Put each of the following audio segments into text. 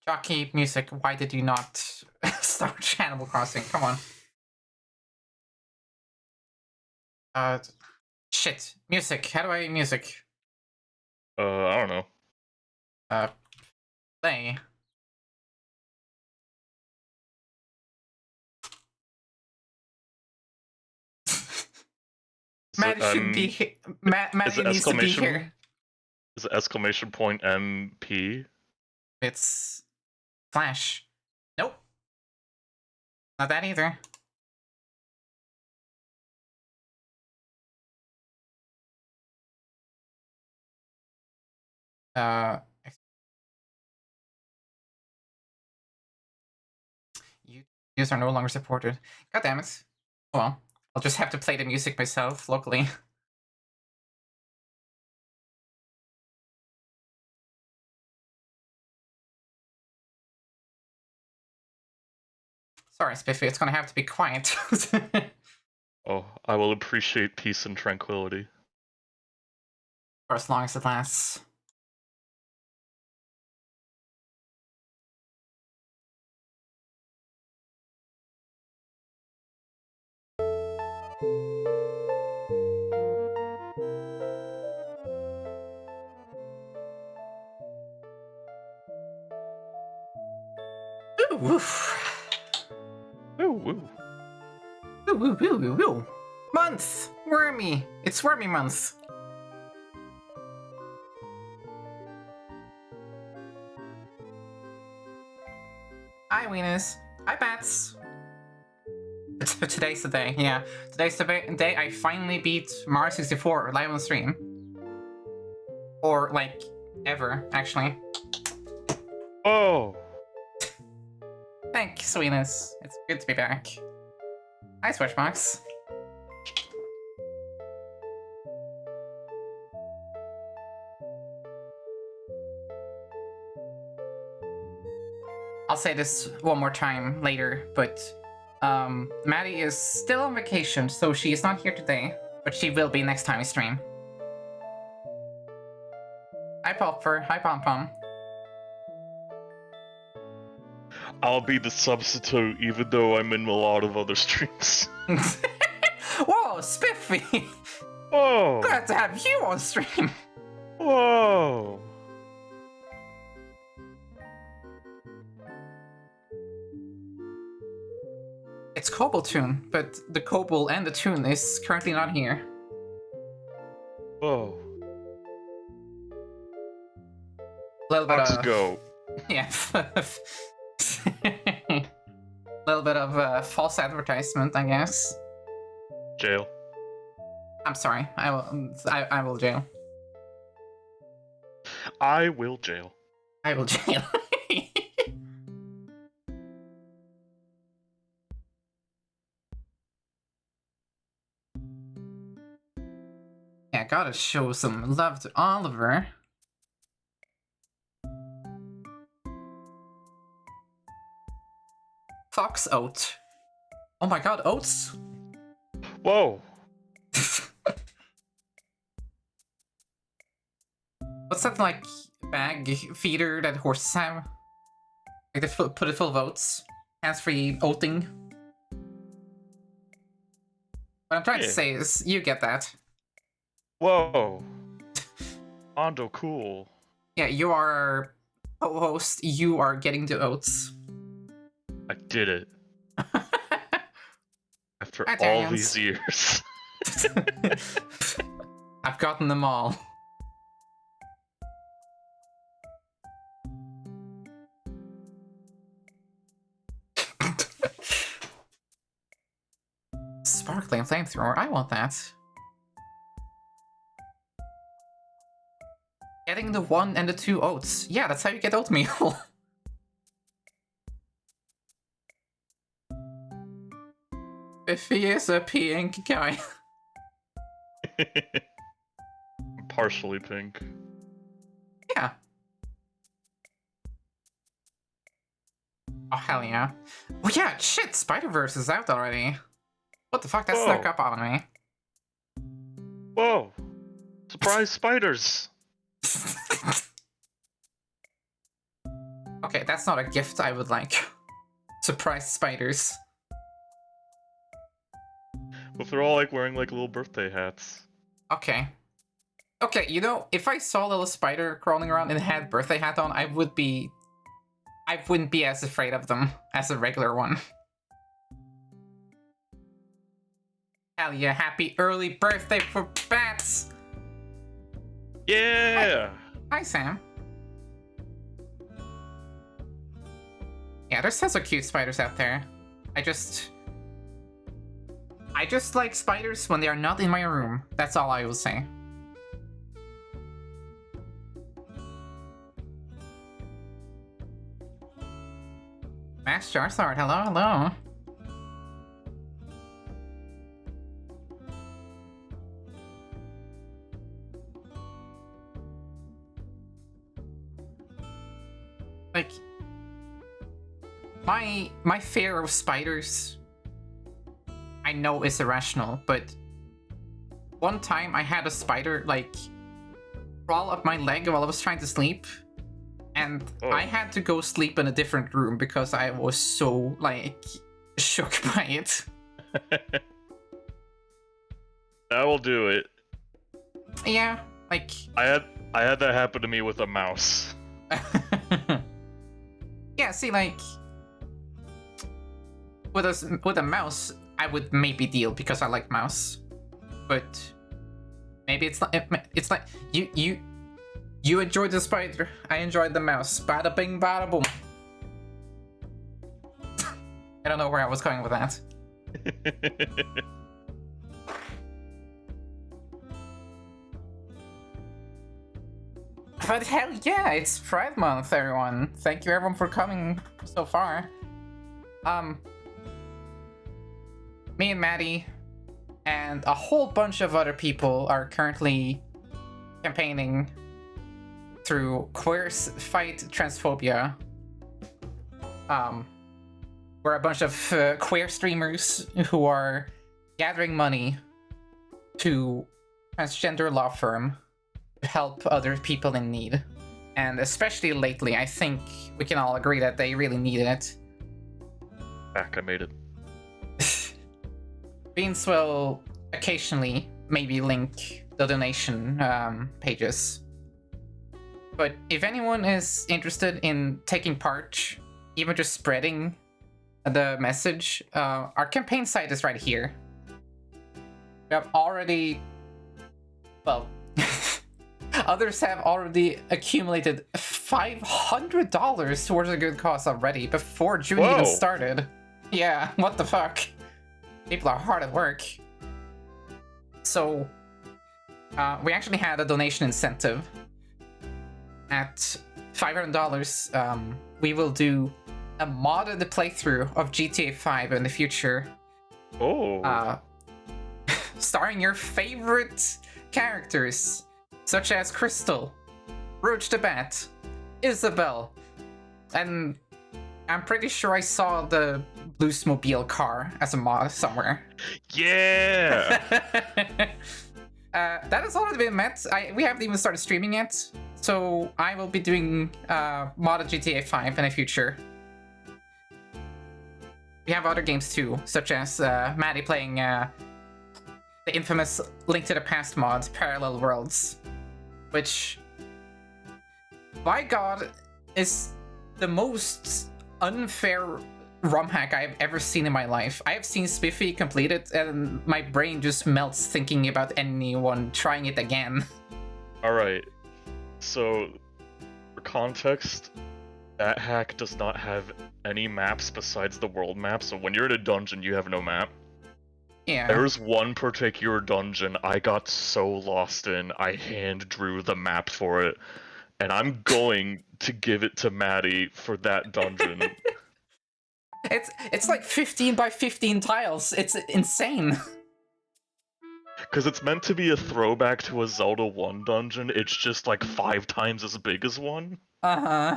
Jockey music, why did you not start Animal Crossing? Come on. Shit. Music. How do I music? I don't know. Play. Maddie should be here. Maddie needs to be here. Is it exclamation point MP? It's Flash. Nope. Not that either. Users are no longer supported. God damn it. Oh well. I'll just have to play the music myself locally. Sorry, Spiffy, it's gonna have to be quiet. Oh, I will appreciate peace and tranquility. For as long as it lasts. Ooh, woof. Ooh, woo. Ooh, woo, woo, woo, woo. Month! Wormy! It's Wormy month! Hi, Weenus. Hi, Bats. Today's the day, yeah. Today's the day I finally beat Mario 64 live on stream. Or, like, ever, actually. Oh! Thanks, Weenus. It's good to be back. Hi, Switchbox. I'll say this one more time later, but Maddie is still on vacation, so she is not here today, but she will be next time we stream. Hi, Popper. Hi, Pom Pom. I'll be the substitute, even though I'm in a lot of other streams. Whoa, Spiffy! Whoa! Glad to have you on stream. Whoa! It's Cobble Tune, but the Cobble and the Tune is currently not here. Whoa. Little bit Let's of... go. Yeah. Little bit of false advertisement, I guess. Jail. I'm sorry. I will jail. I will jail. I will jail. Yeah, gotta show some love to Oliver. Fox Oat. Oh my god, oats? Whoa! What's that, like, bag feeder that horses have? Like, they put it full of oats. Hands-free oating. What I'm trying to say is, you get that. Whoa! Ondo, cool. Yeah, you are our co-host, you are getting the oats. I did it. After all Italians. these years. I've gotten them all. Sparkling flamethrower, I want that. Getting the 1 and the 2 oats. Yeah, that's how you get oatmeal. If he is a pink guy. Partially pink. Yeah. Oh, hell yeah. Oh yeah, shit, Spider-Verse is out already. What the fuck, that snuck up on me. Whoa! Surprise spiders! Okay, that's not a gift I would like. Surprise spiders. But they're all like wearing like little birthday hats. Okay. Okay, you know, if I saw a little spider crawling around and had birthday hat on, I wouldn't be as afraid of them as a regular one. Hell yeah, happy early birthday for bats! Yeah! Hi, Sam. Yeah, there's tons of cute spiders out there. I just like spiders when they are not in my room. That's all I will say. Max Charizard, hello, hello. Like, my fear of spiders, I know is irrational, but one time I had a spider, like, crawl up my leg while I was trying to sleep, and I had to go sleep in a different room because I was so, like, shook by it. That will do it. Yeah, like... I had that happen to me with a mouse. Yeah, see, like... With a mouse, I would maybe deal because I like mouse. But... Maybe it's like... You enjoyed the spider, I enjoyed the mouse. Bada bing, bada boom. I don't know where I was going with that. But hell yeah, it's Pride Month, everyone. Thank you everyone for coming so far. Me and Maddie and a whole bunch of other people are currently campaigning through Queers Fight Transphobia. We're a bunch of queer streamers who are gathering money to transgender law firm to help other people in need. And especially lately, I think we can all agree that they really needed it. Back, I made it. Beans will occasionally maybe link the donation pages. But if anyone is interested in taking part, even just spreading the message, our campaign site is right here. We have already... Well... Others have already accumulated $500 towards a good cause already before June even started. Yeah, what the fuck? People are hard at work. So, we actually had a donation incentive. At $500, we will do a modded playthrough of GTA 5 in the future. Oh. Starring your favorite characters, such as Crystal, Roach the Bat, Isabelle, and I'm pretty sure I saw the Bluesmobile car as a mod somewhere. Yeah! That has already been met. We haven't even started streaming yet, so I will be doing modded GTA 5 in the future. We have other games too, such as Maddie playing the infamous Link to the Past mod, Parallel Worlds, which, by God, is the most unfair ROM hack I've ever seen in my life. I have seen Spiffy complete it, and my brain just melts thinking about anyone trying it again. Alright, so, for context, that hack does not have any maps besides the world map, so when you're in a dungeon, you have no map. Yeah. There's one particular dungeon I got so lost in, I hand drew the map for it, and I'm going to give it to Maddie for that dungeon. It's like 15 by 15 tiles. It's insane. Because it's meant to be a throwback to a Zelda 1 dungeon, it's just like 5 times as big as one. Uh-huh.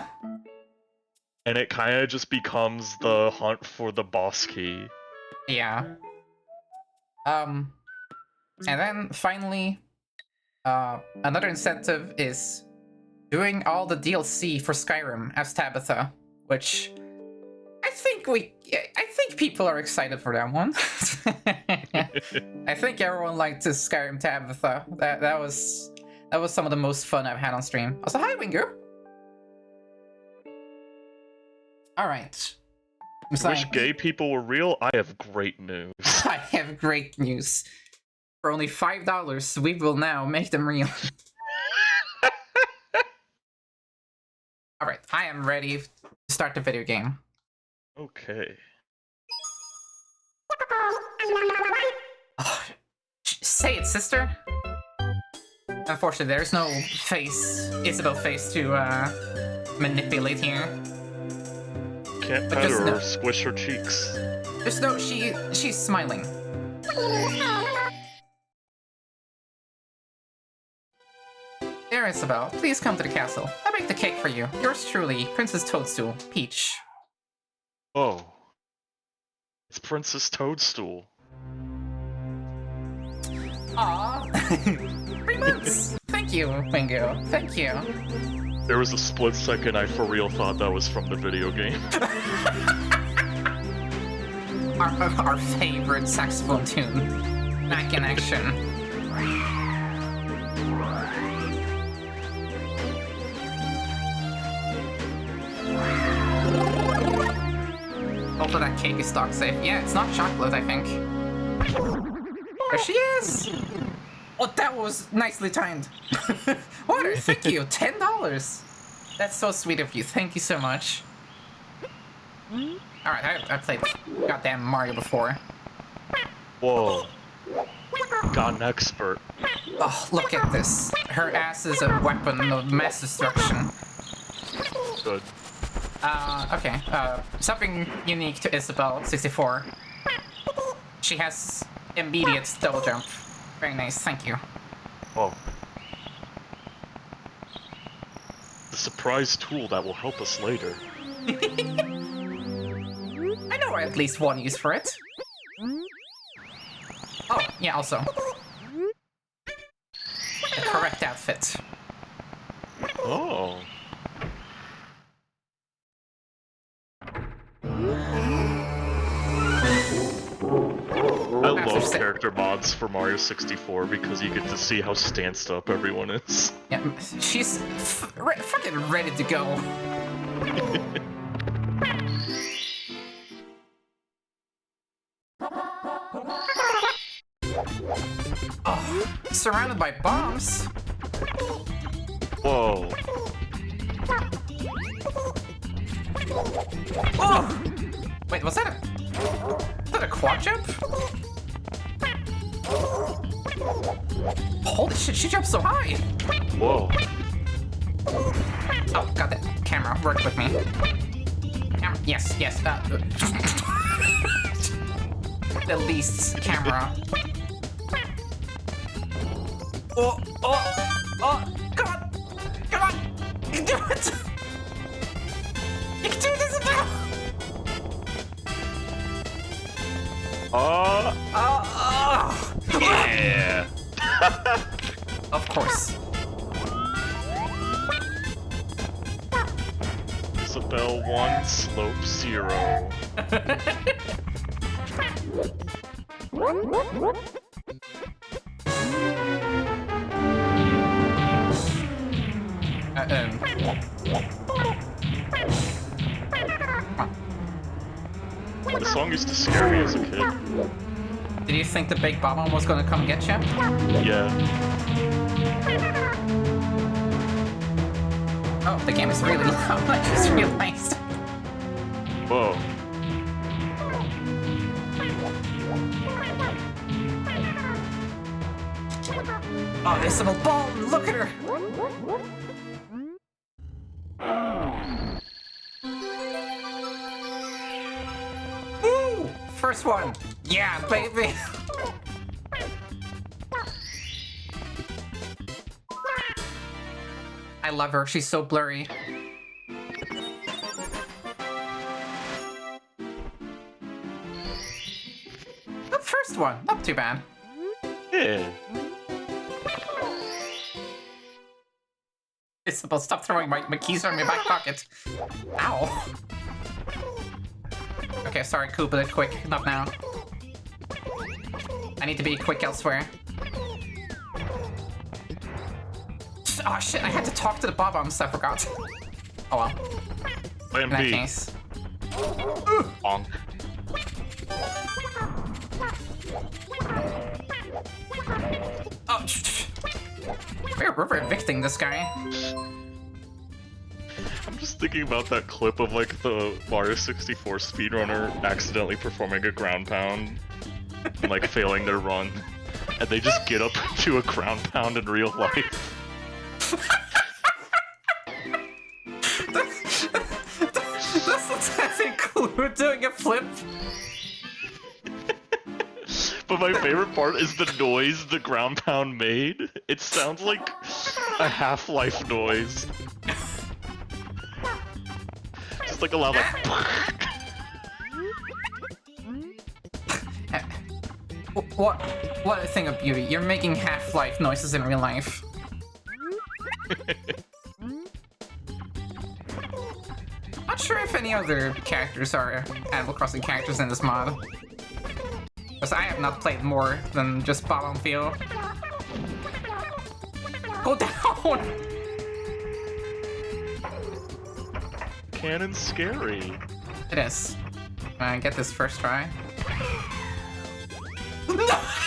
And it kind of just becomes the hunt for the boss key. Yeah. And then finally, another incentive is doing all the DLC for Skyrim as Tabitha, which I think people are excited for that one. I think everyone liked the Skyrim Tabitha. That was some of the most fun I've had on stream. Also, hi Wingo. All right. Wish gay people were real? I have great news. I have great news. For only $5, we will now make them real. Alright, I am ready to start the video game. Okay. Oh, say it, sister. Unfortunately, there's no face, Isabelle face to manipulate here. Can't pet her or squish her cheeks. Just no, she's smiling. There, Isabelle, please come to the castle. I baked the cake for you. Yours truly, Princess Toadstool, Peach. Oh. It's Princess Toadstool. Aww. 3 months! Thank you, Wingo. Thank you. There was a split second I for real thought that was from the video game. our favorite saxophone tune. Back in action. Hopefully that cake is stock safe. Yeah, it's not chocolate, I think. There she is! Oh, that was nicely timed. Water, thank you. $10. That's so sweet of you. Thank you so much. Alright, I played goddamn Mario before. Whoa. Got an expert. Oh, look at this. Her ass is a weapon of mass destruction. Good. Okay. Something unique to Isabelle, 64. She has immediate double jump. Very nice, thank you. Whoa. The surprise tool that will help us later. I know at least one use for it. Oh, yeah, also. The correct outfit. Oh. I love character mods for Mario 64 because you get to see how stanced up everyone is. Yeah, she's fucking ready to go. Oh, surrounded by bombs. Whoa. Oh! Wait, was that a quad jump? Holy shit, she jumped so high! Whoa. Oh, got that. Camera, work with me. Yes. The least camera. Oh, come on! You can do it! You can do it, Isabelle! Yeah! Of course. Isabelle 1, slope 0. The song used to scare me as a kid. Did you think the big bomb was gonna come get you? Yeah. Oh, the game is really loud. I just realized. Whoa. Oh, Isabelle Ball, look at her! Ooh, first one! Yeah, baby! I love her, she's so blurry. The first one, not too bad. Yeah. Isabelle, stop throwing my keys are in my back pocket. Ow. Okay, sorry, Coop, but quick. Not now. I need to be quick elsewhere. Oh shit, I had to talk to the Bob-ombs, I forgot. Oh well. Plan In that B. case. Bonk. Oh, we're evicting this guy. I'm just thinking about that clip of like the Mario 64 speedrunner accidentally performing a ground pound and like failing their run, and they just get up to a ground pound in real life. Does include doing a flip? But my favorite part is the noise the ground pound made. It sounds like a Half-Life noise. Just like a loud like. What a thing of beauty. You're making Half-Life noises in real life. Not sure if any other characters are Animal Crossing characters in this mod. Because I have not played more than just Bottom Field. Go down! Cannon's scary. It is. Get this first try.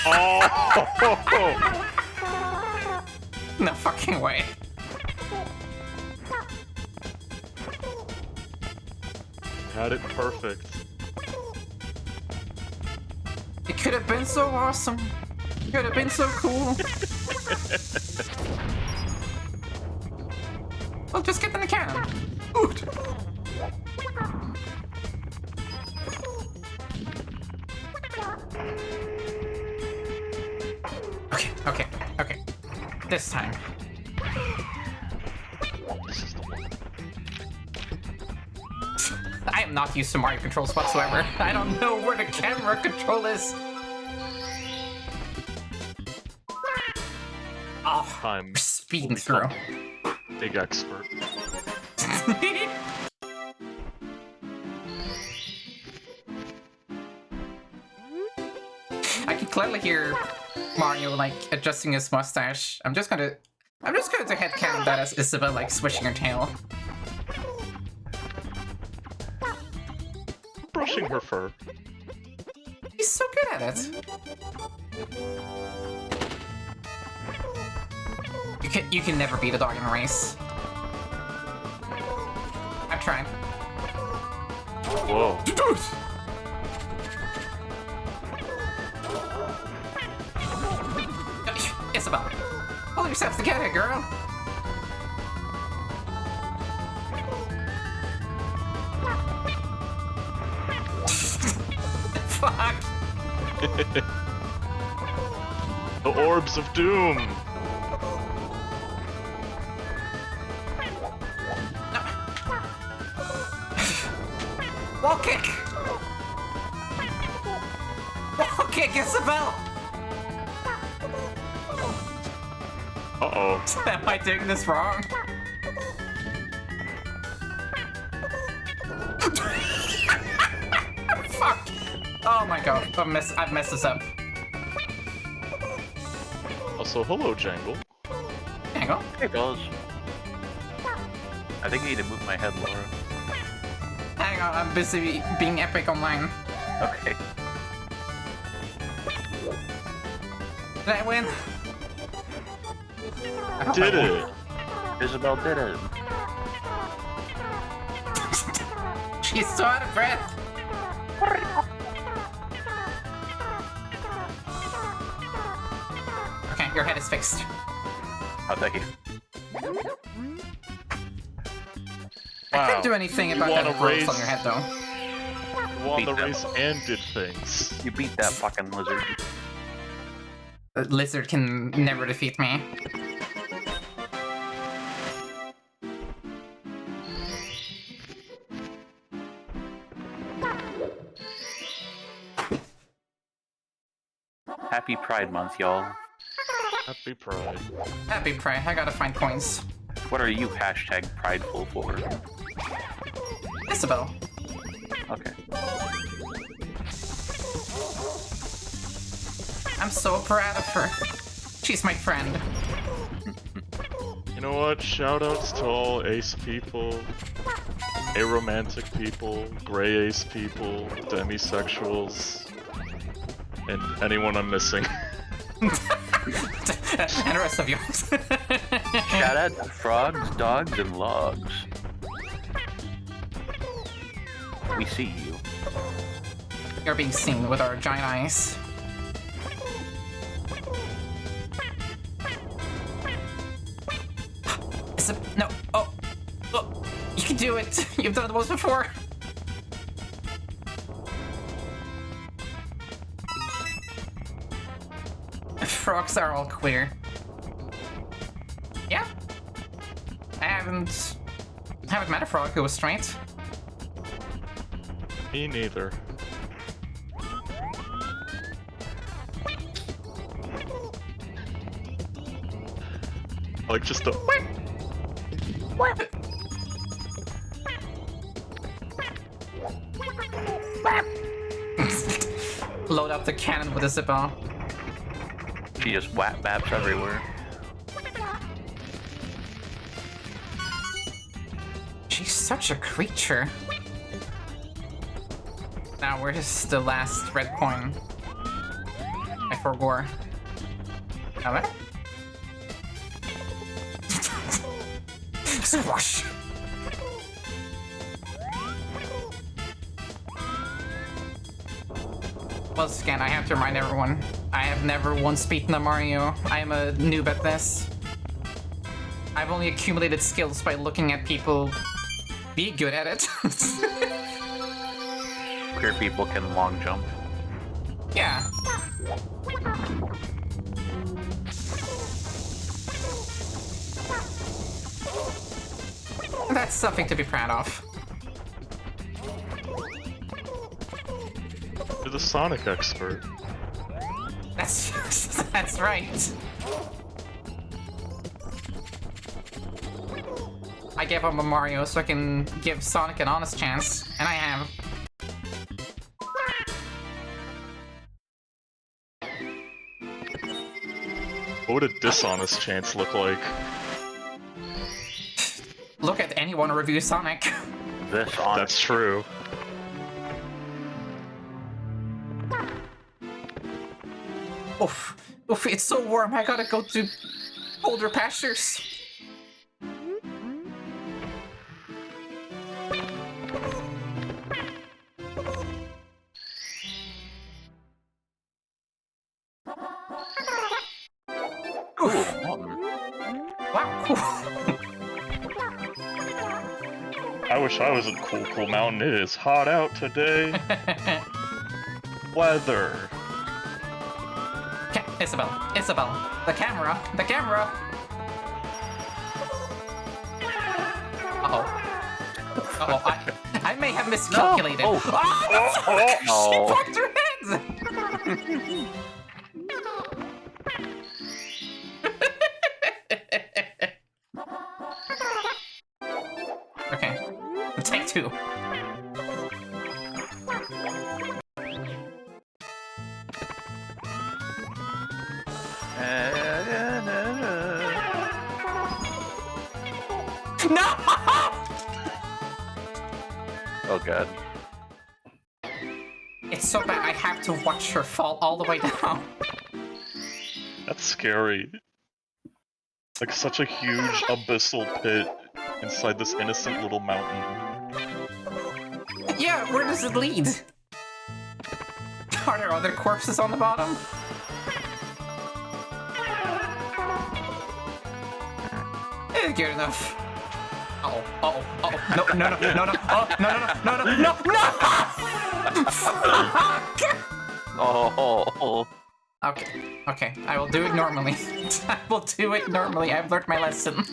Oh! No fucking way. Had it perfect. It could have been so awesome. It could have been so cool. Well, just get in the cannon. Oot. Okay. This time. I am not used to Mario controls whatsoever. I don't know where the camera control is. Oh, I'm we're speeding through. Big expert. I can clearly hear Mario like adjusting his mustache. I'm just gonna headcanon that as Isabelle like swishing her tail. Brushing her fur. He's so good at it. You can never beat a dog in a race. I've tried. Whoa. Isabelle, pull yourself together, girl. Fuck. The orbs of doom. Wall kick. Wall kick, Isabelle. Uh-oh. Am I doing this wrong? Fuck! Oh my god, I've messed this up. Also, hello, Jangle. Hang on. Hey, fellas. I think I need to move my head, Laura. Hang on, I'm busy being epic online. Okay. Did I win? I hope Did I won. it? Isabelle did it. She's so out of breath. Okay, your head is fixed. Oh, thank you. I couldn't do anything about won that a growth race. on your head, though. Won the Beat them. race and did things. You beat that fucking lizard. The lizard can never defeat me. Happy Pride Month, y'all. Happy Pride. Happy Pride, I gotta find coins. What are you hashtag prideful for? Isabelle. Okay. I'm so proud of her. She's my friend. You know what? Shoutouts to all ace people, aromantic people, gray ace people, demisexuals, and anyone I'm missing. And the rest of yours. Shout out to frogs, dogs, and logs. We see you. You're being seen with our giant eyes. No. Oh. You can do it. You've done it once before. Frogs are all queer. Yeah. I haven't met a frog who was straight. Me neither. Like just a Load up the cannon with Isabelle. She just whap baps everywhere. She's such a creature. Now, where's the last red coin? I forgot. Have it? Squash! Once again, I have to remind everyone, I have never once beaten a Mario. I am a noob at this. I've only accumulated skills by looking at people be good at it. Queer people can long jump. Yeah. That's something to be proud of. You're the Sonic expert. That's right. I gave up on Mario so I can give Sonic an honest chance, and I have. What would a dishonest chance look like? Look at anyone review Sonic. This on. That's true. Oof. Oof, it's so warm, I gotta go to colder pastures. Oof. Wow, cool. I wish I was in Cool Mountain. It is hot out today. Weather. Isabelle, the camera. Uh-oh, I may have miscalculated. No. She No. fucked her head! Okay, take two. No! Oh god. It's so bad I have to watch her fall all the way down. That's scary. Like such a huge abyssal pit inside this innocent little mountain. Yeah, where does it lead? Are there other corpses on the bottom? Good enough. Oh, no, Oh. Okay, I will do it normally. I've learned my lesson.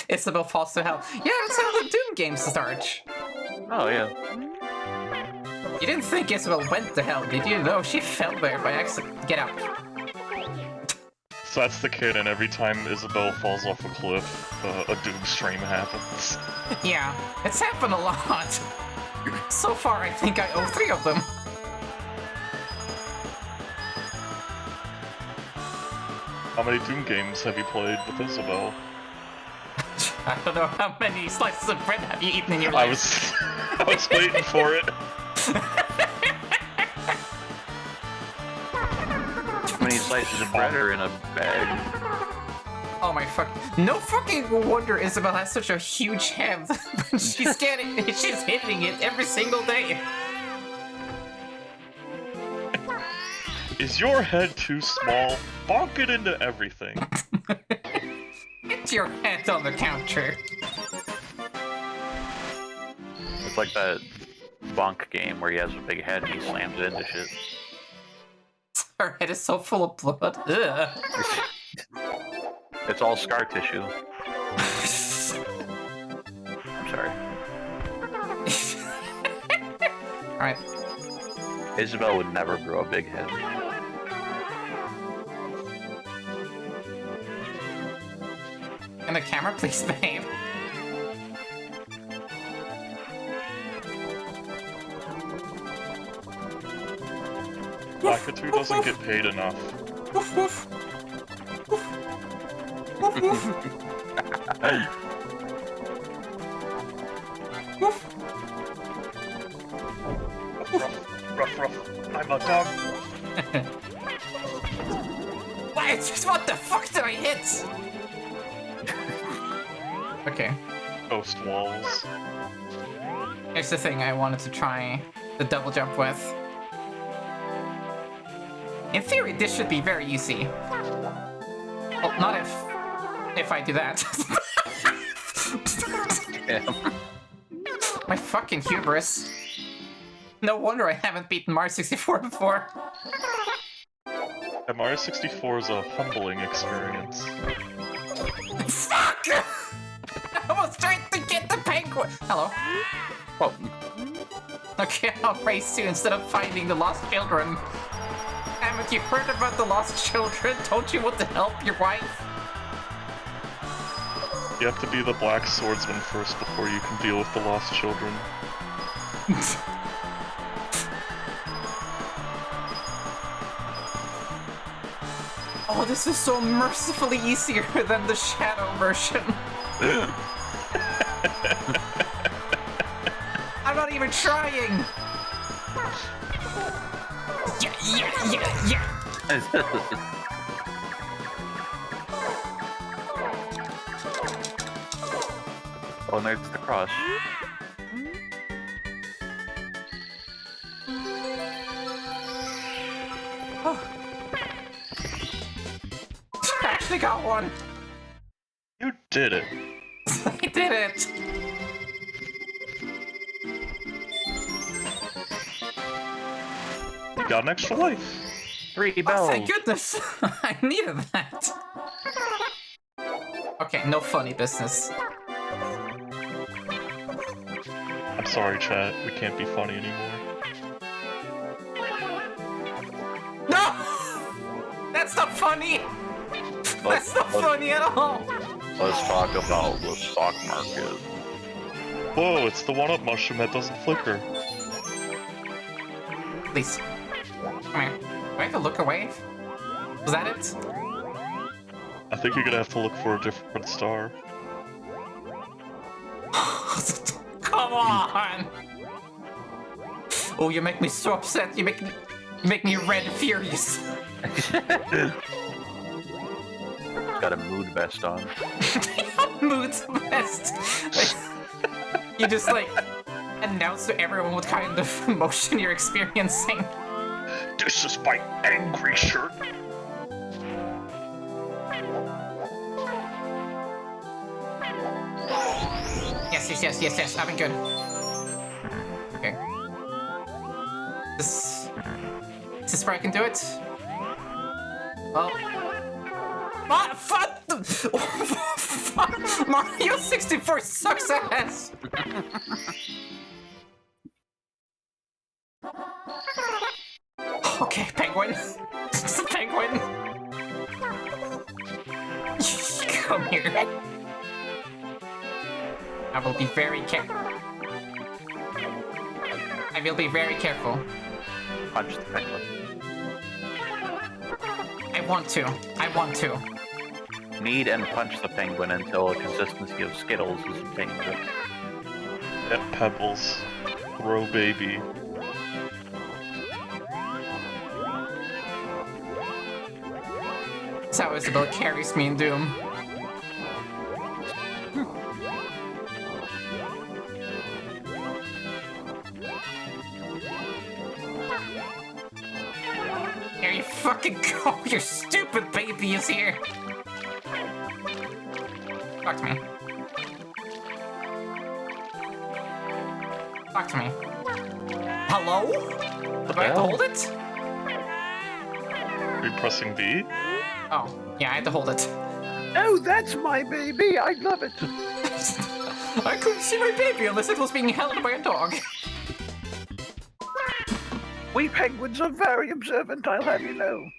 Isabelle falls to hell. Yeah, that's how the Doom games start. Oh yeah. You didn't think Isabelle went to hell, did you? No, she fell there by accident. Get out. So that's the kid, and every time Isabelle falls off a cliff, a doom stream happens. Yeah, it's happened a lot. So far, I think I owe 3 of them. How many Doom games have you played with Isabelle? I don't know how many slices of bread have you eaten in your life. I was waiting for it. How many slices of bread are in a bag? Oh my fuck! No fucking wonder Isabelle has such a huge head. She's hitting it every single day. Is your head too small? Bonk it into everything. Get your head on the counter. It's like that Bonk game where he has a big head and he slams it into shit. Her head is so full of blood. Ugh. It's all scar tissue. I'm sorry. Alright. Isabelle would never grow a big head. And the camera, please, babe. Lakitu doesn't get paid enough. Woof woof. Woof. Woof woof. Woof. Ruff, ruff. I'm a dog. What the fuck did I hit? Okay. Ghost walls. Here's the thing I wanted to try the double jump with. In theory, this should be very easy. Well, not if I do that. My fucking hubris. No wonder I haven't beaten Mario 64 before. And Mario 64 is a humbling experience. Fuck! I was trying to get the penguin! Hello? Oh, Okay, I'll race you instead of finding the lost children. Haven't you heard about the lost children? Don't you want to help your wife? You have to be the Black Swordsman first before you can deal with the lost children. Oh, this is so mercifully easier than the Shadow version. I'm not even trying! Yeah. Oh, and there's the cross. Oh. I actually got one. You did it. I did it. You got an extra life. 3 Oh, bells. thank goodness. I needed that. Okay, no funny business. I'm sorry, chat. We can't be funny anymore. No! That's not funny! That's not funny at all! Let's talk about the stock market. Whoa, it's the one-up mushroom that doesn't flicker. Please. Come here. Do I have to look away? Was that it? I think you're gonna have to look for a different star. Come on! Oh, you make me so upset. You make me red and furious. Got a mood vest on. Mood's best. You just like announce to everyone what kind of emotion you're experiencing. This is my angry shirt. Yes. I've been good. Okay. Is this where I can do it? Well. What? Fuck! Mario 64 sucks ass! Okay, penguin. Penguin. Come here. I will be very careful. I will be very careful. Punch the penguin. I want to. I want to. Knead and punch the penguin until a consistency of Skittles is obtained. Get pebbles. Throw baby. That's how Isabelle carries me in Doom. Here you fucking go! Your stupid baby is here! Talk to me. Talk to me. Hello? Do I have to hold it? Are you pressing B? Oh, yeah, I had to hold it. Oh, that's my baby. I love it. I couldn't see my baby unless it was being held by a dog. We penguins are very observant, I'll have you know.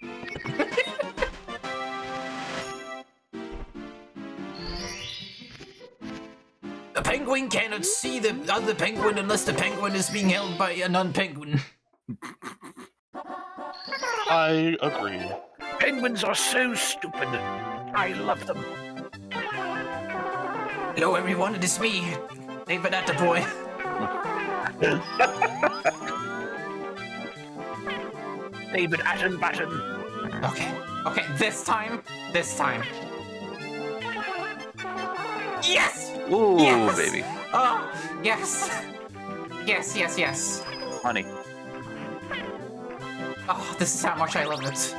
The penguin cannot see the other penguin unless the penguin is being held by a non-penguin. I agree. Penguins are so stupid. I love them. Hello everyone, it is me, David Attaboy. David Attenbutton. Okay, this time. Yes! Ooh, Yes! baby. Oh, yes! Yes. Honey. Oh, this is how much I love it.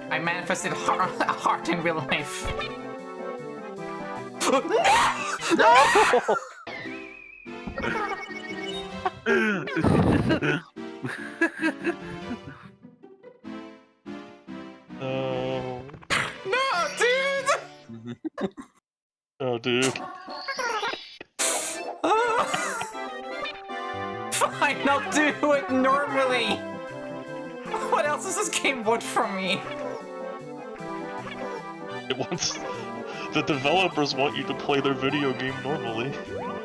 I manifested a heart in real life. No. No, dude! Oh, dude. Fine, I'll do it normally. What else does this game want from me? It wants... The developers want you to play their video game normally.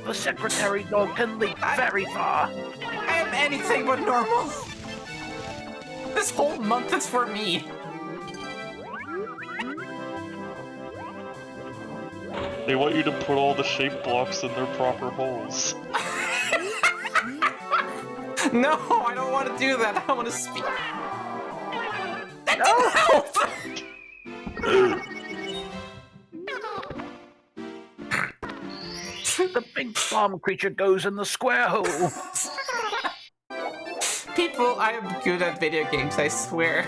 The secretary dog can leap very far. I am anything but normal. This whole month is for me. They want you to put all the shape blocks in their proper holes. No, I don't want to do that. I want to speak. That didn't help! The big farm creature goes in the square hole. People, I am good at video games, I swear.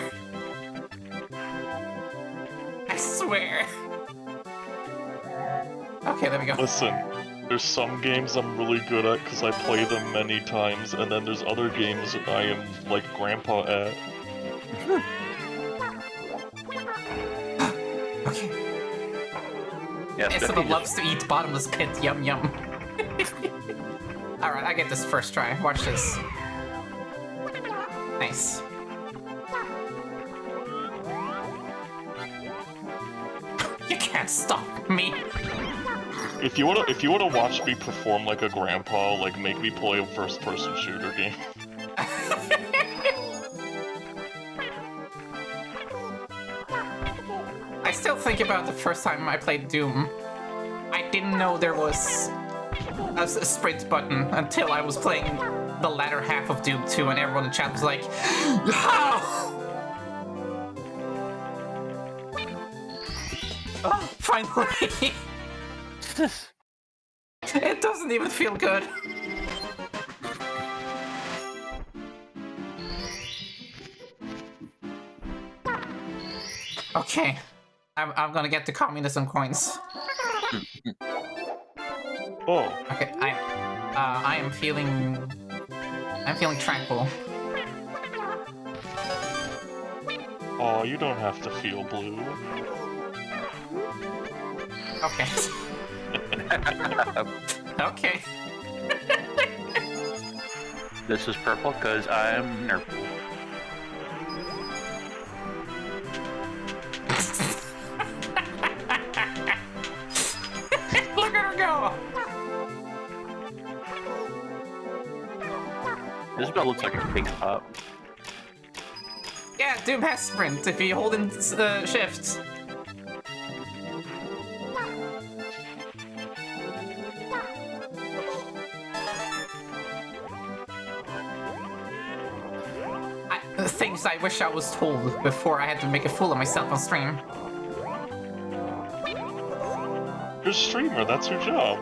I swear. Okay, there we go. Listen, there's some games I'm really good at because I play them many times, and then there's other games I am like grandpa at. Okay. Yes, Isabelle loves to eat bottomless pit. Yum yum. Alright, I get this first try. Watch this. Nice. You can't stop me. If you wanna watch me perform like a grandpa, like make me play a first-person shooter game. I still think about the first time I played Doom. I didn't know there was a sprint button until I was playing the latter half of Doom 2 and everyone in the chat was like, how? Oh, finally! It doesn't even feel good. Okay, I'm gonna get the communism coins. Oh, Okay, I'm feeling tranquil. oh, you don't have to feel blue. Okay. Okay. This is purple because I'm nurple. Isabelle looks like a cake pop. Yeah, Doom has sprint if you hold in shift. Things I wish I was told before I had to make a fool of myself on stream. You're a streamer, that's your job.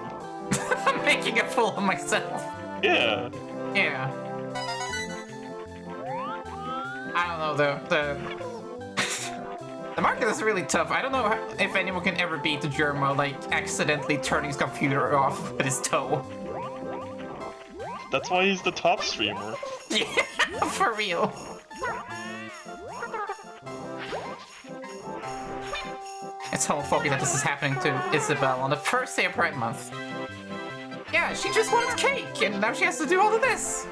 I'm making a fool of myself. Yeah. Yeah. I don't know, the market is really tough. I don't know if anyone can ever beat the Germa, like, accidentally turning his computer off with his toe. That's why he's the top streamer. Yeah, for real. It's homophobic that this is happening to Isabelle on the first day of Pride Month. Yeah, she just wanted cake, and now she has to do all of this.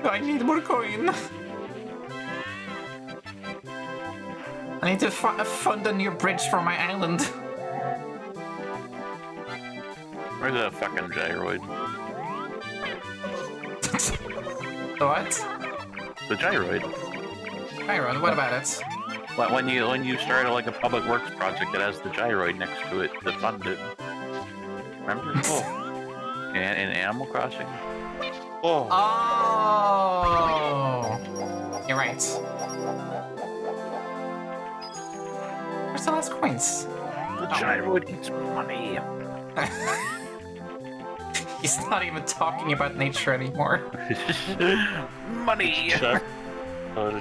I need more coin. I need to fund a new bridge for my island. Where's that fucking gyroid? What? The gyroid. Iron, what about it? When you start like a public works project that has the gyroid next to it to fund it. Remember? Oh. In Animal Crossing. Oh. Oh. You're right. Where's the last coins? The gyroid gets money. He's not even talking about nature anymore. Money. Did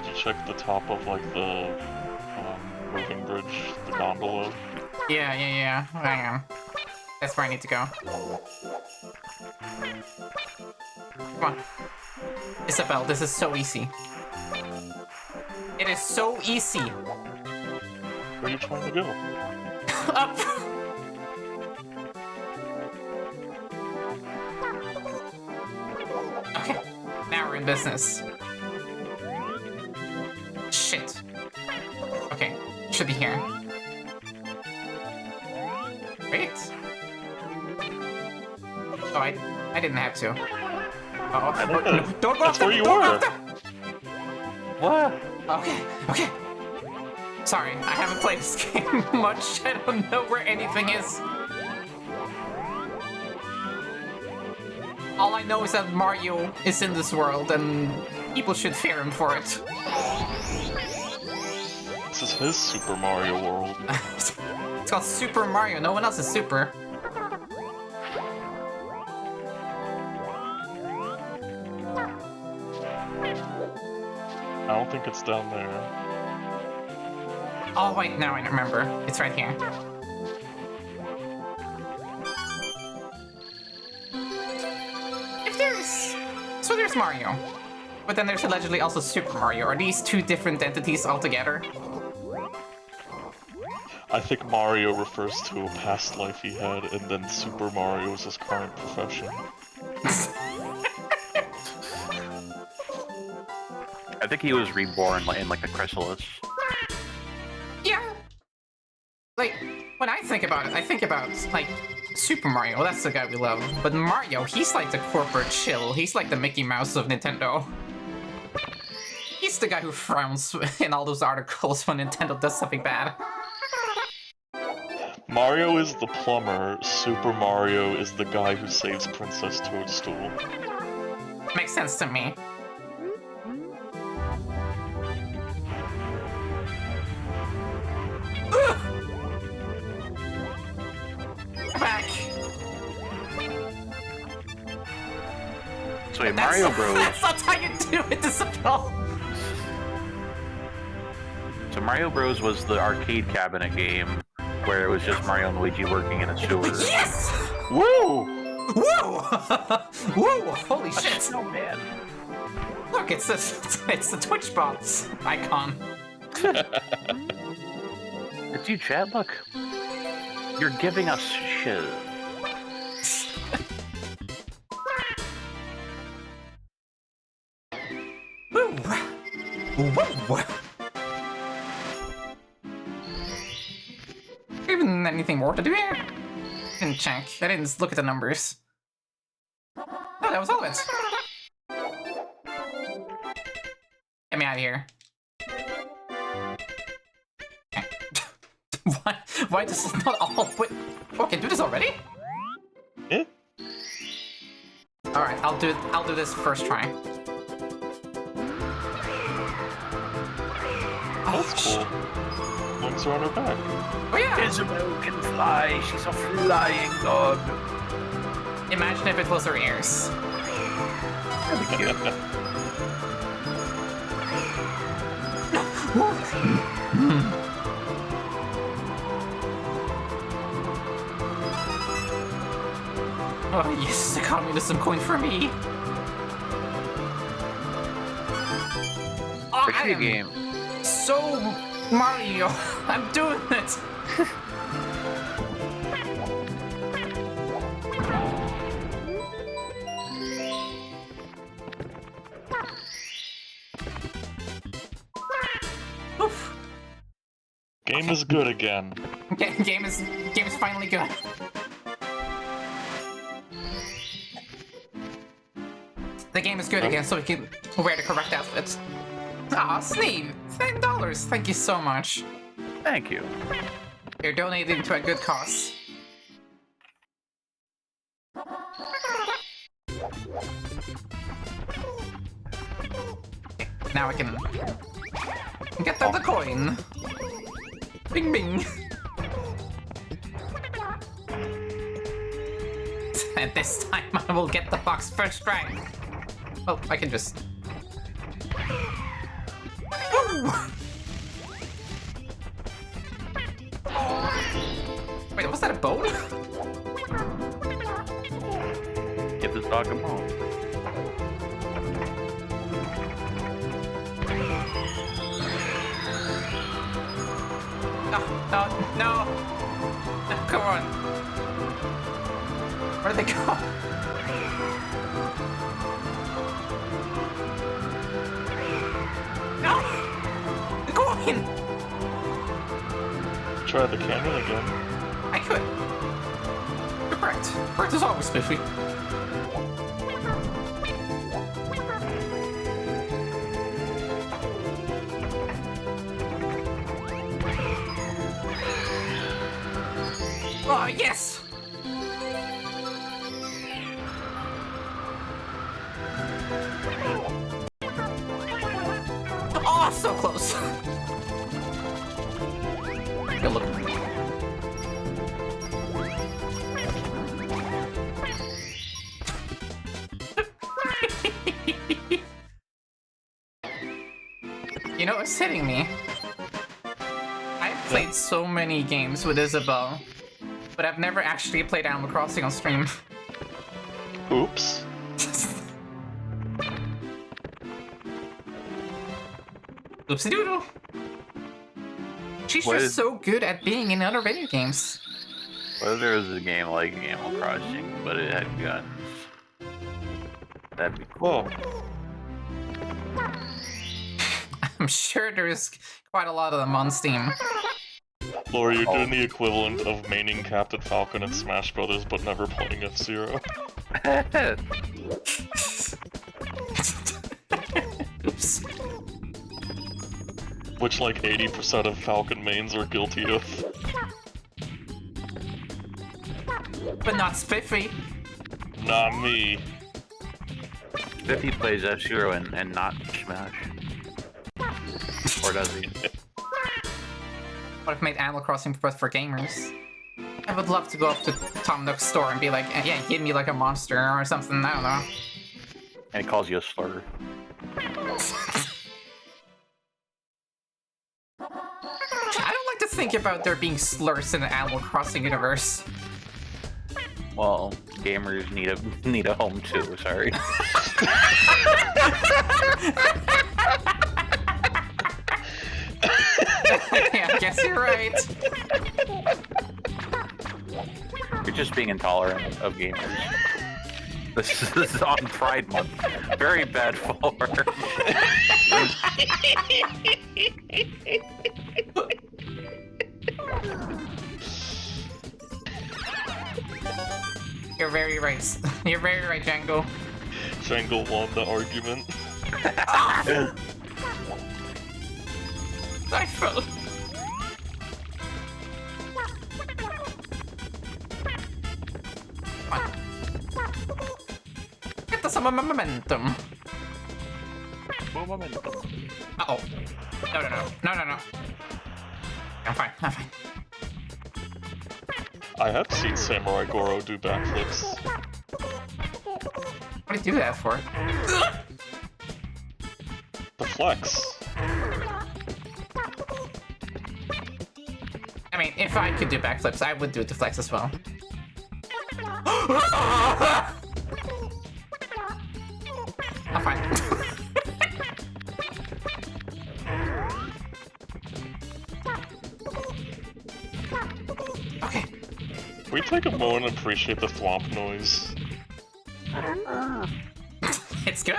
you check the top of like the moving bridge, the gondola? Yeah. Hang on. That's where I need to go. Come on. Isabelle, this is so easy. It is so easy. Where are you trying to go? Up! Okay, now we're in business. Shit. Okay, should be here. Wait. Oh, I didn't have to. Uh-oh. No, don't go That's after! where you Don't go were. after! What? Okay. Sorry, I haven't played this game much. I don't know where anything is. All I know is that Mario is in this world, and people should fear him for it. This is his Super Mario World. It's called Super Mario. No one else is super. I don't think it's down there. Oh wait, now I remember. It's right here. So there's Mario. But then there's allegedly also Super Mario. Are these two different entities altogether? I think Mario refers to a past life he had, and then Super Mario is his current profession. I think he was reborn in like a chrysalis. Yeah. Like, when I think about it, I think about, like, Super Mario. That's the guy we love. But Mario, he's like the corporate shill. He's like the Mickey Mouse of Nintendo. He's the guy who frowns in all those articles when Nintendo does something bad. Mario is the plumber, Super Mario is the guy who saves Princess Toadstool. Makes sense to me. Back. So wait, Mario Bros. That's not how you do it, Isabelle. So Mario Bros. Was the arcade cabinet game where it was just Mario and Luigi working in a sewer. Yes! Woo! Woo! Woo! Holy shit! Oh man. Look, it's the Twitch bots icon. It's you, Chad. Look. You're giving us shit. Whoa. Even anything more to do here? Didn't check. I didn't look at the numbers. Oh, that was all of it. Get me out of here. Why does this not all wait? Oh, can I do this already? Yeah. Alright, I'll do this first try. That's cool. Wings are on her back. Oh yeah! Isabelle can fly. She's a flying dog. Imagine if it was her ears. That'd be cute. Oh yes, a communism coin for me. Oh, I Video am game. so Mario. I'm doing it. Oof. Game is good again. Game is finally good. The game is good again, so we can wear the correct outfit. Aw, Sneeve, $10. Thank you so much. Thank you. You're donating to a good cause. Now I can get out the coin. Bing bing. And this time I will get the box first try. Oh, I can just. Woo! Wait, was that a bone? Give this dog a bone. No. Come on. Where did they go? No! The coin! Try the cannon again. I could. You're correct. Correct is always spiffy. Oh, yes! Oh, so close! Good look. You know, it's hitting me. I've played so many games with Isabelle, but I've never actually played Animal Crossing on stream. Oops. Oopsie doodle. She's What just is- so good at being in other video games. What if there was a game like Animal Crossing, but it had guns? That'd be cool. Whoa. I'm sure there's quite a lot of them on Steam. Laura, you're doing the equivalent of maining Captain Falcon in Smash Brothers, but never playing F-Zero. Oops. Which, like, 80% of Falcon mains are guilty of. But not Spiffy. Not me. If he plays F-Zero and not Smash. Or does he? What if made Animal Crossing but for gamers? I would love to go up to Tom Nook's store and be like, yeah, give me like a monster or something, I don't know. And he calls you a slur. I don't like to think about there being slurs in the Animal Crossing universe. Well, gamers need a home too, sorry. Yeah, I guess you're right. You're just being intolerant of gamers. This is on Pride Month. very bad form. You're very right. You're very right, Django. Django won the argument. I fell. Get some momentum. Uh-oh. No. I'm fine. I have seen Samurai Goro do backflips. What do you do that for? The flex. I mean, if I could do backflips, I would do it to flex as well. I'm fine. Okay. We take a moment and appreciate the thwomp noise. It's good.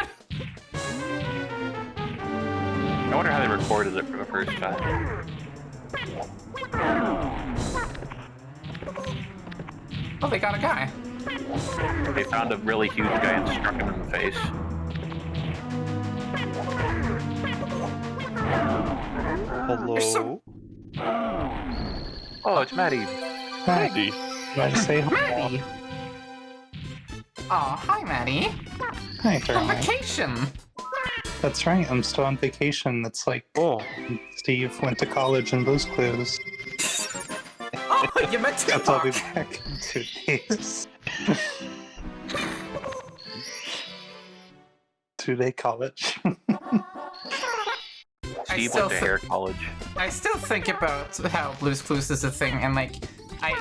I wonder how they recorded it for the first time. Oh, they got a guy. They found a really huge guy and struck him in the face. Hello? You're so- Oh, it's Maddie. Maddie. Can I just say hello? Maddie. Oh, hi, Maddie. Hi, On Caroline. vacation. That's right, I'm still on vacation. It's like Oh, Steve went to college in Blue's Clues. Oh, you met Except I'll be Tupac. back in 2 days. 2-day college. Steve still went to thi- hair college. I still think about how Blue's Clues is a thing, and like, I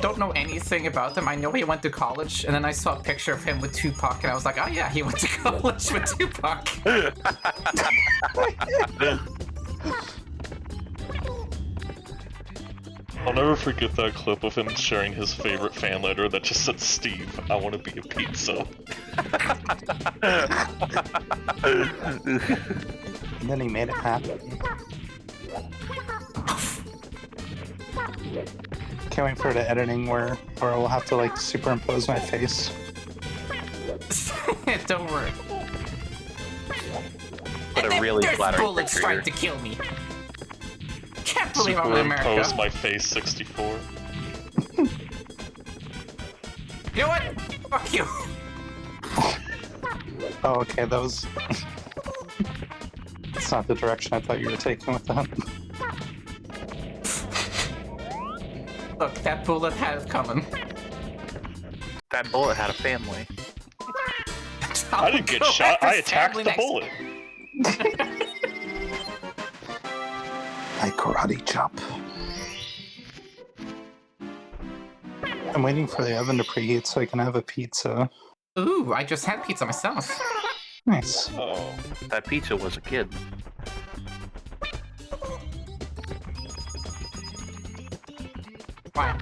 don't know anything about them. I know he went to college, and then I saw a picture of him with Tupac, and I was like, oh yeah, he went to college with Tupac. I'll never forget that clip of him sharing his favorite fan letter that just said, Steve, I want to be a pizza. And then he made it happen. Can't wait for the editing where we'll have to like superimpose my face. Don't worry. Put And a then really there's flattering bullets picture trying here. to kill me. Can't believe I'm in Superimpose America. my face 64. You know what? Fuck you. Oh, okay, that was... That's not the direction I thought you were taking with that. Look, that bullet had it coming. That bullet had a family. I didn't get Go shot, after I attacked family the next- bullet. I karate chop. I'm waiting for the oven to preheat so I can have a pizza. Ooh, I just had pizza myself. Nice. Oh. That pizza was a kid. Why?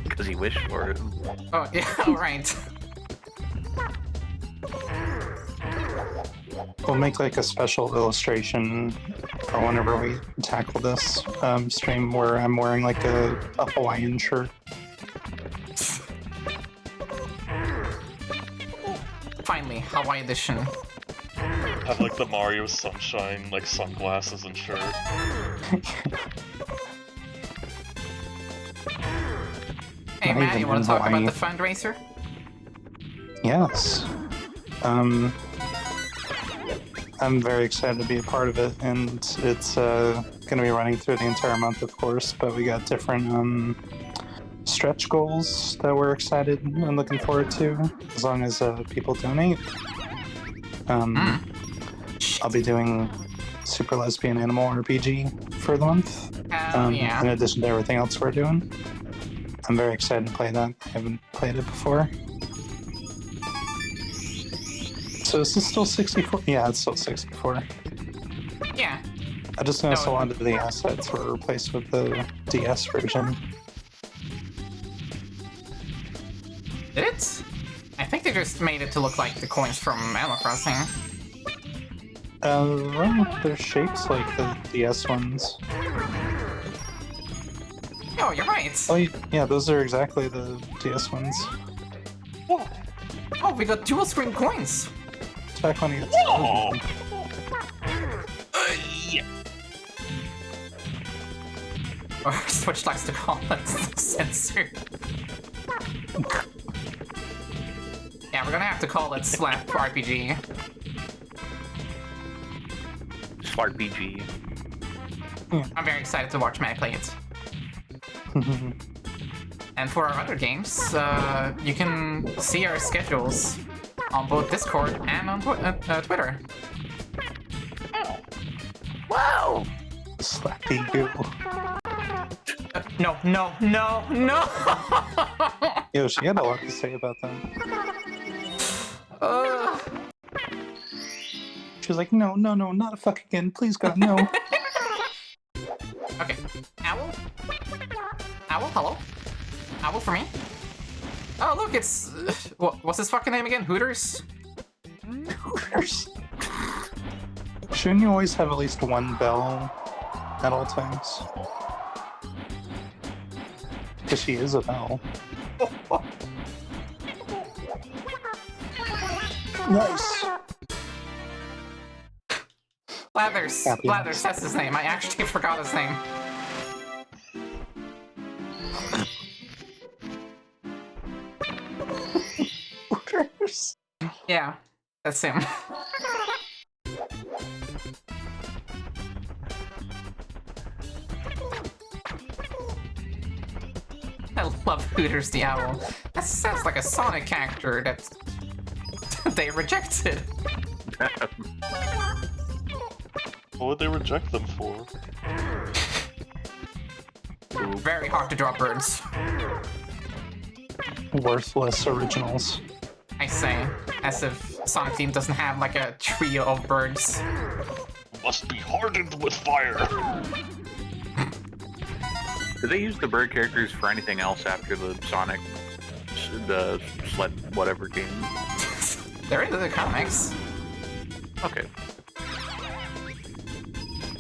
Because he wished for it. Oh, yeah, alright. We'll make like a special illustration for whenever we tackle this stream where I'm wearing like a Hawaiian shirt. Finally, Hawaii edition. Have like the Mario Sunshine, like sunglasses and shirt. Hey, Not Matt, you even want to talk Hawaii. about the fundraiser? Yes. I'm very excited to be a part of it, and it's going to be running through the entire month, of course, but we got different stretch goals that we're excited and looking forward to, as long as people donate. I'll be doing Super Lesbian Animal RPG for the month, Oh, yeah. in addition to everything else we're doing. I'm very excited to play that. I haven't played it before. So is this still 64? Yeah, it's still 64. Yeah. I just noticed No. a lot of the assets were replaced with the DS version. Did it? I think they just made it to look like the coins from Animal Crossing. Well, their shapes like the DS ones. Oh, you're right. Oh, yeah, those are exactly the DS ones. Oh, we got dual screen coins. It's back when you Oh. Or Switch likes to call it censored. Yeah, we're gonna have to call it Slap RPG. RPG. I'm very excited to watch Matt play it. And for our other games, you can see our schedules on both Discord and on Twitter. Wow! Slappy goo. No. Yo, she had a lot to say about them. She was like, no, not a fuck again. Please, God, no. Okay. Owl? Owl, hello? Owl for me? Oh, look, it's... what's his fucking name again? Hooters? Hooters. Shouldn't you always have at least one bell at all times? Because she is a bell. Nice. Blathers. Happy Blathers, that's his name. I actually forgot his name. Hooters. Yeah, that's him. I love Hooters the Owl. That sounds like a Sonic character that they rejected. What would they reject them for? Very hard to draw birds. Worthless originals. I say, as if Sonic Team doesn't have like a trio of birds. Must be hardened with fire. Did they use the bird characters for anything else after the Sonic, the sled whatever game? They're into the comics. Okay.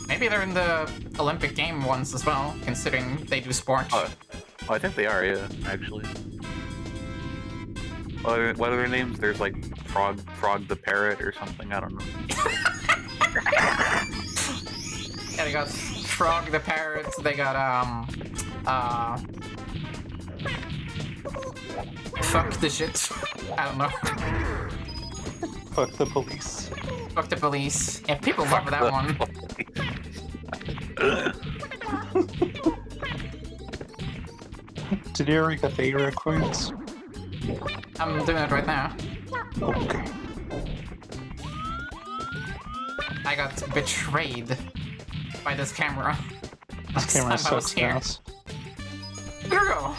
Maybe they're in the Olympic game ones as well, considering they do sport. Oh, I think they are, yeah, actually. What are their names? There's like Frog the Parrot or something, I don't know. Yeah, they got Frog the Parrot, they got, fuck the shit. I don't know. Fuck the police. Fuck the police. Yeah, people love that one. Did you already get the era coins? I'm doing it right now. Okay. I got betrayed by this camera. This camera Last time I was sucks here. ass. Here we go.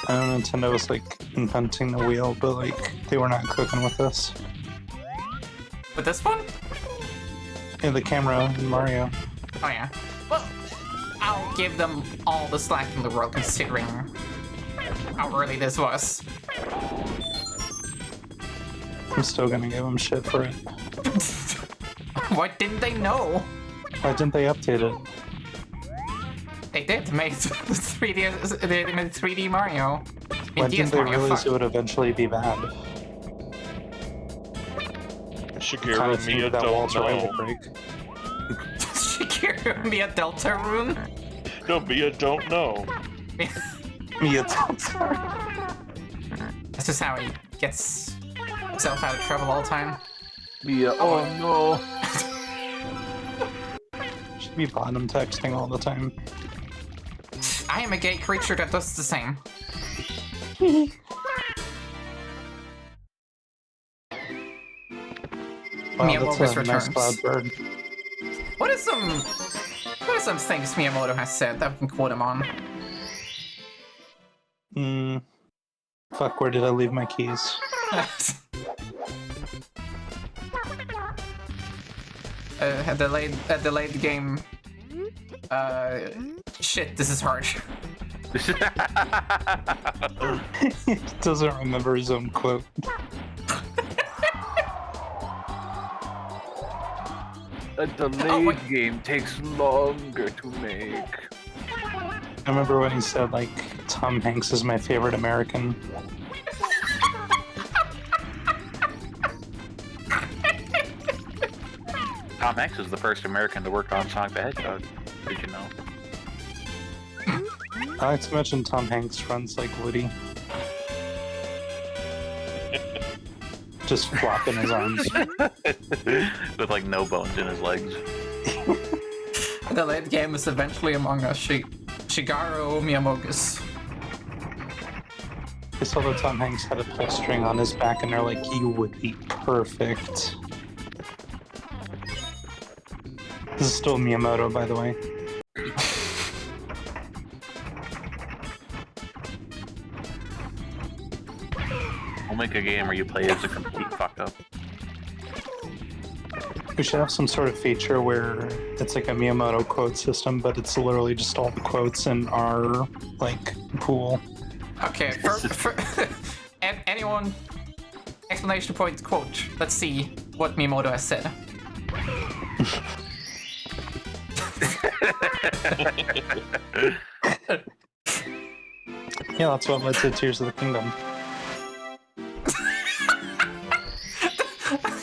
I know Nintendo was like inventing the wheel, but like they were not cooking with this. With this one? Yeah, the camera in Mario. Oh yeah. Well, I'll give them all the slack in the world considering how early this was. I'm still gonna give them shit for it. What didn't they know? Why didn't they update it? They did make 3D. They made 3D Mario. Why DS didn't they Mario, realize fuck. it would eventually be bad? Shigeru Kinda seemed Mia that don't Walter know. would break. Shigeru Mia Delta Rune? No, Mia don't know. Mia Delta. That's just how he gets himself out of trouble all the time. Yeah, oh no. Should be bottom texting all the time. I am a gay creature that does the same. Wow, Miyamoto's that's a returns. nice cloud bird. What are some things Miyamoto has said that we can quote him on? Fuck, where did I leave my keys? A delayed game. Shit, this is hard. He doesn't remember his own quote. A delayed game takes longer to make. I remember when he said, like, Tom Hanks is my favorite American. Tom Hanks is the first American to work on Sonic the Hedgehog. Did you know? I like to imagine Tom Hanks runs like Woody. Just flopping his arms. With like no bones in his legs. The late game is eventually among us. Shigeru Miyamoto's. I saw that Tom Hanks had a pull string on his back, and they're like, you would be perfect. This is still Miyamoto, by the way. We'll make a game where you play as a complete fuck up. We should have some sort of feature where it's like a Miyamoto quote system, but it's literally just all the quotes in our, like, pool. Okay, and anyone, explanation point quote. Let's see what Miyamoto has said. Yeah, that's what led to Tears of the Kingdom.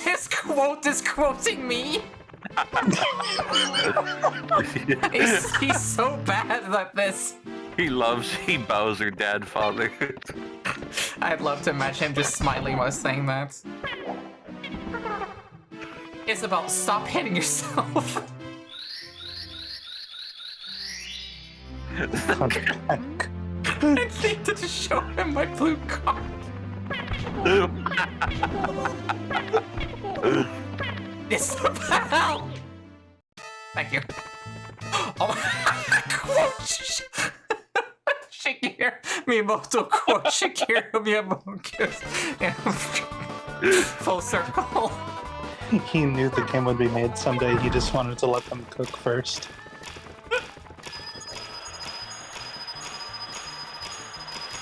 His quote is quoting me. he's so bad at this. He Bowser dad father. I'd love to imagine him just smiling while saying that. Isabelle, stop hitting yourself. I think to just show him my blue card. Isabelle! Thank you. Oh my quote! Shigeru Miyamoto quote Shigeru Miyamoto. Yeah. Full circle. He knew the game would be made someday, he just wanted to let them cook first.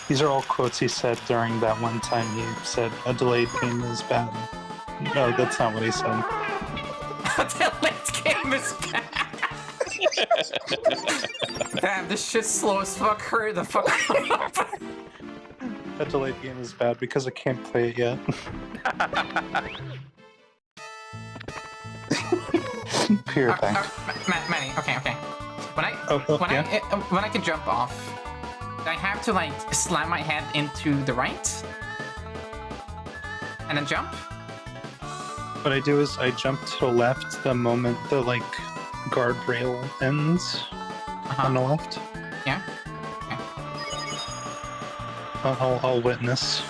These are all quotes he said during that one time he said, a delayed game is bad. No, that's not what he said. A delayed game is bad. Damn, this shit's slow as fuck. Hurry the fuck up. A delayed game is bad because I can't play it yet. Pure back. Manny, okay. When I can jump off, I have to like slam my head into the right and then jump. What I do is I jump to the left the moment the like guardrail ends on the left. Yeah. Okay. I'll witness.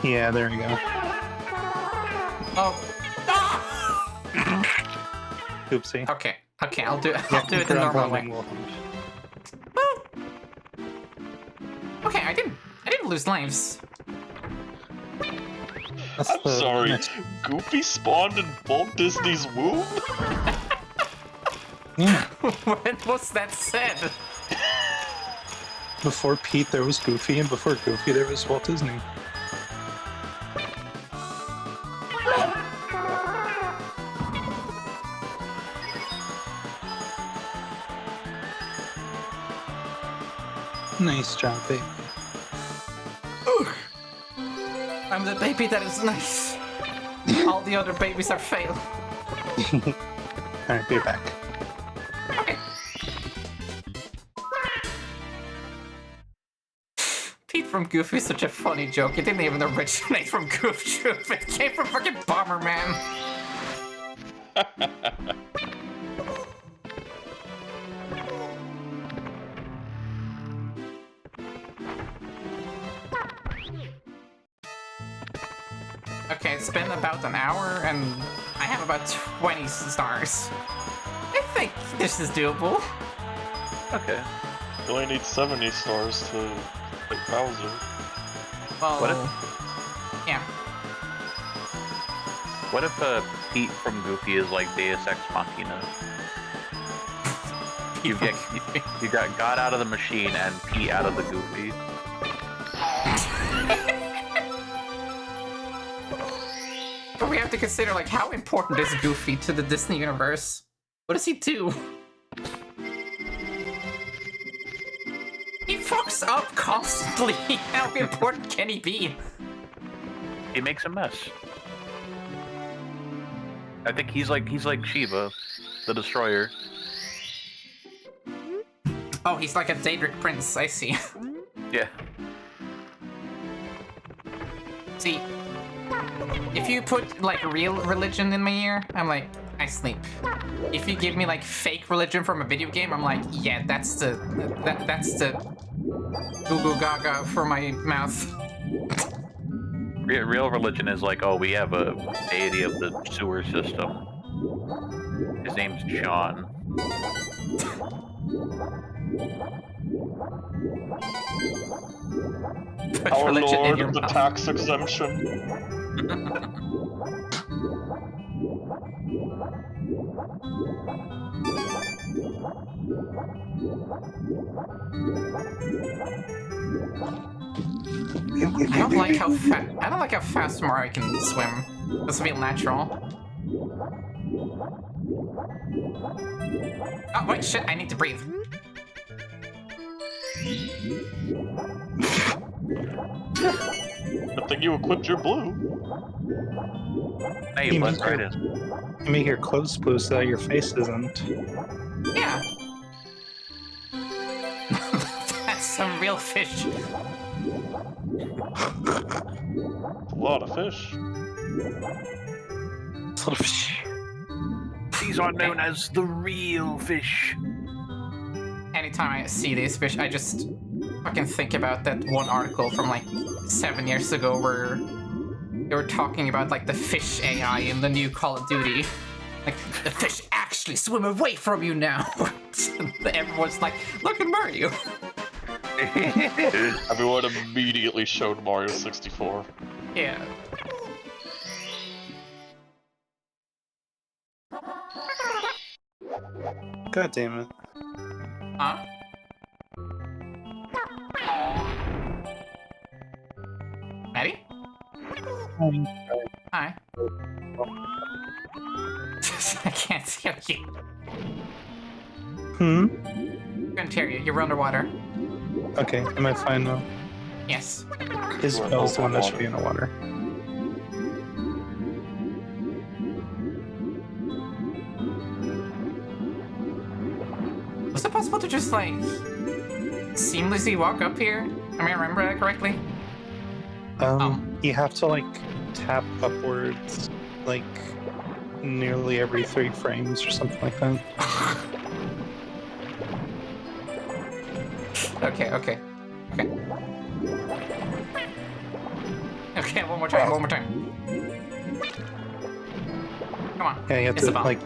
Yeah, there you go. Oh. Oopsie. Okay, I'll do it the normal way. Okay, I didn't lose lives. I'm sorry. Goofy spawned in Walt Disney's womb? Yeah. When was that said? Before Pete, there was Goofy, and before Goofy, there was Walt Disney. Nice job, baby. I'm the baby that is nice. All the other babies are fail. Alright, be back. Okay. Pete from Goofy is such a funny joke. It didn't even originate from Goof Troop. It came from fucking Bomberman. Okay, it's been about an hour and I have about 20 stars. I think this is doable. Okay. You only need 70 stars to play Bowser. Well, What yeah. What if Pete from Goofy is like Deus Ex Machina? You get you got God out of the machine and Pete out of the Goofy. But we have to consider, like, how important is Goofy to the Disney universe? What does he do? He fucks up constantly. How important can he be? He makes a mess. I think he's like Shiva, the Destroyer. Oh, he's like a Daedric prince, I see. Yeah. See, if you put, like, real religion in my ear, I'm like, I sleep. If you give me, like, fake religion from a video game, I'm like, yeah, that's the goo goo gaga for my mouth. Real religion is like, oh, we have a deity of the sewer system. His name's Sean. Put Our religion in Lord your of the mouth. tax exemption. I don't like how fast Mario can swim. Doesn't feel natural. Oh wait, shit! I need to breathe. Good thing you equipped your blue. Hey, You let's make try your- this. You make your clothes blue so that your face isn't. Yeah. That's some real fish. A lot of fish. These are known as the real fish. Anytime I see these fish, I just fucking think about that one article from like 7 years ago where they were talking about like the fish AI in the new Call of Duty. Like, the fish actually swim away from you now. Everyone's like, look at Mario. Everyone immediately showed Mario 64. Yeah. God damn it. Huh? Maddie? Hi. I can't hear you. Hmm? I can't hear you. You're underwater. Okay, am I fine now? Yes. Isabelle's the one that should be in the water. Was it possible to just, like, seamlessly walk up here? Am I remember that correctly? You have to, like, tap upwards, like, nearly every 3 frames or something like that. Okay. Okay, one more time. Come on. Yeah, you have Isabelle. to, like,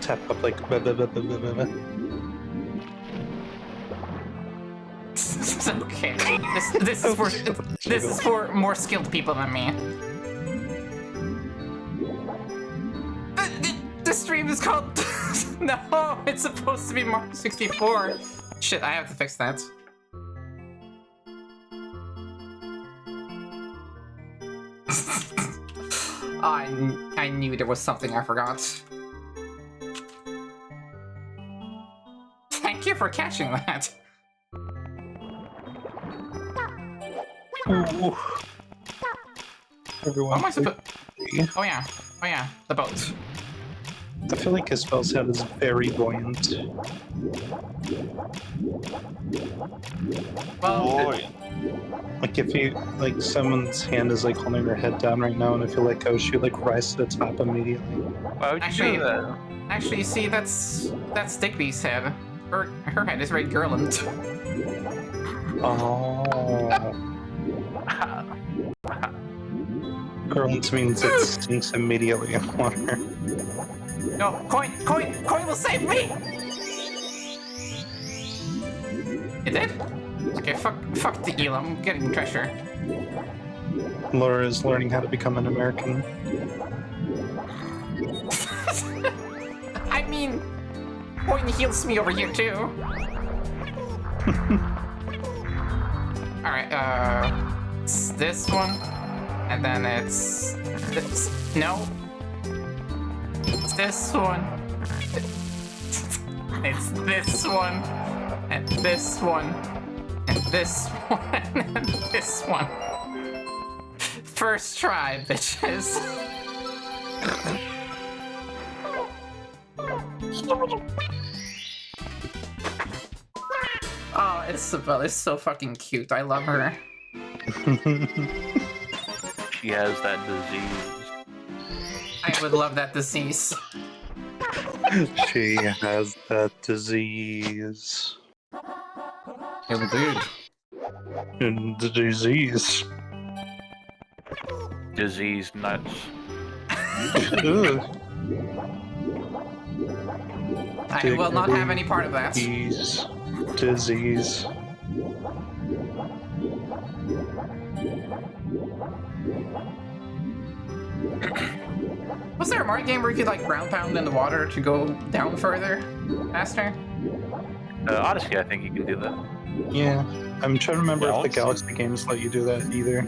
tap up, like, blah, blah, blah, blah, blah, blah. Okay. This is for more skilled people than me. The stream is called. No, it's supposed to be Mario 64. Shit, I have to fix that. I knew there was something I forgot. Thank you for catching that. Ooh. Everyone. What am I supposed? Oh yeah, the boat. I feel like Isabelle's head is very buoyant. Well, Boy. Like if you, like someone's hand is like holding her head down right now, and if you let go, she like rise to the top immediately. Why would you Actually- do that? actually, you see, that's Digby's head. Her head is very girlant. Oh. Girls means it sinks immediately in water. No, coin will save me. It did? Okay, fuck the eel. I'm getting treasure. Laura is learning how to become an American. I mean, Point heals me over here too. Alright, it's this one. And then it's this. No. It's this one. It's this one. And this one. And this one. And this one. First try, bitches. Oh, Isabelle is so fucking cute. I love her. She has that disease. I would love that disease. She has that disease. Indeed. And the disease. Disease nuts. Ugh. I will not have any part of that. Disease. Was there a Mario game where you could like ground pound in the water to go down further, faster? Odyssey, I think you can do that. Yeah, I'm trying to remember if the Galaxy. Galaxy games let you do that either.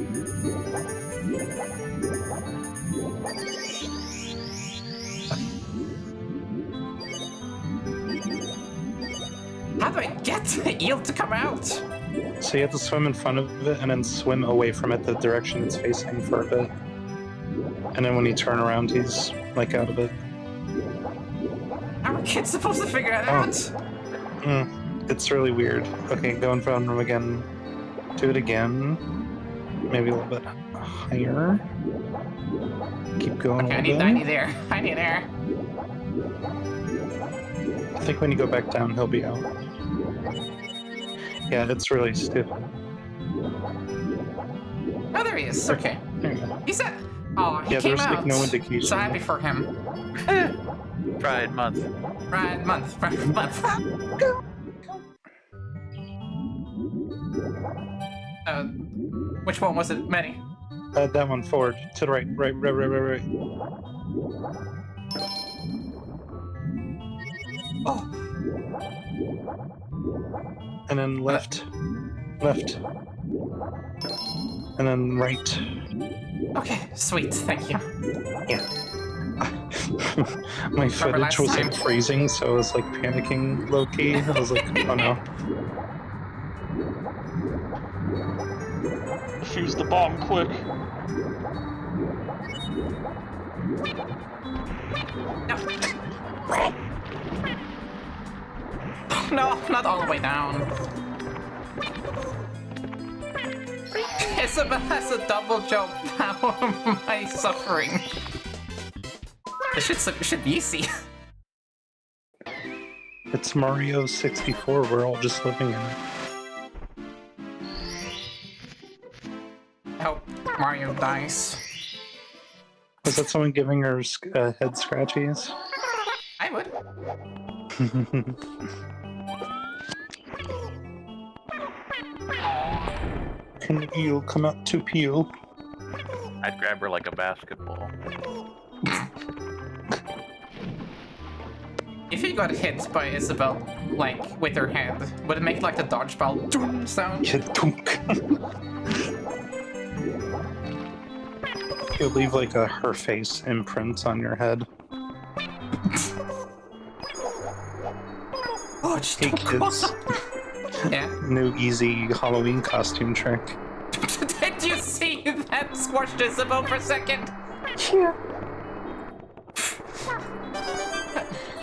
How do I get the eel to come out? So you have to swim in front of it and then swim away from it the direction it's facing for a bit. And then when you turn around, he's like out of it. How are kids supposed to figure that out? It's really weird. Okay, go in front of him again. Do it again. Maybe a little bit higher. Keep going Okay, a I little need bit. air. I need air. I think when you go back down, he'll be out. Yeah, it's really stupid. Oh, there he is. Okay. There you go. He said, oh, he Yeah, came there's out. like no indication. So happy for him. Pride month. Pride month. Pride month. Which one was it, Manny? That one forward. To the right. Right. Oh, And then left. Left. And then right. okay. Sweet. Thank you. My footage last was time. like freezing, so I was like panicking low key. I was like, oh no. Defuse the bomb quick. No, not all the way down. Isabelle has a double jump. How am I suffering? This should be easy. It's Mario 64. We're all just living in it. I hope Mario dies. Was that someone giving her head scratchies? I would. Can the eel come out to peel? I'd grab her like a basketball. If you got hit by Isabelle, like, with her head, would it make, like, the dodgeball doom sound? Yeah, dunk. You'll leave like a her face imprint on your head. Oh, just Hey don't go. kids, Yeah. new easy Halloween costume trick. Did you see that squashed Isabelle for a second? Yeah.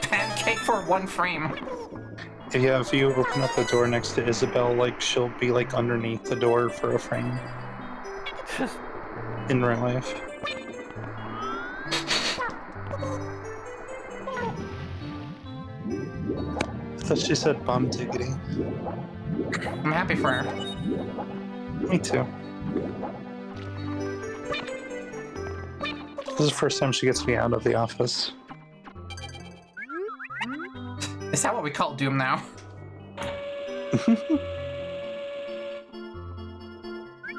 Pancake for one frame. Yeah, if you open up the door next to Isabelle, like she'll be like underneath the door for a frame. In real life. I thought she said bomb diggity. I'm happy for her. Me too. This is the first time she gets me out of the office. Is that what we call Doom now?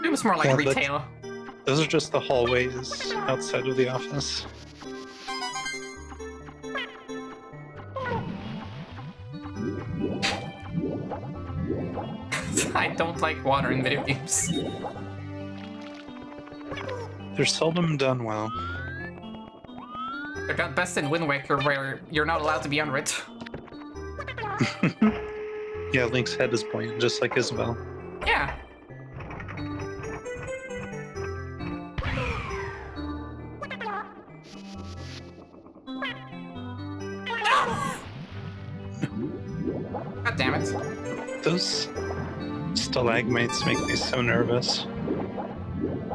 Doom's more like Yeah, that's- retail. Those are just the hallways outside of the office. I don't like water in video games. They're seldom done well. They're done best in Wind Waker, where you're not allowed to be under it. Yeah, Link's head is buoyant, just like Isabelle. Yeah. God damn it. Those stalagmites make me so nervous.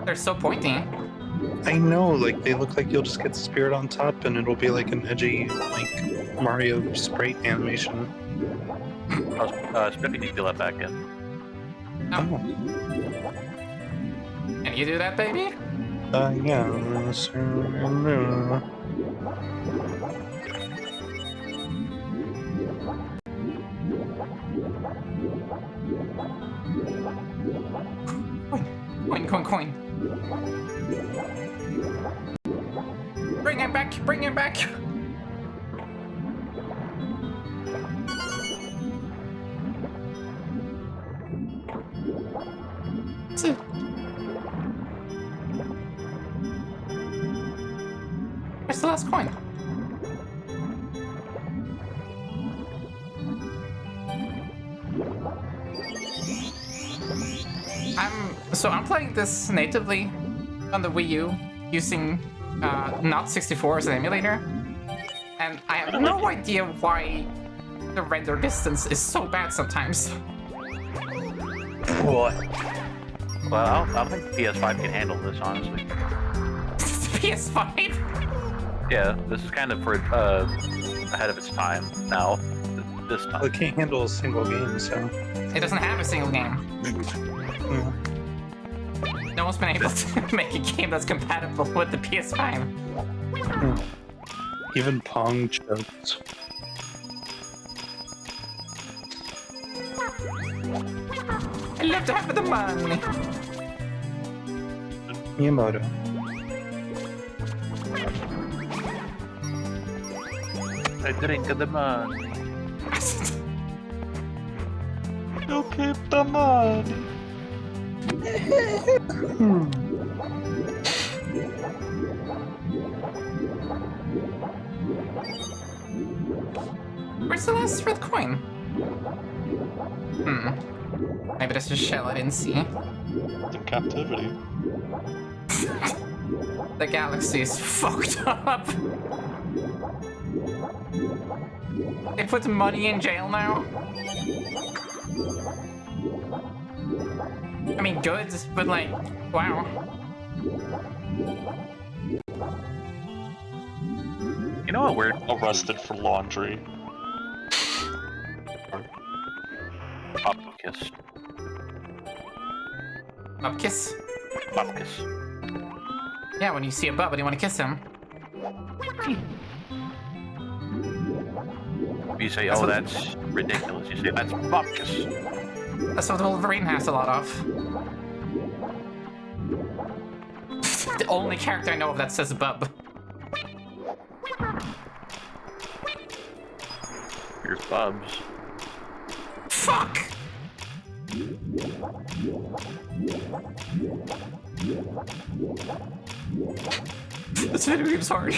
They're so pointy. I know, like, they look like you'll just get speared on top and it'll be like an edgy, like, Mario sprite animation. Spiffy needs to let back in. Oh. Oh. Can you do that, baby? Yeah. Coin. Bring him back! Bring him back! Where's the last coin? I'm playing this natively on the Wii U using not 64 as an emulator, and I have no idea why the render distance is so bad sometimes. What? Well, I don't think PS5 can handle this, honestly. PS5? Yeah, this is kind of for ahead of its time now. This time. Well, it can't handle a single game, so. It doesn't have a single game. Yeah. No one's been able to make a game that's compatible with the PS5. Even Pong choked. I love to have the money. Miyamoto. I drink the money. You keep the money. Where's the last red coin? Maybe that's a shell I didn't see. In captivity. The galaxy is fucked up. They put money in jail now? I mean, good, but like, wow. You know what weird? Arrested for laundry. Popkiss. Bub kiss? Popkiss. Yeah, when you see a bub and you want to kiss him. You say, oh, that's ridiculous. You say, that's popkiss. That's what Wolverine has a lot of. The only character I know of that says bub. Here's Bubs. Fuck! This video game's hard.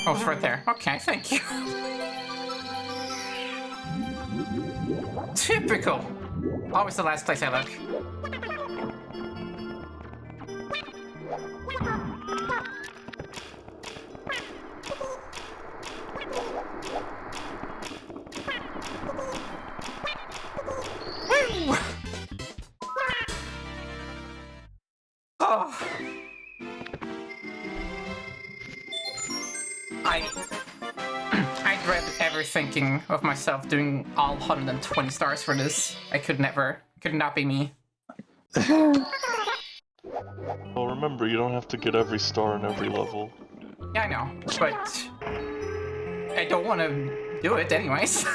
Oh, it's right there. Okay, thank you. Typical. Always the last place I look. Woo! Oh. I dread ever thinking of myself doing all 120 stars for this. Could not be me. Well, remember, you don't have to get every star in every level. Yeah, I know, but I don't want to do it anyways.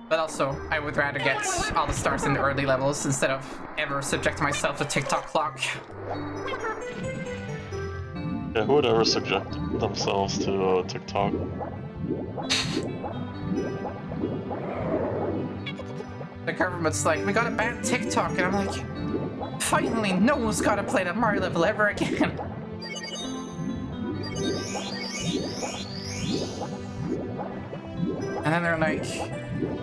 But also, I would rather get all the stars in the early levels instead of ever subjecting myself to TikTok clock. Yeah, who would ever subject themselves to TikTok? The government's like, we gotta ban TikTok, and I'm like, finally, no one's gotta play that Mario level ever again. And then they're like,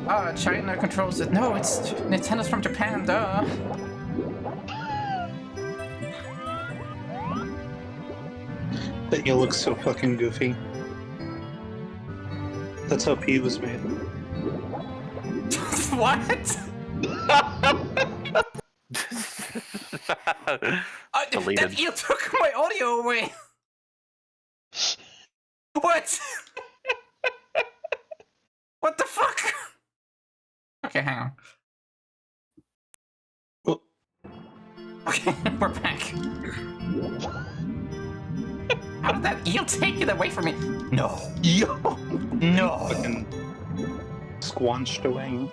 oh, China controls it. No, it's Nintendo's from Japan, duh. That you look so fucking goofy. That's how P was made. What? Deleted. You took my audio away. What? What the fuck? Okay, hang on. Oh. Okay, we're back. How did that eel take it away from me? No. Yo. No. Fucking squanched away.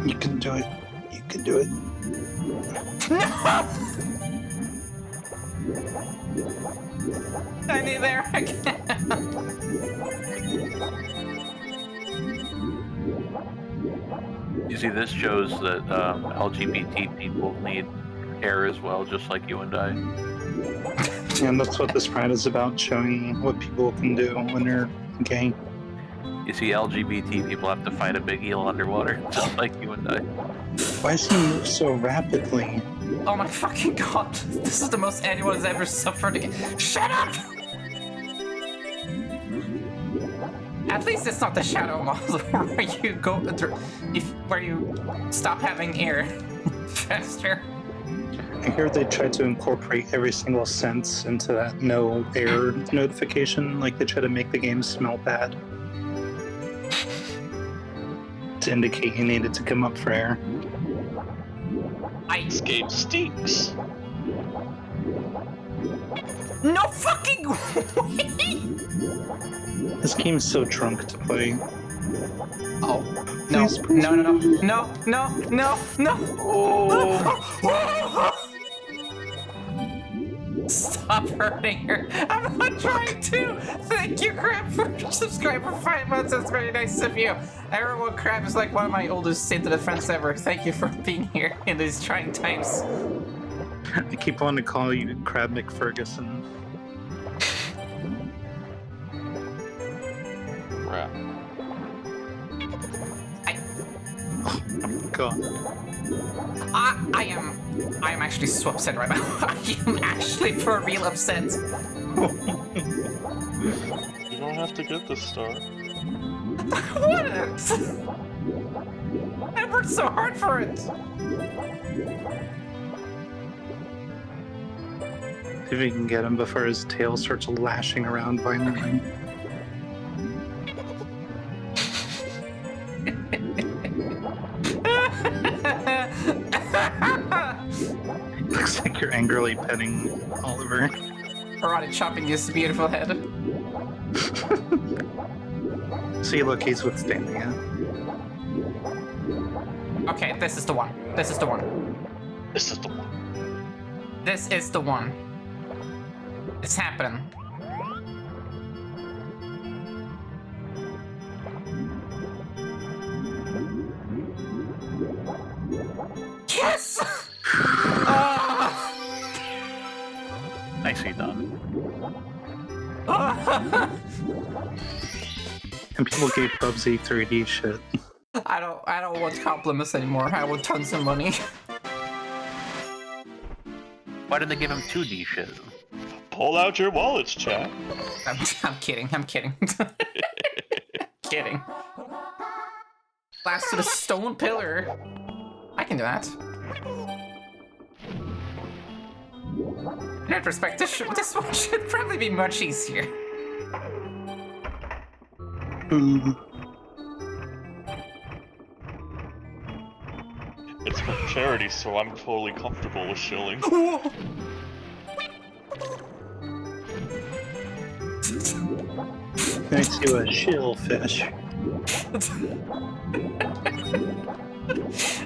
You can do it. You can do it. No! I need there again. You see, this shows that LGBT people need air as well, just like you and I. And that's what this pride is about, showing what people can do when they're gay. You see, LGBT people have to fight a big eel underwater, just like you and I. Why does he move so rapidly? Oh my fucking god. This is the most anyone's ever suffered again. Shut up! At least it's not the shadow model where you go where you stop having air faster. I hear they tried to incorporate every single sense into that no air notification, like they try to make the game smell bad. To indicate you needed to come up for air. This game stinks. No fucking way! This game's so drunk to play. Oh. No. Please, please, No, no, no. No, no, no, no. Oh. Stop hurting her. I'm not trying to. Thank you, Crab, for subscribing for 5 months. That's very nice of you. Everyone, Crab is like one of my oldest internet friends ever. Thank you for being here in these trying times. I keep wanting to call you Crab McFerguson. Crap. Oh god. I am actually so upset right now. I am actually for real upset. You don't have to get this star. What? I worked so hard for it. See if we can get him before his tail starts lashing around violently. Looks like you're angrily petting Oliver. Karate chopping his beautiful head. See, look, he's withstanding it. Okay, this is the one. This is the one. This is the one. This is the one. It's happening. Yes! Nicely done. And people gave Bubsy 3D shit. I don't want compliments anymore. I want tons of money. Why did they give him 2D shit? Pull out your wallets, chat. I'm kidding. I'm kidding. Kidding. Blast to the stone pillar. I can do that. In retrospect, this one should probably be much easier. It's for charity, so I'm totally comfortable with shilling. Makes you a shill fish.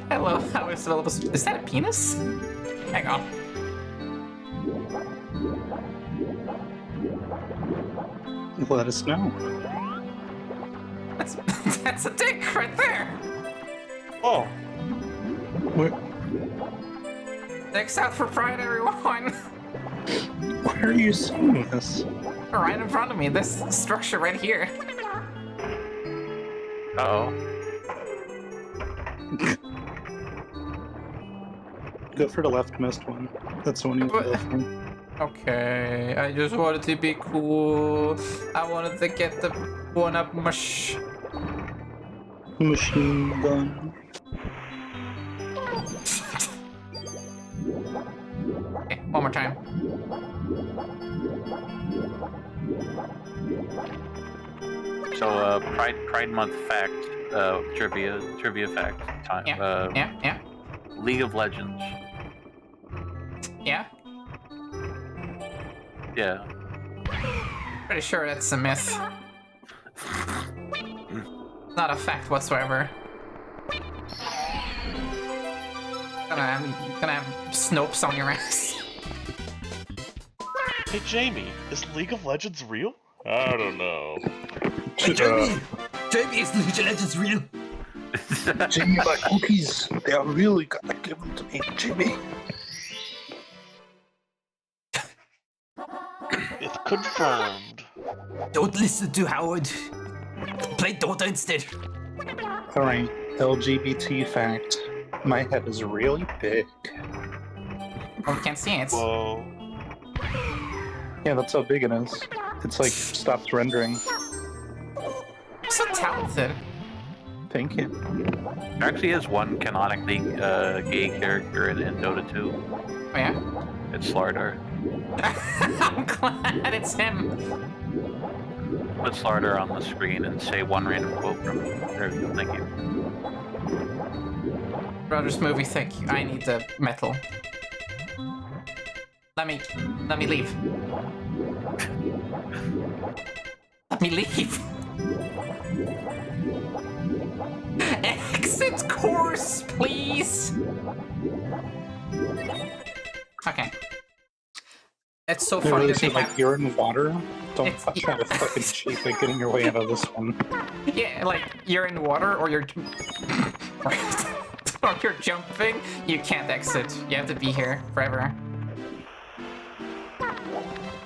I love how Isabelle was. Is that a penis? Hang on. Let us know. That's that's a dick right there. Oh, Where, Dicks out for pride, everyone. where are you seeing this? Right in front of me. This structure right here. Uh-oh. Go for the leftmost one. That's the one you want to go for. Okay, I just wanted to be cool. I wanted to get the one-up mush. Machine gun. Okay, one more time. So, Pride Month fact, trivia fact time. Yeah. League of Legends. Yeah? Yeah. Pretty sure that's a myth. Not a fact whatsoever. Gonna have Snopes on your ass. hey Jamie, is League of Legends real? I don't know. Jamie, is League of Legends real? Jamie, my cookies. They are really gonna give them to me, Jamie. It's confirmed. Don't listen to Howard. Play Dota instead. Alright, LGBT fact. My head is really big. Oh, we can't see it. Whoa. Yeah, that's how big it is. It's like stopped rendering. You're so talented. Thank you. There actually is one canonically gay character in Dota 2. Oh yeah? It's Slardar. I'm glad it's him. Put Slardar on the screen and say one random quote from him. There we go, thank you. Brothers movie thank you. I need the metal. Let me leave. Let me leave. Exit course, please. Okay. It's so funny that they like have. you're in water. Don't It's- try to fucking cheat by getting your way out of this one. Yeah, like you're in water or you're or you're jumping. You can't exit. You have to be here forever.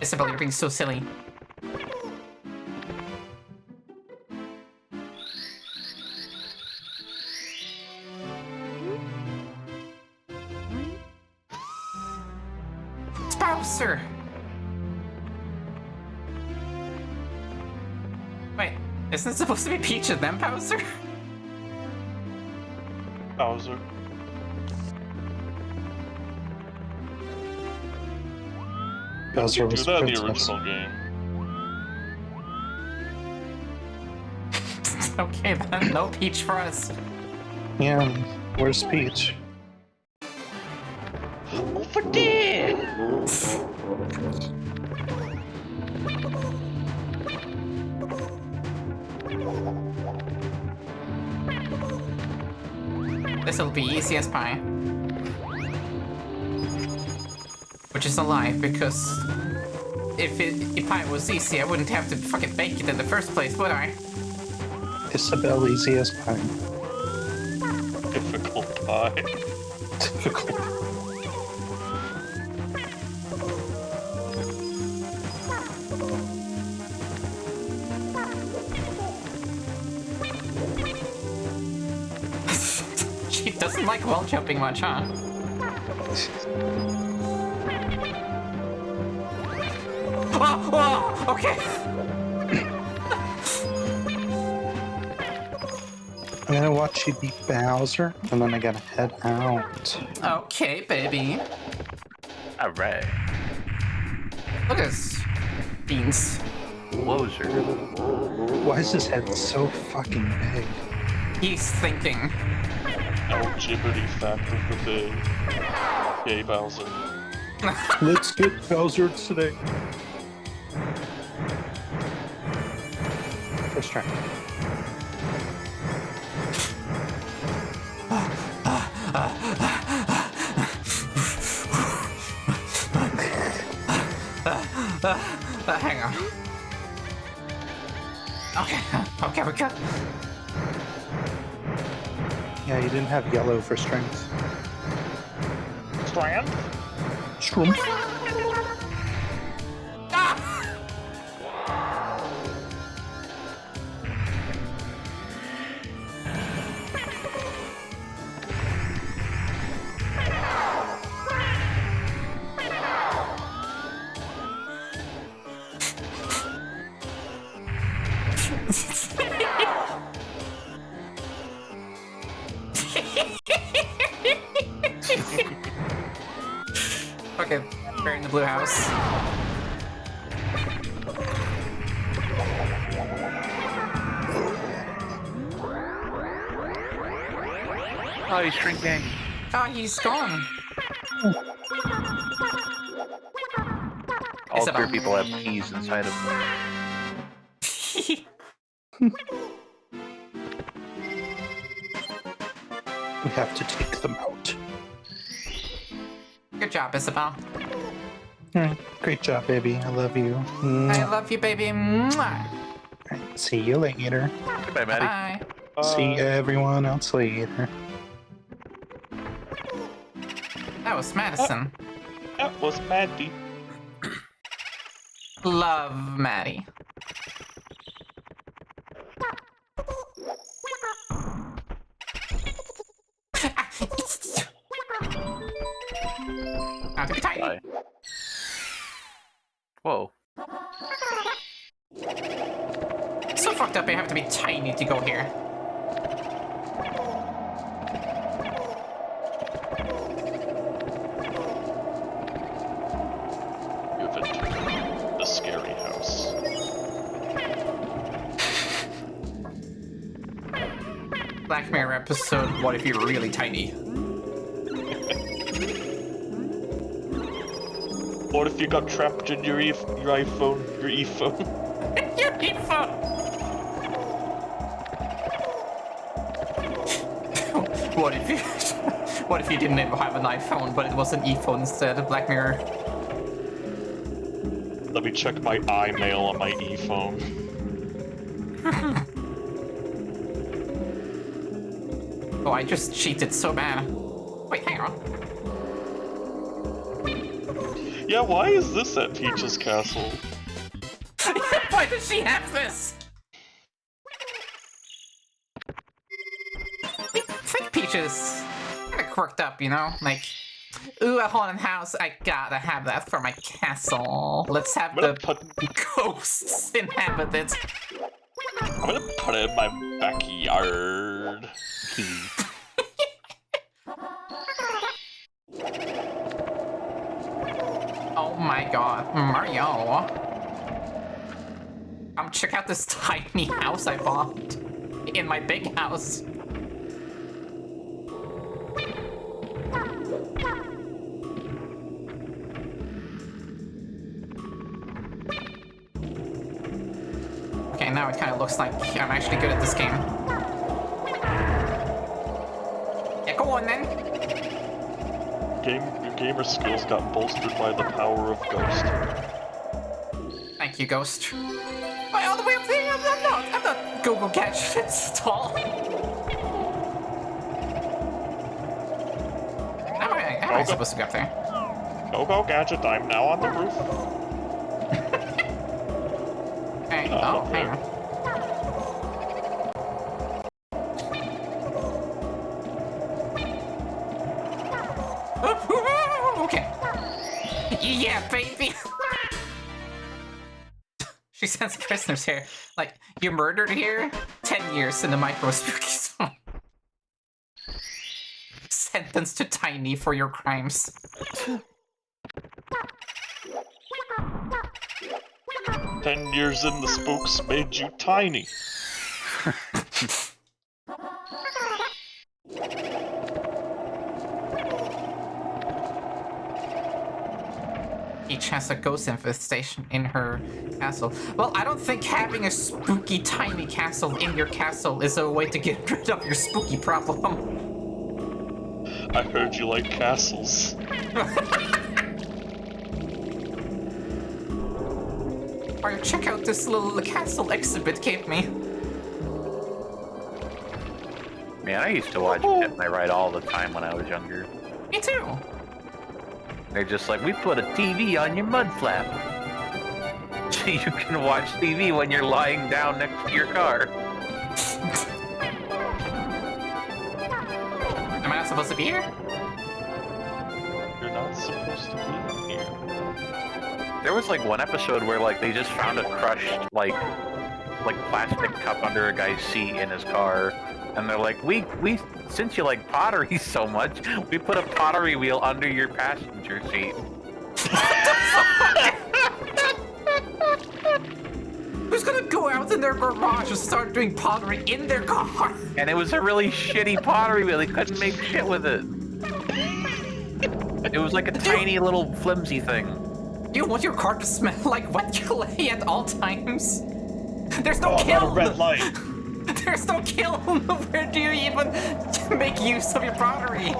Isabelle, you're being so silly. It's Bowser! Wait, isn't it supposed to be Peach and then Bowser? Bowser. Bowser Do was that in the princess. original game. Okay then, no Peach for us. Yeah, where's Peach? Over there! This'll be easy as pie. Which is a lie, because if pie was easy, I wouldn't have to fucking bake it in the first place, would I? Isabelle, easy as pie. Difficult pie. Difficult. She doesn't like wall jumping much, huh? Oh, okay. I'm gonna watch you beat Bowser, and then I gotta head out. Okay, baby. Alright. Look at this. Beans. Loser. Why is his head so fucking big? He's thinking. LGBT fact of the day. Yay, Bowser. Let's get Bowser today. First try. Hang on. Okay, we're good. Yeah, you didn't have yellow for strength. Strand? Shroom. Okay, we're in the blue house. Oh, he's shrinking. Oh, he's gone. All Isabelle. queer people have keys inside of them. We have to take them out. Good job, Isabelle. Alright, great job, baby. I love you. I love you, baby. Mwah. Alright, see you later. Goodbye, Maddie. Bye. See everyone else later. That was Madison. That was Maddie. Love Maddie. Not to be tiny. Bye. Whoa. So fucked up I have to be tiny to go here. You've entered the scary house. Black Mirror episode, what if you're really tiny? What if you got trapped in your iPhone? Your e-phone? Your e-phone! What if you didn't even have an iPhone, but it was an e-phone instead of Black Mirror? Let me check my iMail on my e-phone. Oh, I just cheated so bad. Wait, hang on. Yeah, why is this at Peach's castle? Why does she have this? I think Peach is kind of quirked up, you know? Like, ooh, a haunted house, I gotta have that for my castle. Let's have I'm gonna the ghosts inhabit it. I'm gonna put it in my backyard. Oh my god, Mario. Check out this tiny house I bought in my big house. Okay, now it kind of looks like I'm actually good at this game. Yeah, go on then. Your gamer skills got bolstered by the power of Ghost. Thank you, Ghost. Wait, all the way up there? I'm not Google Gadgets at all. How am I supposed to go up there? Go, Gadget, I'm now on the roof. Hey, oh, hang on. Okay. Yeah, baby. She sends prisoners here. Like, you're murdered here? 10 years in the micro spooky zone. Sentenced to tiny for your crimes. 10 years in the spooks made you tiny. each has a ghost infestation in her castle. Well, I don't think having a spooky tiny castle in your castle is a way to get rid of your spooky problem. I heard you like castles. Or check out this little castle exhibit gave me. Man, I used to watch Pimp My Ride all the time when I was younger. Me too. They're just like, we put a TV on your mud flap. So you can watch TV when you're lying down next to your car. Am I not supposed to be here? You're not supposed to be here. There was like one episode where like they just found a crushed like plastic cup under a guy's seat in his car. And they're like, we since you like pottery so much, we put a pottery wheel under your passenger seat. Who's gonna go out in their garage and start doing pottery in their car? And it was a really shitty pottery wheel. They couldn't make shit with it. It was like a tiny little flimsy thing. You want your car to smell like wet clay at all times? There's no Oh, not a kiln! red light. There's no kiln! Where do you even make use of your pottery?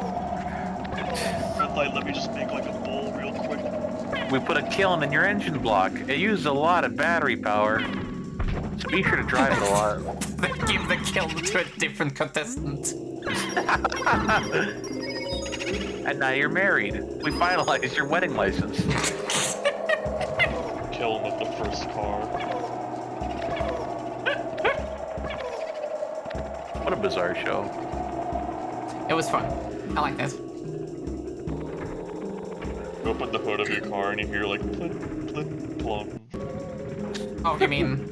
Red light, let me just make like a bowl real quick. We put a kiln in your engine block. It used a lot of battery power. So be sure to drive it a lot. They give the kiln to a different contestant. And now you're married. We finalized your wedding license. Killing with the first car. What a bizarre show. It was fun. I liked it. You open the hood of your car and you hear like plin, plin, plum. Oh, you mean...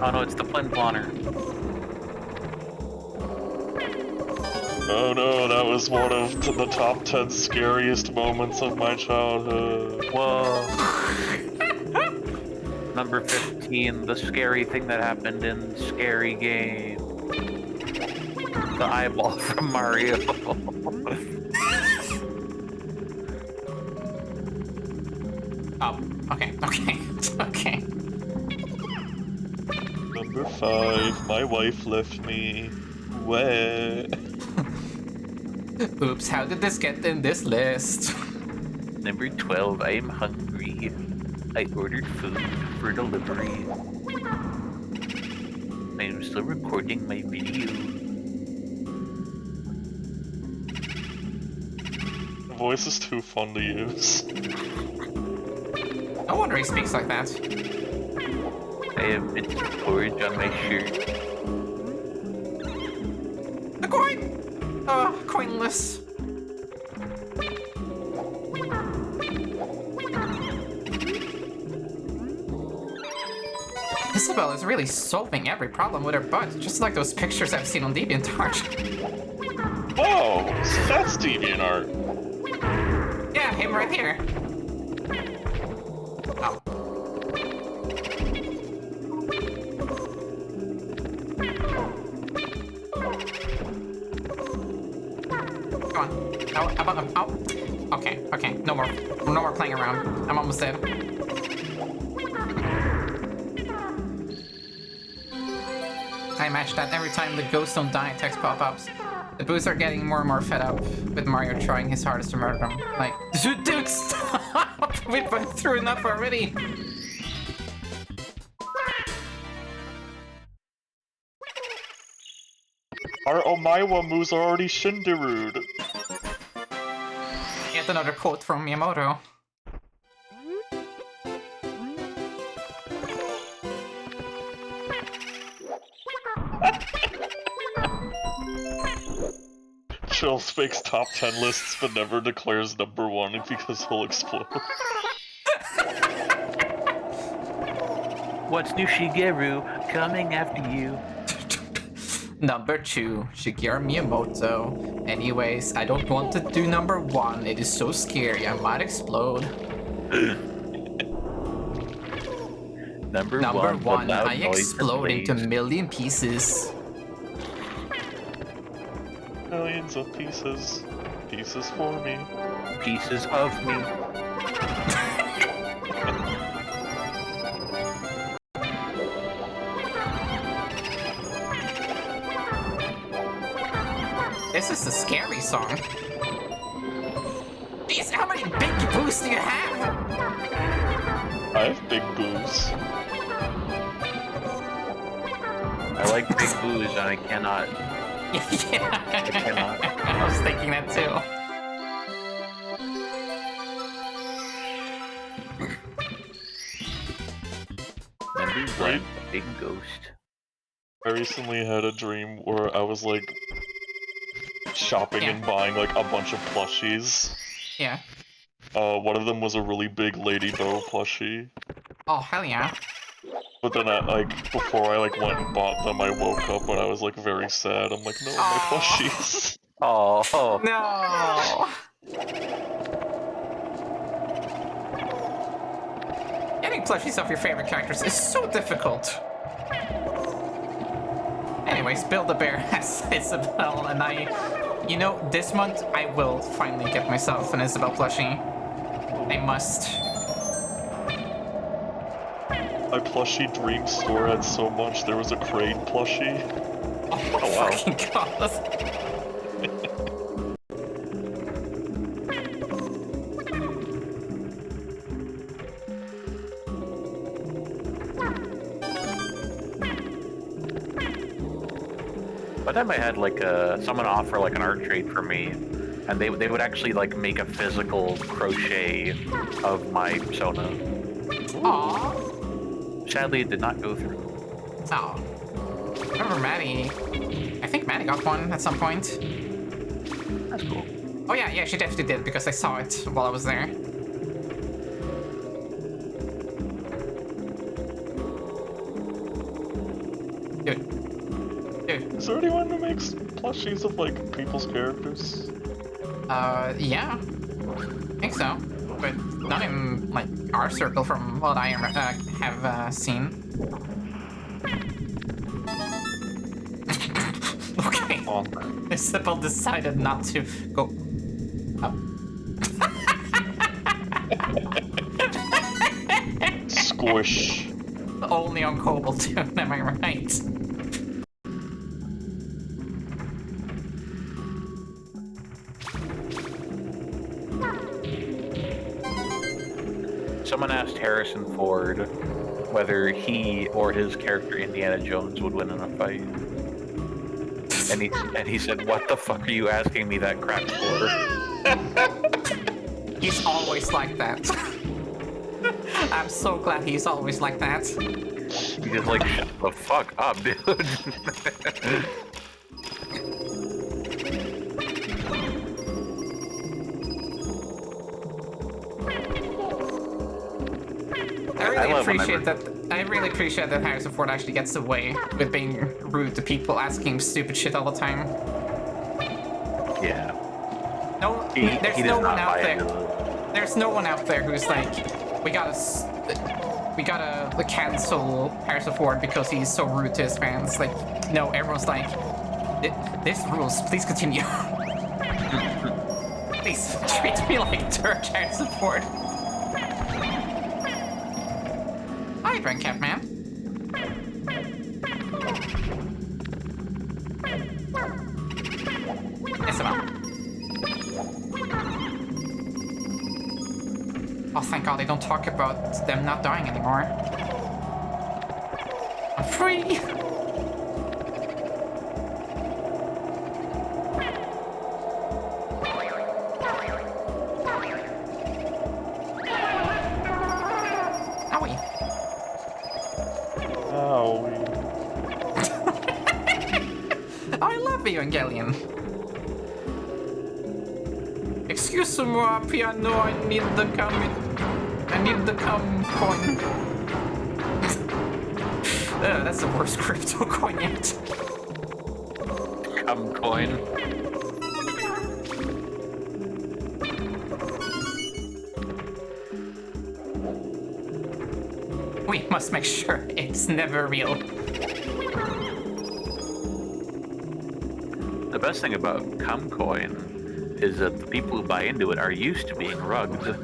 Oh no, it's the Plin Planner. Oh no, that was one of the top 10 scariest moments of my childhood. Whoa. Number 15, the scary thing that happened in Scary Game. The eyeball from Mario. Oh, okay, okay, okay. Number 5, my wife left me. Where? Oops, how did this get in this list? Number 12, I'm hungry. I ordered food for delivery. I'm still recording my video. The voice is too fun to use. No wonder he speaks like that. I have bits of porridge on my shirt. The coin! Coinless. Isabelle is really solving every problem with her butt, just like those pictures I've seen on DeviantArt. Whoa, so that's DeviantArt. Yeah, him right here. Oh. Come on. Oh. Okay, okay. No more playing around. I'm almost dead. I imagine that every time the ghosts don't die text pop-ups. The boos are getting more and more fed up with Mario trying his hardest to murder them. Like, dude, stop! We've been through enough already! Our Omaiwa moves are already Shinderu'd. Yet another quote from Miyamoto. Chills fakes top 10 lists but never declares number 1 because he'll explode. What's new, Shigeru? Coming after you. Number 2, Shigeru Miyamoto. Anyways, I don't want to do number 1. It is so scary, I might explode. Number 1, the loud I noise explode and into blaze. million pieces. Millions of pieces. Pieces for me. Pieces of me. This is a scary song. Jeez, how many big boosts do you have? I have big boobs. I like big booze and I cannot. Yeah. I cannot. I was thinking that too. Number one, big ghost. I recently had a dream where I was like shopping and buying like a bunch of plushies. Yeah. One of them was a really big Lady Bow plushie. Oh, hell yeah. But then before I like went and bought them, I woke up and I was like very sad. I'm like, no, my plushies. Oh. No. Getting plushies of your favorite characters is so difficult. Anyways, Build-A-Bear has Isabelle, and you know, this month I will finally get myself an Isabelle plushie. I must. My plushie dream store had so much. There was a Crane plushie. Oh my wow. fucking god. One time I had like someone offer like an art trade for me, and they would actually like make a physical crochet of my persona. Aww. Sadly, it did not go through. Oh. Remember Maddie? I think Maddie got one at some point. That's cool. Oh yeah, she definitely did because I saw it while I was there. Dude. Is there anyone who makes plushies of like people's characters? Yeah. I think so. But not in, like, our circle from what I have seen. Okay. Isabelle decided not to go up. Squish. Only on Cobalt, am I right? Someone asked Harrison Ford whether he or his character Indiana Jones would win in a fight. And he said, "What the fuck are you asking me that crap for?" He's always like that. I'm so glad he's always like that. He's just like, shut the fuck up, dude. I really appreciate that Harrison Ford actually gets away with being rude to people asking stupid shit all the time. Yeah. No, there's no one out there. There's no one out there who's like, we gotta cancel Harrison Ford because he's so rude to his fans. Like, no, everyone's like, this rules. Please continue. Please treat me like dirt, Harrison Ford. Hi, Brent Catman. Isabelle. Oh, thank God they don't talk about them not dying anymore. I'm free! Owie. I love Evangelion. Excuse-moi, piano, I need the cum coin. That's the worst crypto coin yet. Cum coin. We must make sure it's never real. The best thing about cum coin is that the people who buy into it are used to being rugged.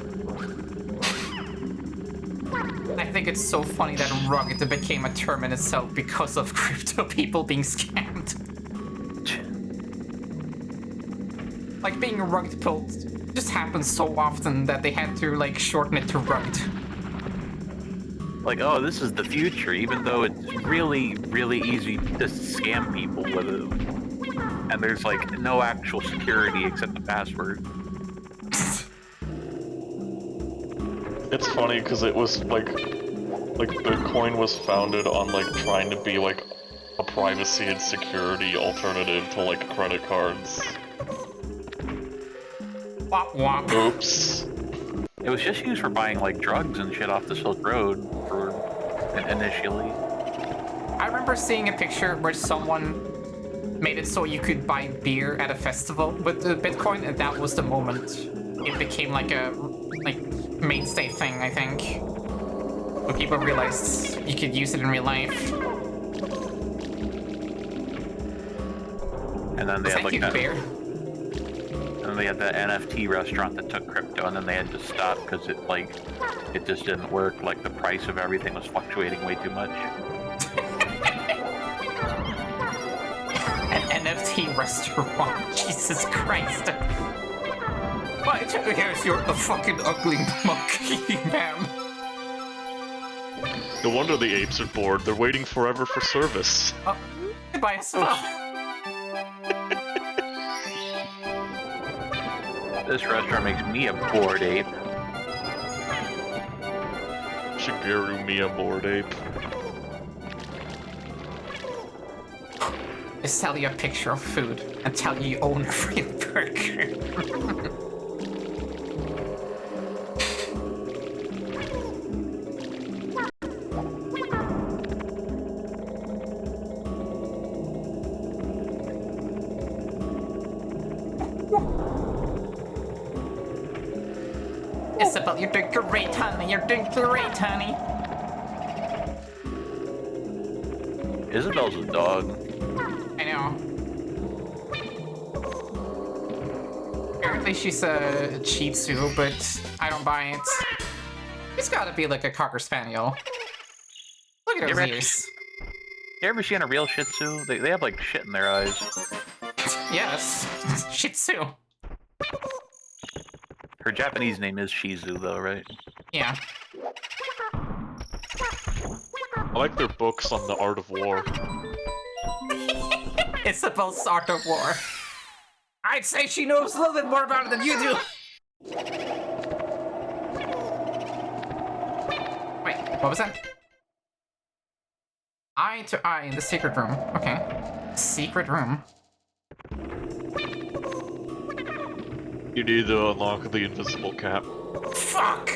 I think it's so funny that rugged became a term in itself because of crypto people being scammed. Like, being rugged pulled just happens so often that they had to, like, shorten it to rugged. Like, oh, this is the future, even though it's really, really easy to scam people with it. And there's, like, no actual security except the password. It's funny because it was like Bitcoin was founded on like trying to be like a privacy and security alternative to like credit cards. Wop wop. Oops. It was just used for buying, like, drugs and shit off the Silk Road initially. I remember seeing a picture where someone made it so you could buy beer at a festival with the Bitcoin, and that was the moment it became like a mainstay thing, I think. When people realized you could use it in real life. And then they had, Thank like, you, that, beer. and then they had that NFT restaurant that took crypto, and then they had to stop because it just didn't work. Like, the price of everything was fluctuating way too much. An NFT restaurant. Jesus Christ. But here's your fucking ugly monkey, ma'am. No wonder the apes are bored. They're waiting forever for service. Oh, goodbye, Isabelle. This restaurant makes me a bored ape. Shigeru Miya bored ape. I sell you a picture of food and tell you you own a real burger. Isabelle, you're doing great, honey. You're doing great, honey. Isabelle's a dog. I know. Apparently she's a Shih Tzu, but I don't buy it. It's gotta be like a Cocker Spaniel. Look at those ears. You ever seen a real Shih Tzu? They have, like, shit in their eyes. Yes, Shih Tzu. Her Japanese name is Shizu, though, right? Yeah. I like their books on the art of war. Isabelle's Art of War. I'd say she knows a little bit more about it than you do. Wait, what was that? Eye to eye in the secret room. Okay. Secret room. You need to unlock the invisible cap. Fuck!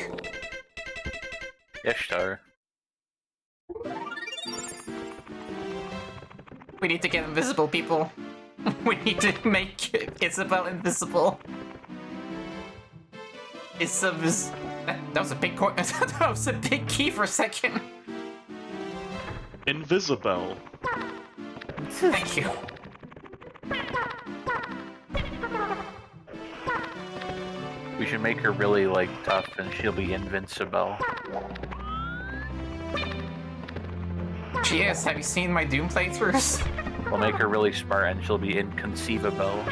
Ishtar. We need to get invisible, people. We need to make Isabelle invisible. That was a big that was a big key for a second. Invisibelle. Thank you. We should make her really, like, tough, and she'll be invincible. She is. Have you seen my Doom playthroughs? We'll make her really smart, and she'll be inconceivable.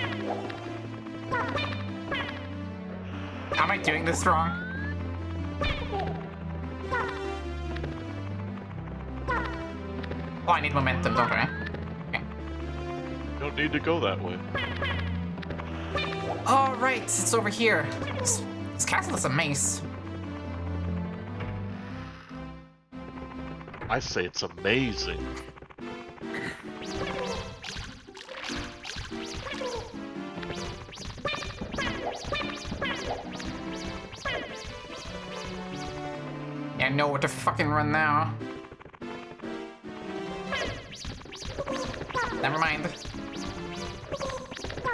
Am I doing this wrong? Oh, I need momentum, don't I? Okay. Don't need to go that way. All right, it's over here. This castle is a maze. I say it's amazing. Yeah, I know where to fucking run now. Never mind.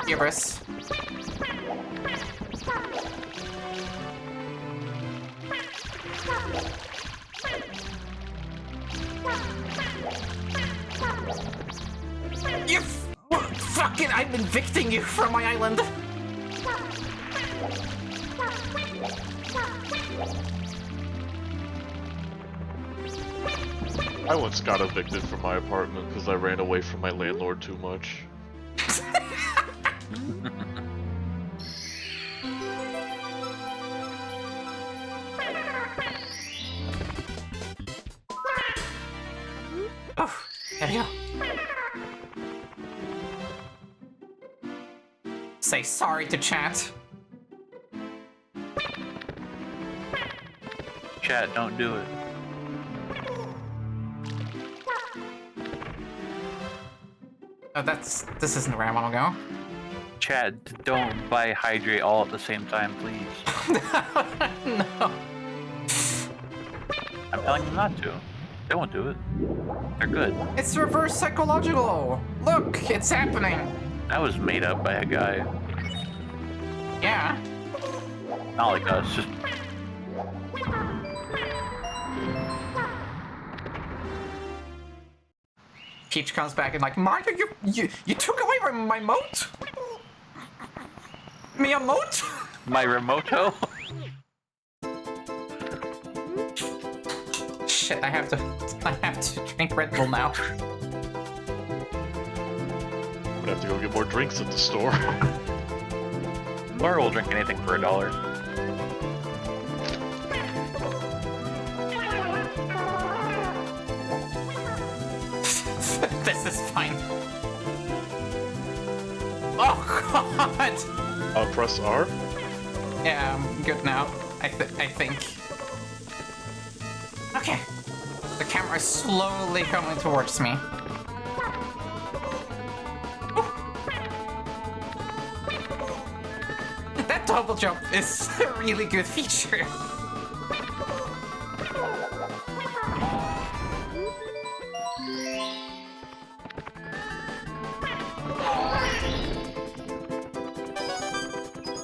Hubris. You fucking, I'm evicting you from my island. I once got evicted from my apartment because I ran away from my landlord too much. Oh, there we go. Say sorry to chat. Chat, don't do it. Oh, this isn't where I want to go. Chat, don't buy hydrate all at the same time, please. No. I'm telling them not to. They won't do it. They're good. It's reverse psychological. Look, it's happening. That was made up by a guy. Yeah. Not like us, just... Peach comes back and like, Mario, you took away my moat? Me a moat? My remoto? Shit, I have to drink Red Bull now. I'm gonna have to go get more drinks at the store. Or we'll drink anything for $1. This is fine. Oh god! Press R? Yeah, I'm good now. I think. Okay. The camera is slowly coming towards me. Ooh. That double jump is a really good feature.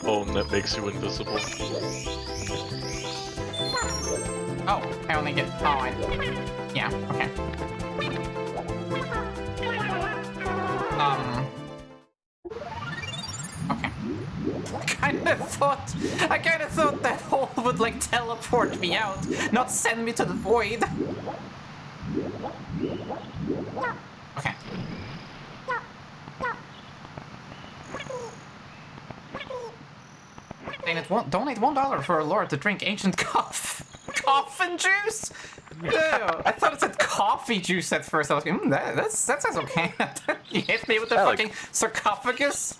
Oh, and that makes you invisible. Oh, I only get. Oh, yeah, okay. Okay. I kinda thought that hole would like teleport me out, not send me to the void. Okay. Donate $1 for a lord to drink ancient coffin juice? Ew, I thought it said coffee juice at first. I was like, that sounds okay. You hit me with the fucking sarcophagus?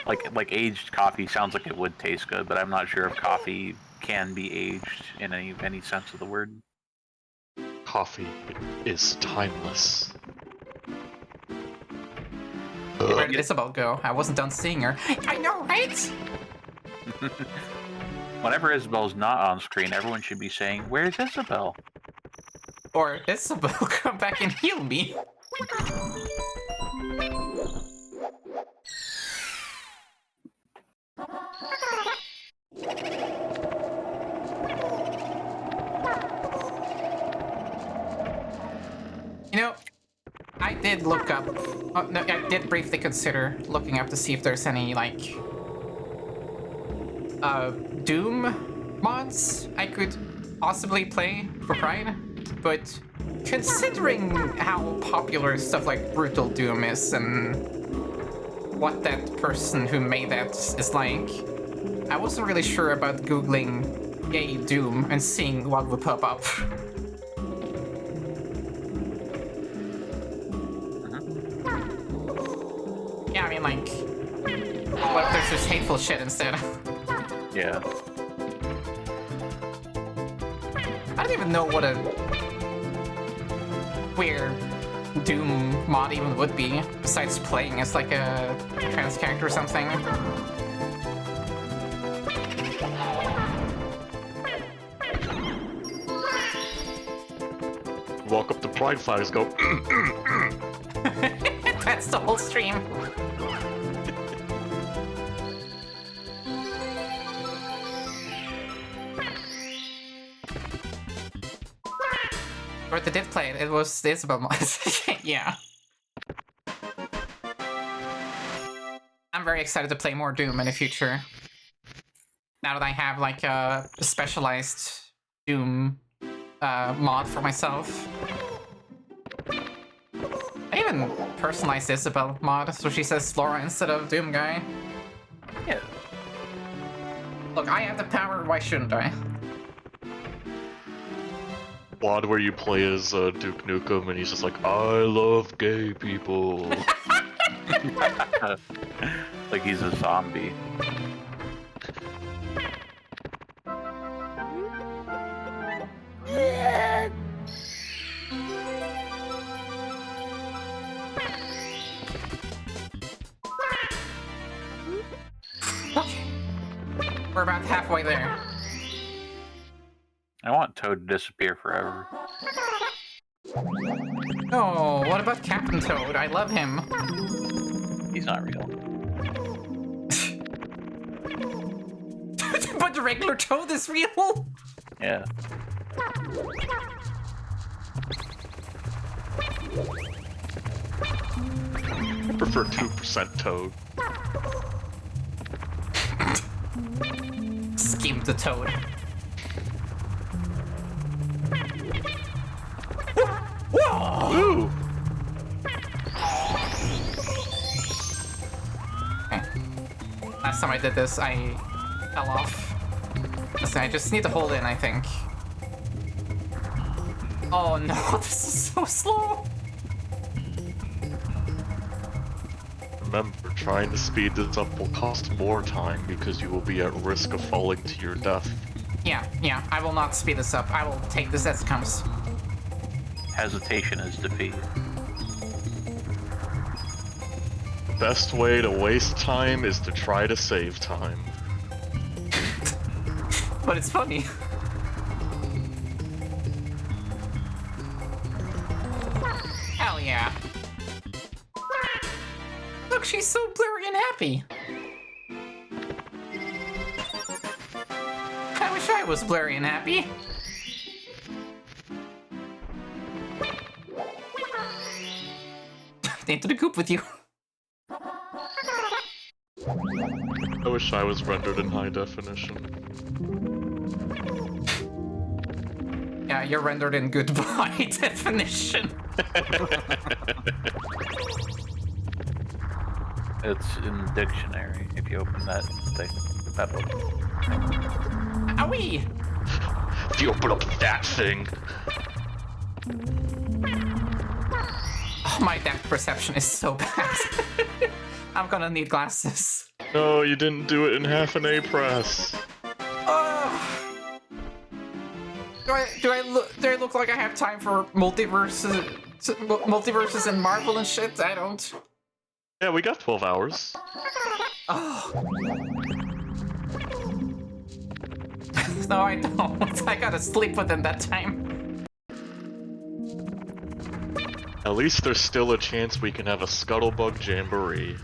Like aged coffee sounds like it would taste good, but I'm not sure if coffee can be aged in any sense of the word. Coffee is timeless. Where did Isabelle go? I wasn't done seeing her. I know, right? Whenever Isabelle's not on screen, everyone should be saying, "Where's Isabelle?" Or Isabelle, come back and heal me. You know, I did look up. Oh, no, I did briefly consider looking up to see if there's any like Doom mods I could possibly play for Pride, but considering how popular stuff like Brutal Doom is and what that person who made that is like, I wasn't really sure about googling gay Doom and seeing what would pop up. Yeah, I mean, like, what if there's just hateful shit instead? Yeah. I don't even know what a queer Doom mod even would be, besides playing as like a trans character or something. Walk up to Pride flags, go. That's the whole stream. Or they did play it. It was the Isabelle mod. Yeah. I'm very excited to play more Doom in the future. Now that I have like a specialized Doom mod for myself. I even personalized Isabelle mod, so she says Laura instead of Doom Guy. Yeah. Look, I have the power, why shouldn't I? Quad where you play as Duke Nukem and he's just like, I love gay people. Like he's a zombie. Okay. We're about halfway there. I want Toad to disappear forever. Oh, what about Captain Toad? I love him. He's not real. But the regular Toad is real? Yeah. I prefer 2% Toad. Scheme the Toad. Ooh! Okay. Last time I did this, I fell off. Listen, I just need to hold in, I think. Oh no, this is so slow! Remember, trying to speed this up will cost more time because you will be at risk of falling to your death. Yeah, I will not speed this up. I will take this as it comes. Hesitation is defeat. Best way to waste time is to try to save time. But it's funny. Hell yeah. Look, she's so blurry and happy. I wish I was blurry and happy. Into the coop with you. I wish I was rendered in high definition. Yeah, you're rendered in goodbye definition. It's in the dictionary if you open that thing. That book. Owie! If you open up that thing. Oh, my depth perception is so bad. I'm gonna need glasses. No, you didn't do it in half an A press. Do I look like I have time for multiverses and Marvel and shit? I don't. Yeah, we got 12 hours. Oh. No, I don't. I gotta sleep within that time. At least there's still a chance we can have a Scuttlebug Jamboree.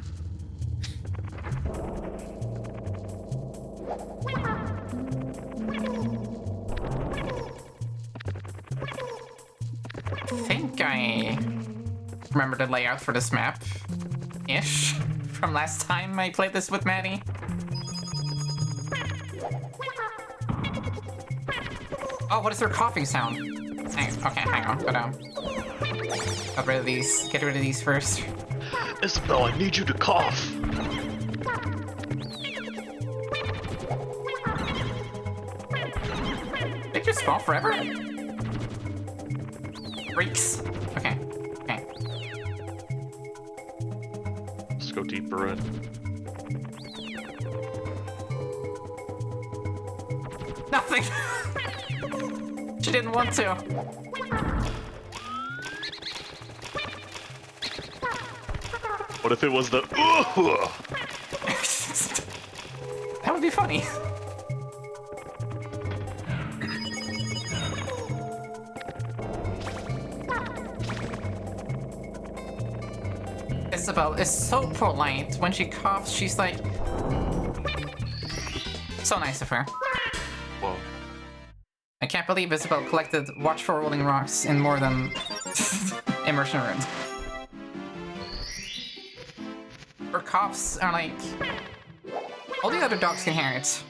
I think I remember the layout for this map. Ish. From last time I played this with Maddie. Oh, what is her coughing sound? Okay, hang on. Go down. Get rid of these. Get rid of these first. Isabelle, I need you to cough. They just spawn forever? Freaks. Okay. Okay. Let's go deeper in. Nothing! She didn't want to. What if it was the That would be funny. Isabelle is so polite. When she coughs, she's like... So nice of her. Whoa. I can't believe Isabelle collected Watch for Rolling Rocks in more than immersion rooms. Her coughs are like... All the other dogs can hear it.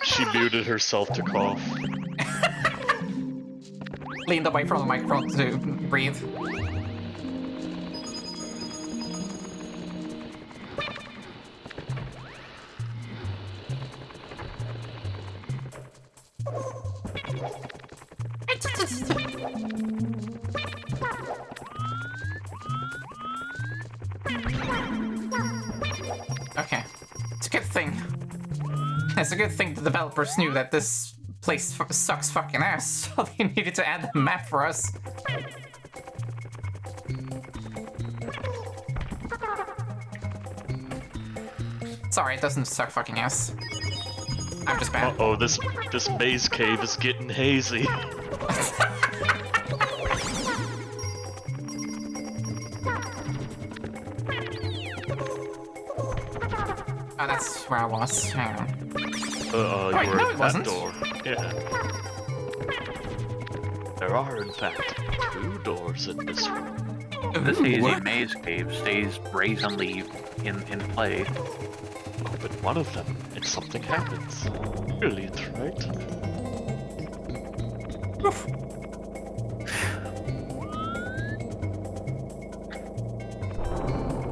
She muted herself to cough. Leaned away from the microphone to breathe. Okay, it's a good thing. It's a good thing the developers knew that this place sucks fucking ass, so they needed to add the map for us. Sorry, it doesn't suck fucking ass. I'm just bad. Uh-oh, this maze cave is getting hazy. Oh, that's where I was. Hang on. You were no, at it that wasn't. door. Yeah. There are, in fact, 2 doors in this room. This hazy maze cave stays brazenly in play. Open one of them, and something happens. Brilliant, right? Oof.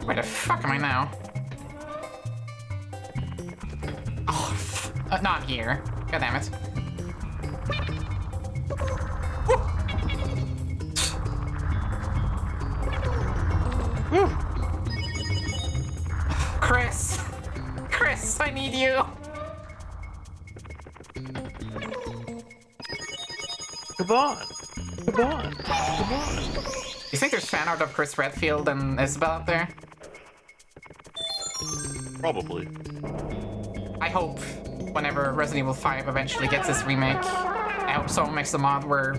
Where the fuck am I now? Oh, not here. God damn it. Woo. Woo. Chris! Chris, I need you! Come on! Come on! Come on! You think there's fan art of Chris Redfield and Isabelle out there? Probably. I hope whenever Resident Evil 5 eventually gets its remake, I hope someone makes a mod where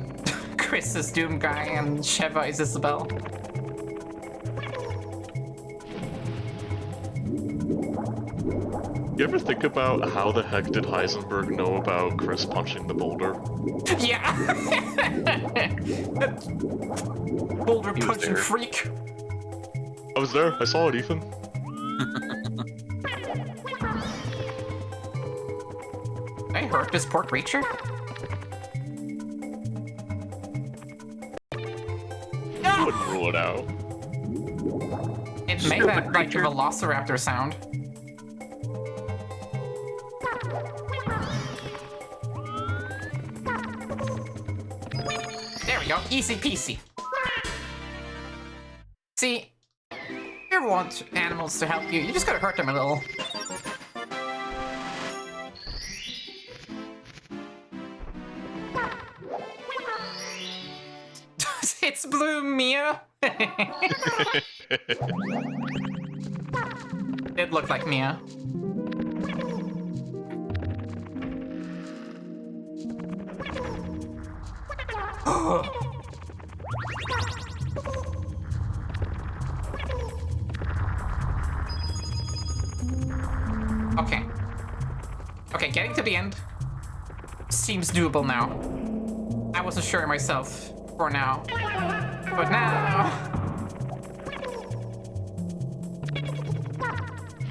Chris is Doom Guy and Sheva is Isabelle. You ever think about how the heck did Heisenberg know about Chris punching the boulder? Yeah! Boulder He was punching there. freak! I was there. I saw it, Ethan. Did I hurt this poor creature? I wouldn't rule it out. It made that like a velociraptor sound. There we go, easy peasy. See, if you ever want animals to help you, you just gotta hurt them a little. It's blue, Mia. It looked like Mia. Okay. Okay, getting to the end seems doable now. I wasn't sure myself for now. But now...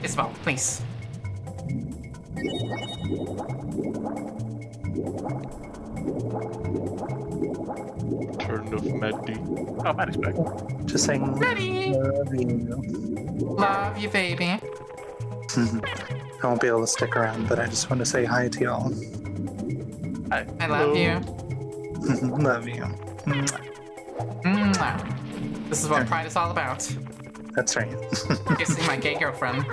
Isabelle, please. Turn of Meddy. Oh, Maddie's back. Just saying. Ready? Love you. Love you, baby. I won't be able to stick around, but I just want to say hi to y'all. I love you. Love you. Mwah. This is what pride is all about. That's right. Kissing my gay girlfriend.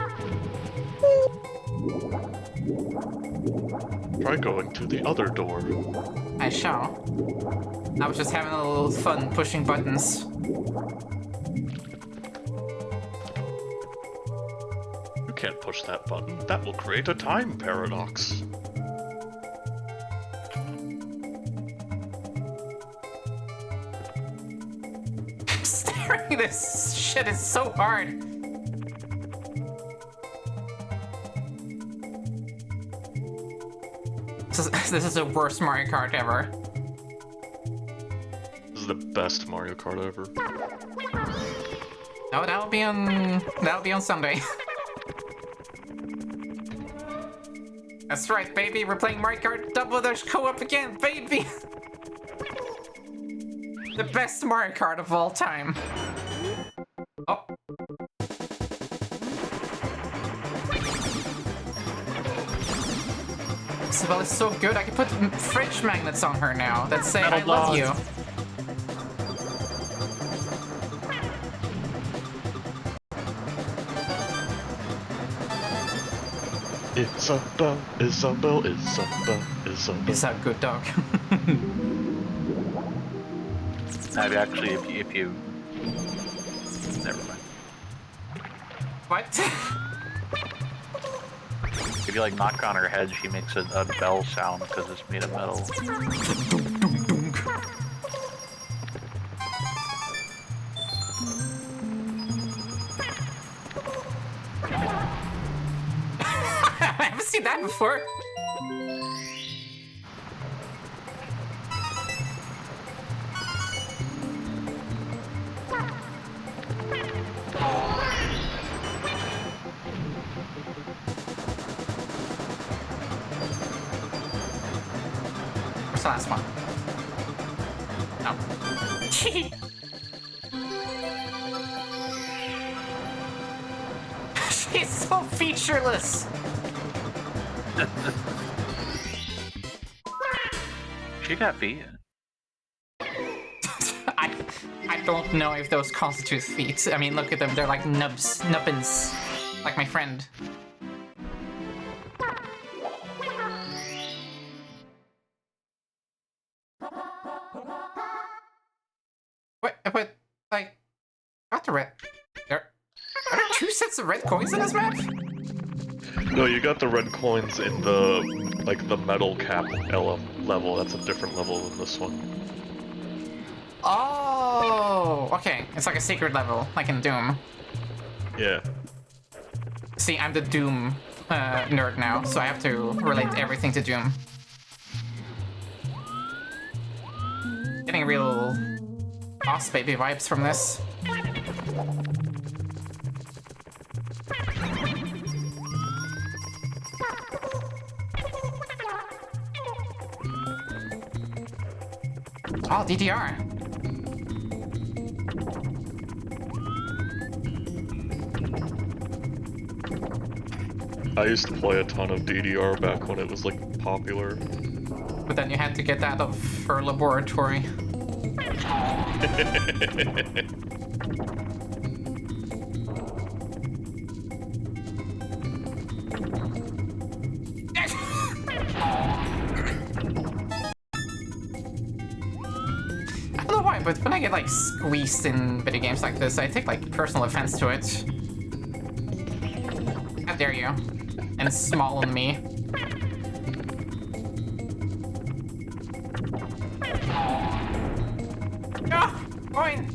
Try going to the other door. I shall. I was just having a little fun pushing buttons. You can't push that button. That will create a time paradox. Staring this shit is so hard. This is the worst Mario Kart ever. This is the best Mario Kart ever. No, that'll be on Sunday. That's right, baby. We're playing Mario Kart Double Dash Co-op again, baby. The best Mario Kart of all time. Oh. Isabelle is so good. I can put fridge magnets on her now that say I love you. Isabelle, Isabelle, Isabelle, Isabelle. He's a good dog. Actually, if you... Never mind. What? If you like knock on her head, she makes a bell sound because it's made of metal. I haven't seen that before. Where's the last one? No. She's so featureless. She got feet. I don't know if those constitute feet. I mean, look at them. They're like nubbins. Like my friend. What, like, got the red. Are there 2 sets of red coins in this map? No, you got the red coins in the, like, the metal cap level. That's a different level than this one. Oh, okay. It's like a secret level, like in Doom. Yeah. See, I'm the Doom nerd now, so I have to relate everything to Doom. Getting real Boss Baby vibes from this. Oh, DDR. I used to play a ton of DDR back when it was, like, popular. But then you had to get out of her laboratory. I don't know why, but when I get like squeezed in video games like this, I take like personal offense to it. How dare you? And small on me. Ah, coin!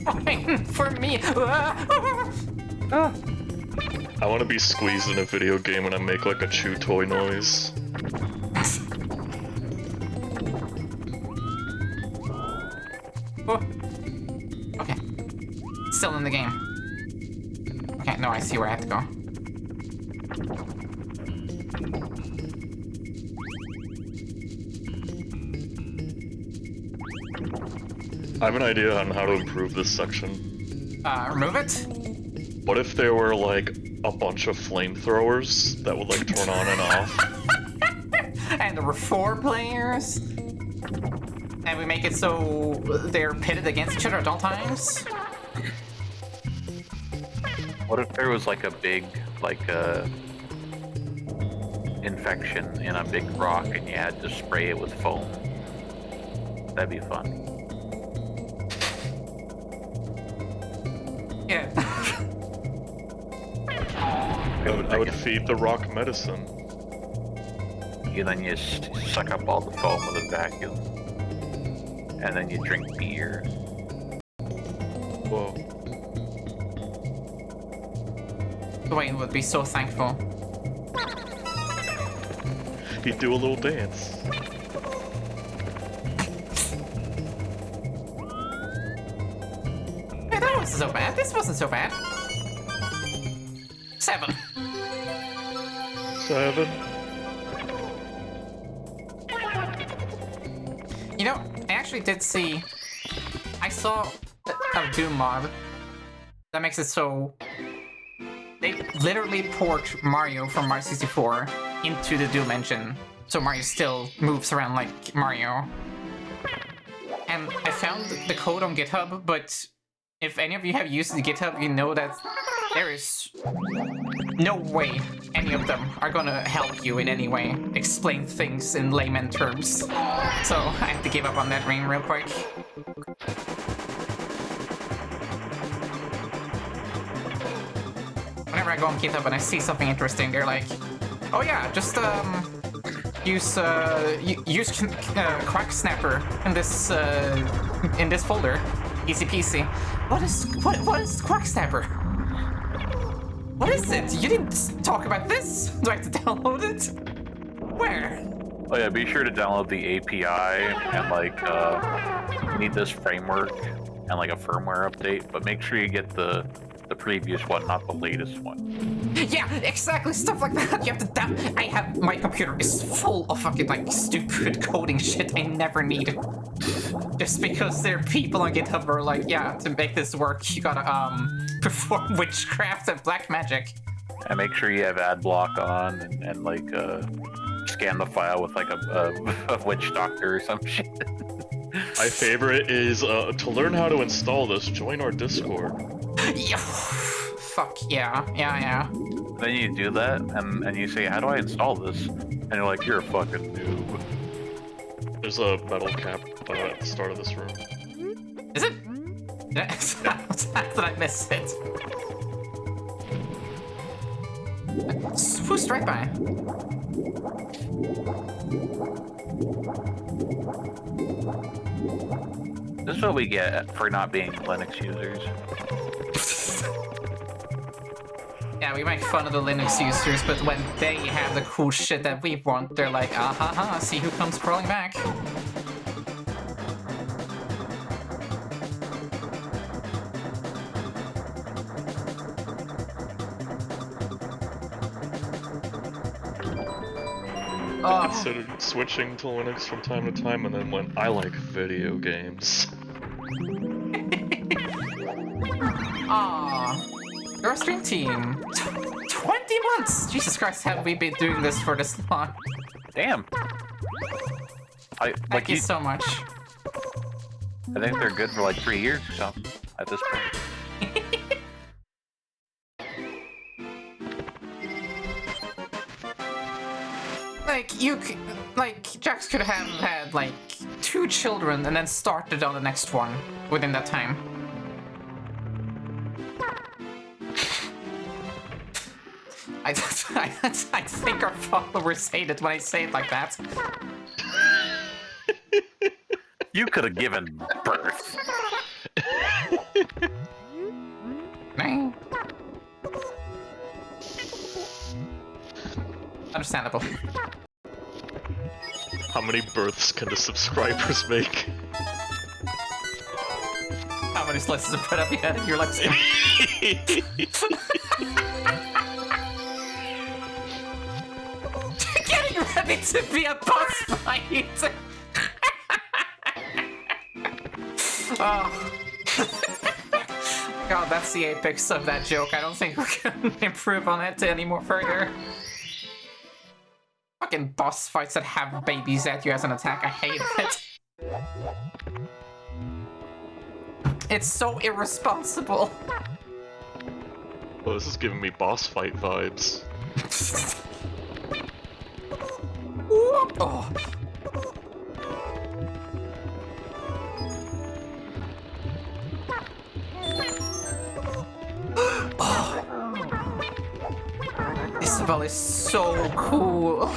Coin for me! Ah. I want to be squeezed in a video game and I make, like, a chew toy noise. Oh. Okay. Still in the game. Okay, no, I see where I have to go. I have an idea on how to improve this section. Remove it? What if there were, like, a bunch of flamethrowers that would, like, turn on and off? And there were 4 players? And we make it so they're pitted against each other at all times? What if there was like a big, like infection in a big rock and you had to spray it with foam? That'd be fun. Yeah. I would feed the rock medicine. Then you suck up all the foam with a vacuum. And then you drink beer. Whoa. Dwayne would be so thankful. He'd do a little dance. Hey, that wasn't so bad. This wasn't so bad. 7. 7. know, I actually did see... I saw a Doom mod that makes it so... They literally port Mario from Mario 64 into the Doom engine, so Mario still moves around like Mario. And I found the code on GitHub, but if any of you have used the GitHub, you know that there is no way any of them are gonna help you in any way, explain things in layman terms. So I have to give up on that ring real quick. Whenever I go on GitHub and I see something interesting, they're like, oh yeah, just use Quack Snapper in this folder. Easy peasy. What is Quack Snapper? What is it? You didn't talk about this. Do I have to download it? Where? Oh yeah, be sure to download the API and like you need this framework and like a firmware update, but make sure you get the previous one, not the latest one. Yeah, exactly, stuff like that. You have to my computer is full of fucking like stupid coding shit I never need. Just because there are people on GitHub who are like, yeah, to make this work, you gotta perform witchcraft and black magic. And make sure you have ad block on and like scan the file with like a witch doctor or some shit. My favorite is to learn how to install this, join our Discord. Yeah. Fuck yeah. Then you do that and you say, how do I install this? And you're like, you're a fucking noob. There's a metal cap at the start of this room. Is it? Did I miss it? Who's right by? This is what we get for not being Linux users. Yeah, we make fun of the Linux users, but when they have the cool shit that we want, they're like, ah ha ha, see who comes crawling back. I considered switching to Linux from time to time and then went, I like video games. Aww. Your stream team. 20 months! Jesus Christ, have we been doing this for this long? Damn. Thank you so much. I think they're good for like 3 years or something at this point. Jax could have had like 2 children and then started on the next one within that time. I think our followers hate it when I say it like that. You could have given birth. Understandable. How many births can the subscribers make? How many slices of bread have you had in your lifespan? Getting ready to be a boss fight! Oh. God, that's the apex of that joke. I don't think we can improve on it any more further. Fucking boss fights that have babies at you as an attack. I hate it. It's so irresponsible. Well, this is giving me boss fight vibes. Oh. Oh. Isabelle is so cool.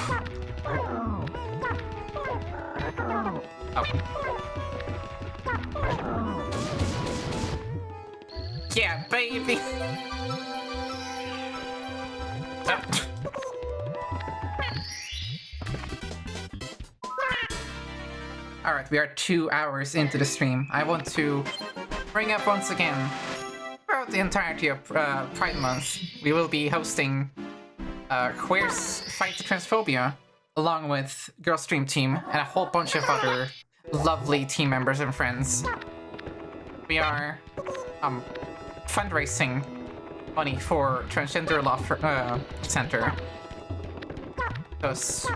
Oh. Yeah, baby. Oh. Alright, we are 2 hours into the stream. I want to bring up once again, throughout the entirety of Pride Month, we will be hosting Queers Fight Transphobia, along with Girl Stream Team, and a whole bunch of other lovely team members and friends. We are fundraising money for Transgender Law Center. Because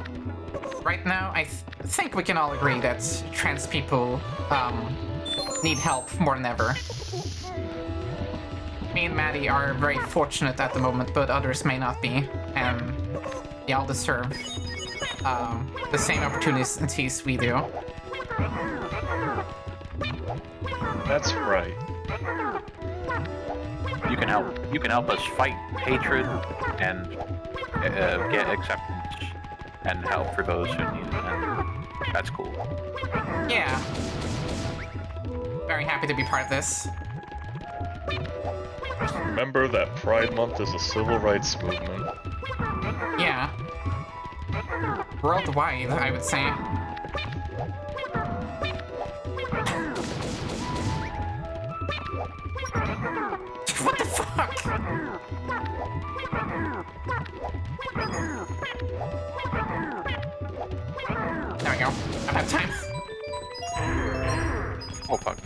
right now, I think we can all agree that trans people need help more than ever. Me and Maddie are very fortunate at the moment, but others may not be, and they all deserve the same opportunities we do. That's right. You can help us fight hatred and get acceptance and help for those who need it. And that's cool. Yeah. Very happy to be part of this. Remember that Pride Month is a civil rights movement. Yeah. Worldwide, I would say. What the fuck? There we go. I'm out of time. Oh fuck.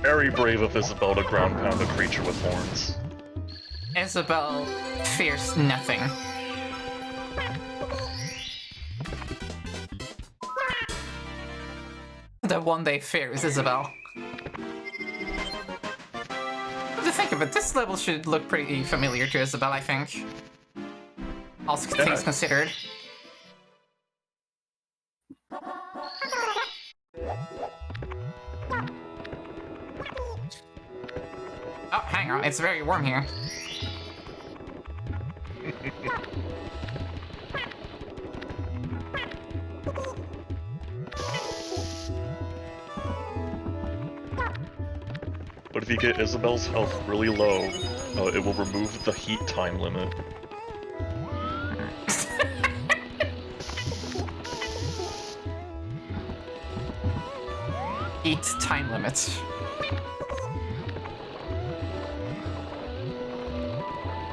Very brave of Isabelle to ground pound a creature with horns. Isabelle fears nothing. The one they fear is Isabelle. But to think of it, this level should look pretty familiar to Isabelle, I think. All things considered. Oh, hang on, it's very warm here. But if you get Isabelle's health really low, it will remove the heat time limit. Heat time limit.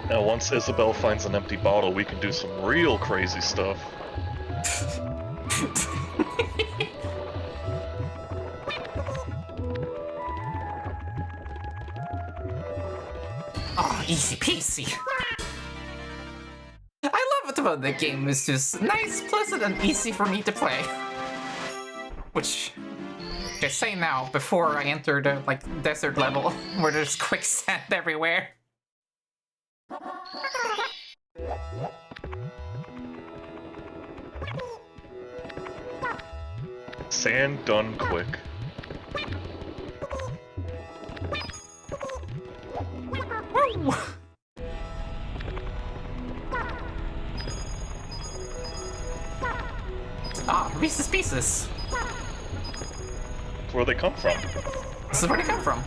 Now once Isabelle finds an empty bottle, we can do some real crazy stuff. Oh, easy peasy. I love it about the game. It's just nice, pleasant, and easy for me to play. Which, I say now, before I enter the, desert level, where there's quicksand everywhere. Sand done quick. Woo! Ah, Reese's Pieces. That's where they come from. This is where they come from.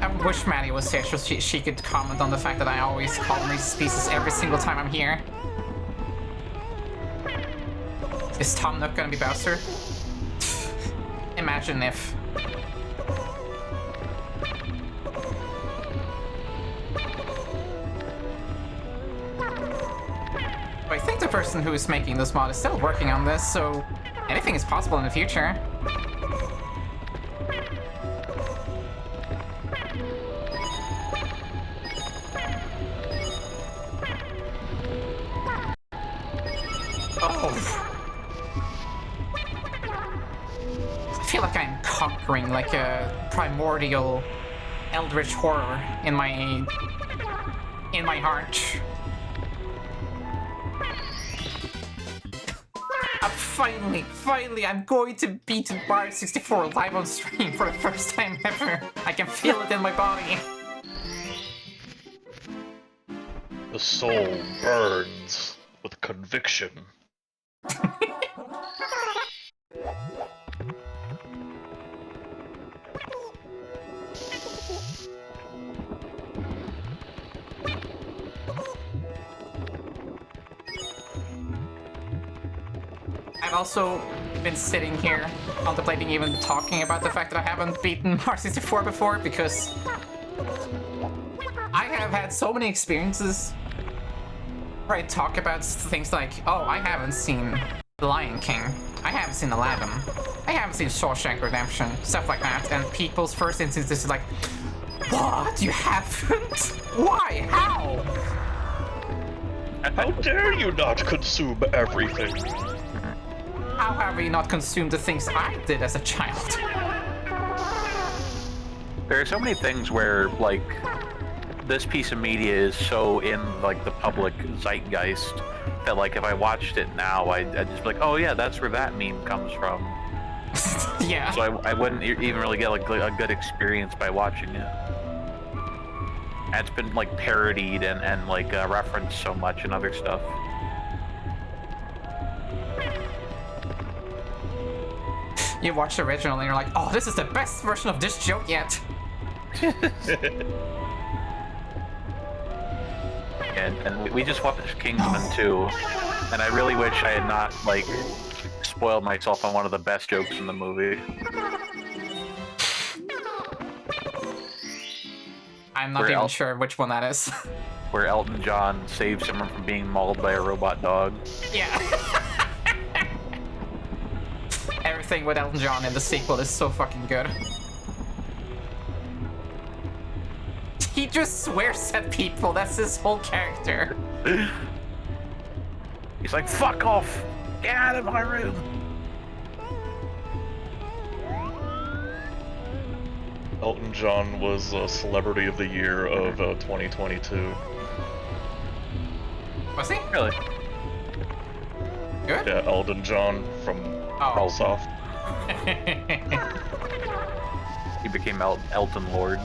I wish Maddie was here so she could comment on the fact that I always call them Reese's Pieces every single time I'm here. Is Tom Nook gonna be Bowser? Imagine if. I think the person who is making this mod is still working on this, so anything is possible in the future. Oh. I feel like I'm conquering like a primordial eldritch horror in my heart. Finally, I'm going to beat Mario 64 live on stream for the first time ever. I can feel it in my body. The soul burns with conviction. I've also been sitting here contemplating even talking about the fact that I haven't beaten Mario 64 before, because I have had so many experiences I talk about things like, oh, I haven't seen The Lion King, I haven't seen Aladdin, I haven't seen Shawshank Redemption, stuff like that, and people's first instinct is like, what? You haven't? Why? How? How dare you not consume everything? How have you not consumed the things I did as a child? There are so many things where, like, this piece of media is so in, like, the public zeitgeist that, like, if I watched it now, I'd just be like, oh yeah, that's where that meme comes from. Yeah. So I wouldn't even really get, like, a good experience by watching it. And it's been, like, parodied and like, referenced so much and other stuff. You watch the original and you're like, oh, this is the best version of this joke yet. And we just watched Kingsman 2, and I really wish I had not, like, spoiled myself on one of the best jokes in the movie. I'm not even sure which one that is. Where Elton John saves someone from being mauled by a robot dog. Yeah. Everything with Elton John in the sequel is so fucking good. He just swears at people, that's his whole character. He's like, fuck off! Get out of my room! Elton John was Celebrity of the Year of 2022. Was he? Really? Good? Yeah, Elton John from Soft. He became Elton Lord.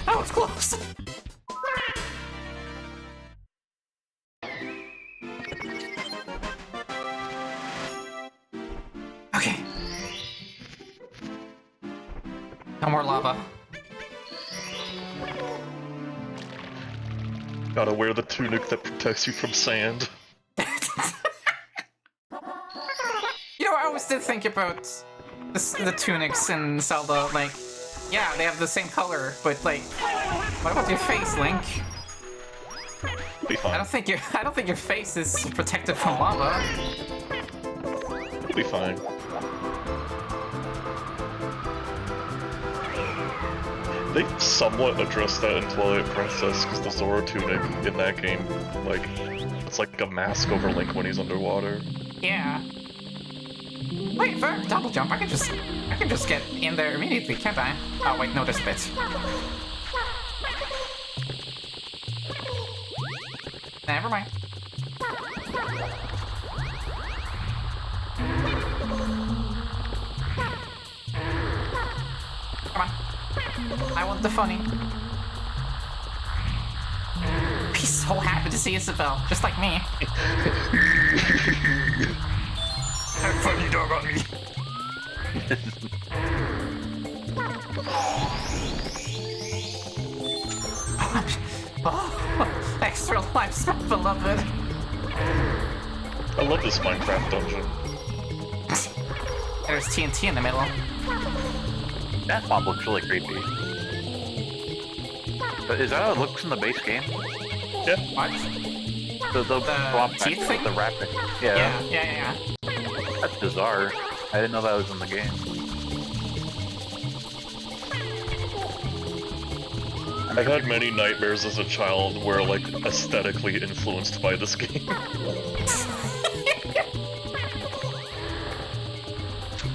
That was close. Okay. No more lava. Gotta wear the tunic that protects you from sand. You know, I always did think about the tunics in Zelda, like, yeah, they have the same color, but like, what about your face, Link? Be fine. I don't think your face is protected from lava. You'll be fine. They somewhat addressed that in Twilight Princess, because the Zora tunic in that game, like, it's like a mask over Link when he's underwater. Yeah. Wait, for a double jump, I can just get in there immediately, can't I? Oh wait, no, there's a bit. Never mind. Come on. I want the funny. Be so happy to see Isabelle, just like me. Have funny dog on me. Oh, extra lives, my beloved. I love this Minecraft dungeon. There's TNT in the middle. That mob looks really creepy. But is that how it looks in the base game? Yeah. What? The swamp teeth with thing? the rapid. Yeah. That's bizarre. I didn't know that was in the game. I've had many nightmares as a child where, like, aesthetically influenced by this game.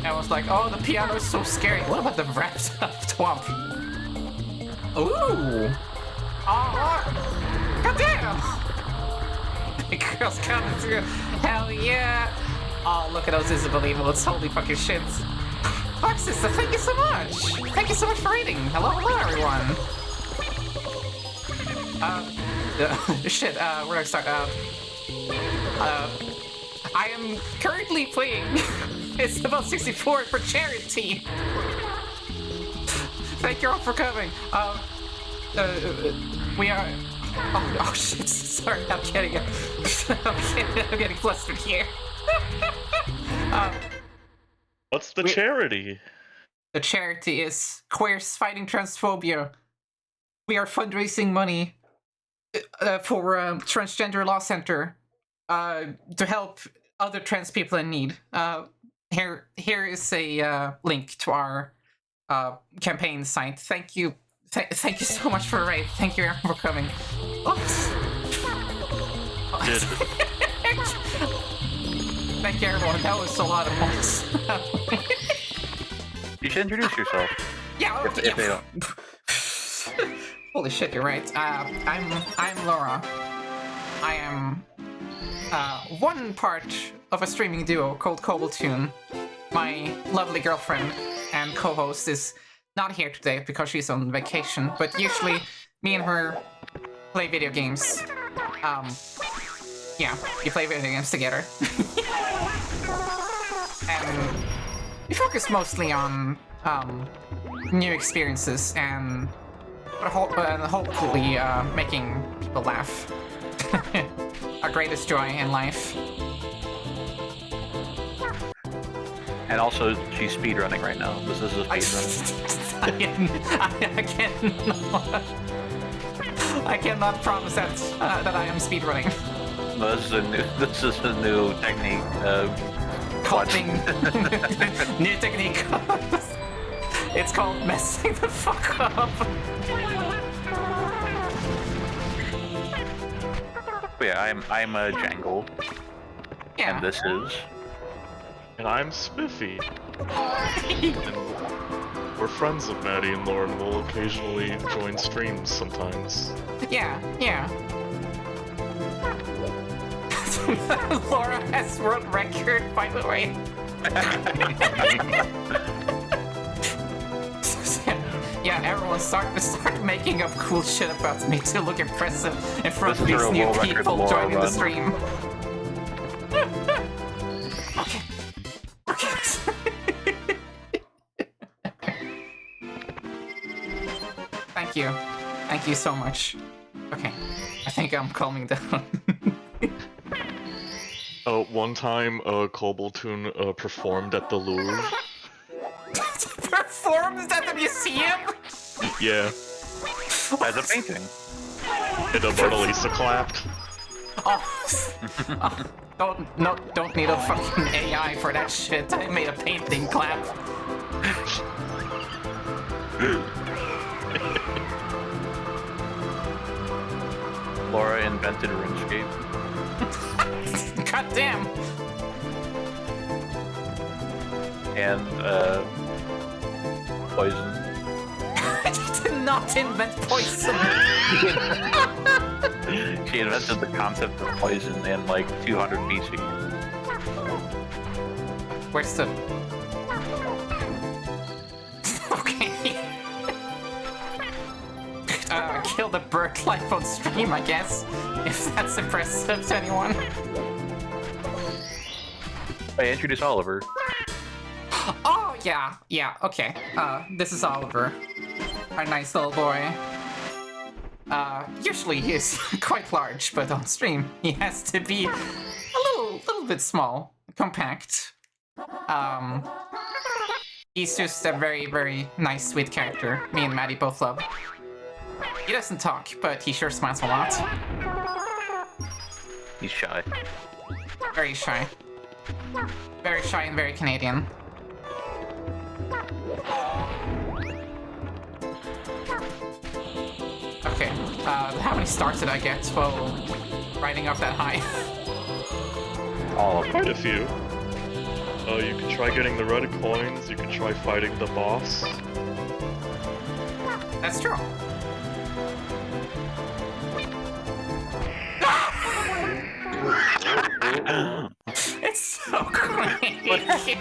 I was like, oh, the piano is so scary. What about the wrapped up twomp? Ooh! Oh, goddamn! Big girl's coming through. Hell yeah! Oh, look at those Isabelle emotes. Holy fucking shit. Fuck, sister, thank you so much! Thank you so much for reading. Hello, everyone. Shit, where do I start? I am currently playing Isabelle 64 for charity. Thank you all for coming. We are Oh shit! Sorry, I'm getting I'm getting flustered here. What's the We- charity? The charity is Queers Fighting Transphobia. We are fundraising money for Transgender Law Center to help other trans people in need. Here is a link to our campaign site. Thank you. Thank you so much for raid. Thank you for coming. Did Thank you, everyone. That was a lot of points. You should introduce yourself. Yeah. If they don't. Holy shit, you're right. I'm Laura. I am one part of a streaming duo called Cobbletune. My lovely girlfriend and co-host is not here today because she's on vacation, but usually me and her play video games. Yeah, we play video games together. And we focus mostly on new experiences and hopefully making people laugh. Our greatest joy in life. And also, she's speedrunning right now. This is a speedrun. I cannot promise that that I am speedrunning. This is a new technique. Coping. New technique. It's called messing the fuck up. But yeah, I'm a Jangle, Yeah. and this is. and I'm Spiffy. And we're friends of Maddie and Lauren. We'll occasionally join streams sometimes. Yeah. Laura has world record, by the way. Yeah, everyone start making up cool shit about me to look impressive in front of these new people joining the stream. Okay. Thank you so much. Okay, I think I'm calming down. One time, Cobbletune performed at the Louvre. Performed at the museum? Yeah, As a painting. and Mona Lisa clapped. Don't need a fucking AI for that shit. I made a painting clap. Laura invented RuneScape. God damn. And, poison. I did not invent poison. She invented the concept of poison in like 200 BC. Where's the... Okay. Kill the bird life on stream, I guess. If that's impressive to anyone. Hey, introduce Oliver. Oh, yeah, okay. This is Oliver. Our nice little boy. Usually he's quite large, but on stream he has to be a little bit small, compact. He's just a very, very nice, sweet character. Me and Maddie both love. He doesn't talk, but he sure smiles a lot. He's shy. Very shy. Very shy and very Canadian. Okay, how many stars did I get while riding up that high? All of them. Quite a few. You can try getting the red coins, you can try fighting the boss. That's true. It's so great.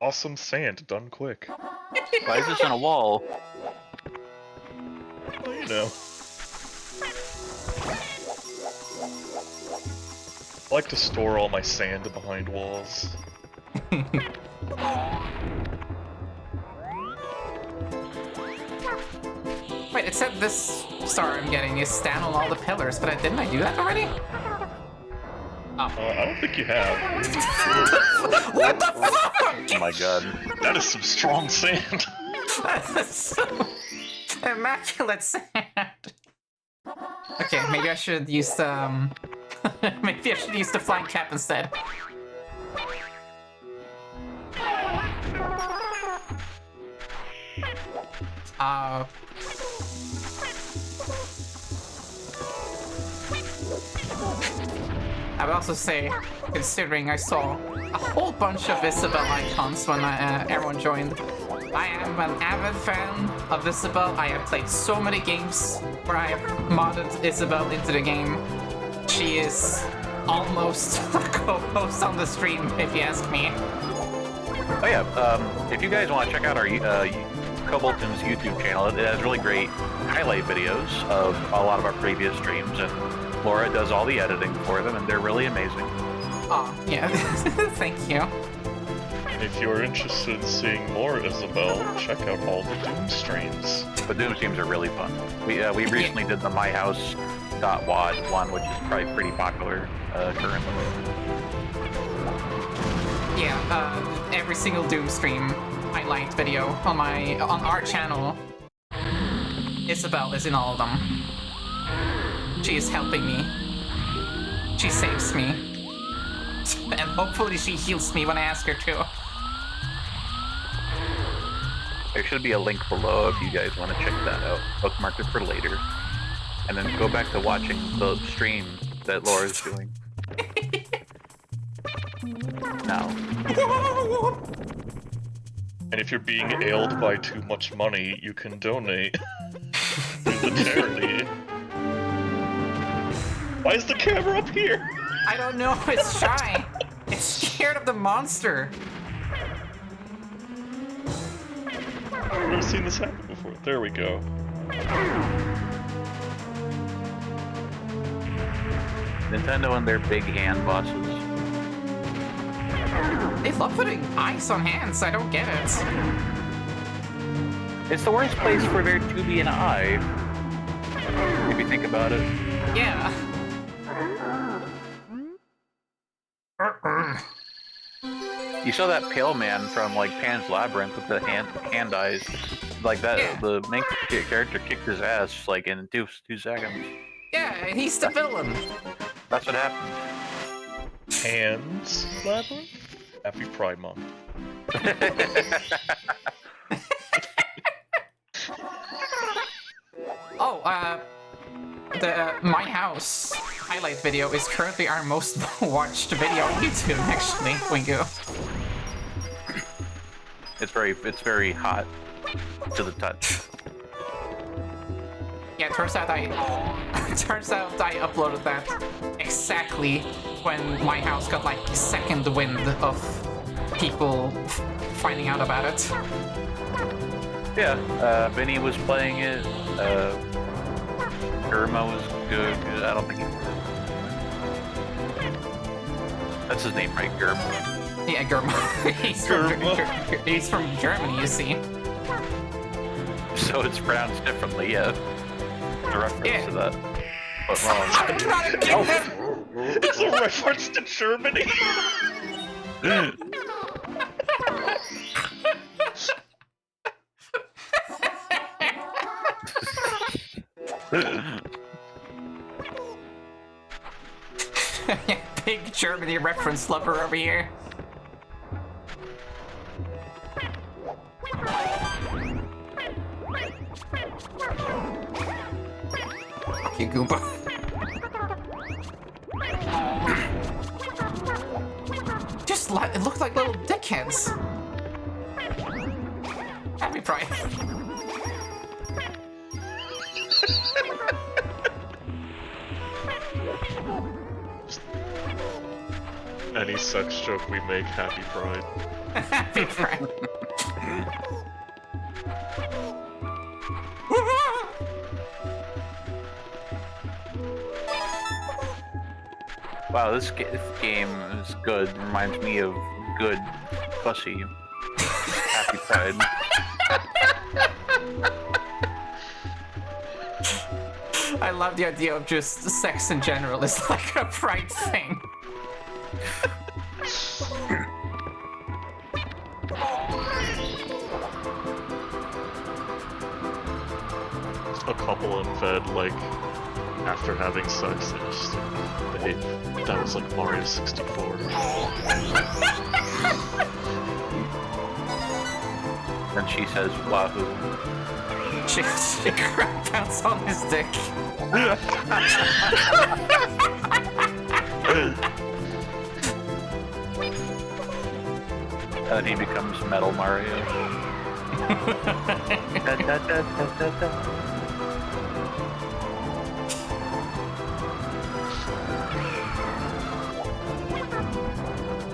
Awesome sand, done quick. Why is this on a wall? Well, you know. I like to store all my sand behind walls. It said this star I'm getting is stand on all the pillars, but didn't I do that already? I don't think you have. What the fuck? Oh my god. That is some strong sand. Immaculate sand. Okay, maybe I should use the maybe I should use the flying cap instead. I would also say, considering I saw a whole bunch of Isabelle icons when everyone joined, I am an avid fan of Isabelle. I have played so many games where I have modded Isabelle into the game. She is almost a co-host on the stream, if you ask me. Oh yeah, if you guys want to check out our Cobalton's YouTube channel, it has really great highlight videos of a lot of our previous streams, and Laura does all the editing for them, and they're really amazing. Oh, yeah. Thank you. If you're interested in seeing more Isabelle, check out all the Doom streams. The Doom streams are really fun. We recently did the MyHouse.wad one, which is probably pretty popular currently. Yeah, every single Doom stream highlight video on our channel, Isabelle is in all of them. She is helping me. She saves me. And hopefully she heals me when I ask her to. There should be a link below if you guys want to check that out. Bookmark it for later. And then go back to watching the stream that Laura's doing. Now. And if you're being ailed by too much money, you can donate to the charity. Why is the camera up here? I don't know, it's shy. It's scared of the monster. I've never seen this happen before. There we go. Nintendo and their big hand bosses. They love putting ice on hands, I don't get it. It's the worst place for there to be an eye. If you think about it. Yeah. You saw that pale man from like Pan's Labyrinth with the hand eyes. Like that, Yeah. the main character kicked his ass like in 2 seconds. Yeah, he's the villain. That's what happened. Hands Labyrinth? Happy Pride Month. Oh, the My House highlight video is currently our most watched video on YouTube, actually, Wingu. It's very hot to the touch. Yeah, it turns out I uploaded that exactly when My House got like second wind of people finding out about it. Yeah, Vinny was playing it. Irma was good. I don't think he. That's his name, right? Germa. Yeah, Germa. He's from Germany, you see. So it's pronounced differently, yeah. The reference to that. But wrong. It's a reference to Germany. Big Germany reference lover over here. Fuck you, Goomba. It looked like little dickheads. Happy Pride. Any sex joke we make, Happy Pride. Happy Pride. Wow, this game is good. Reminds me of good pussy. Happy Pride. I love the idea of just sex in general. It's like a pride thing. A couple in bed, like, after having sex, that was like Mario 64. And she says, wahoo. She crap pounds on his dick. And he becomes Metal Mario. Da, da, da, da, da, da.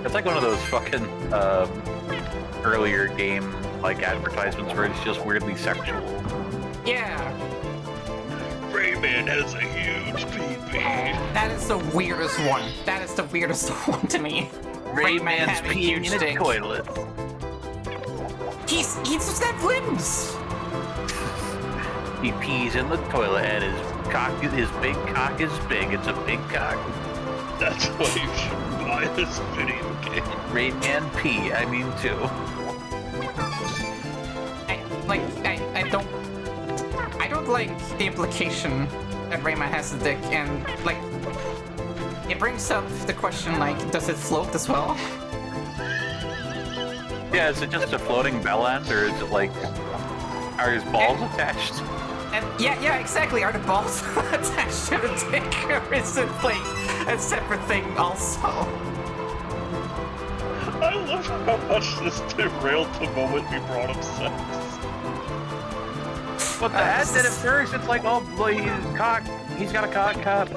It's like one of those fucking earlier game like advertisements where it's just weirdly sexual. Yeah. Rayman has a huge pee-pee. That is the weirdest one. That is the weirdest one to me. Rayman Rayman's having peeing huge in a dick. toilet. He just have limbs. He pees in the toilet and his big cock is big. It's a big cock. That's why you should buy this video game. Rayman pee, I mean too. I don't like the implication that Rayman has a dick, and like it brings up the question like, does it float as well? Yeah, is it just a floating bell end, or is it like, are his balls attached? And yeah, exactly. Are the balls attached to the dick, or is it like a separate thing also? I love how much this derailed the moment we brought up sex. But the ad did it first. It's like, oh, boy, he's got a cock cup.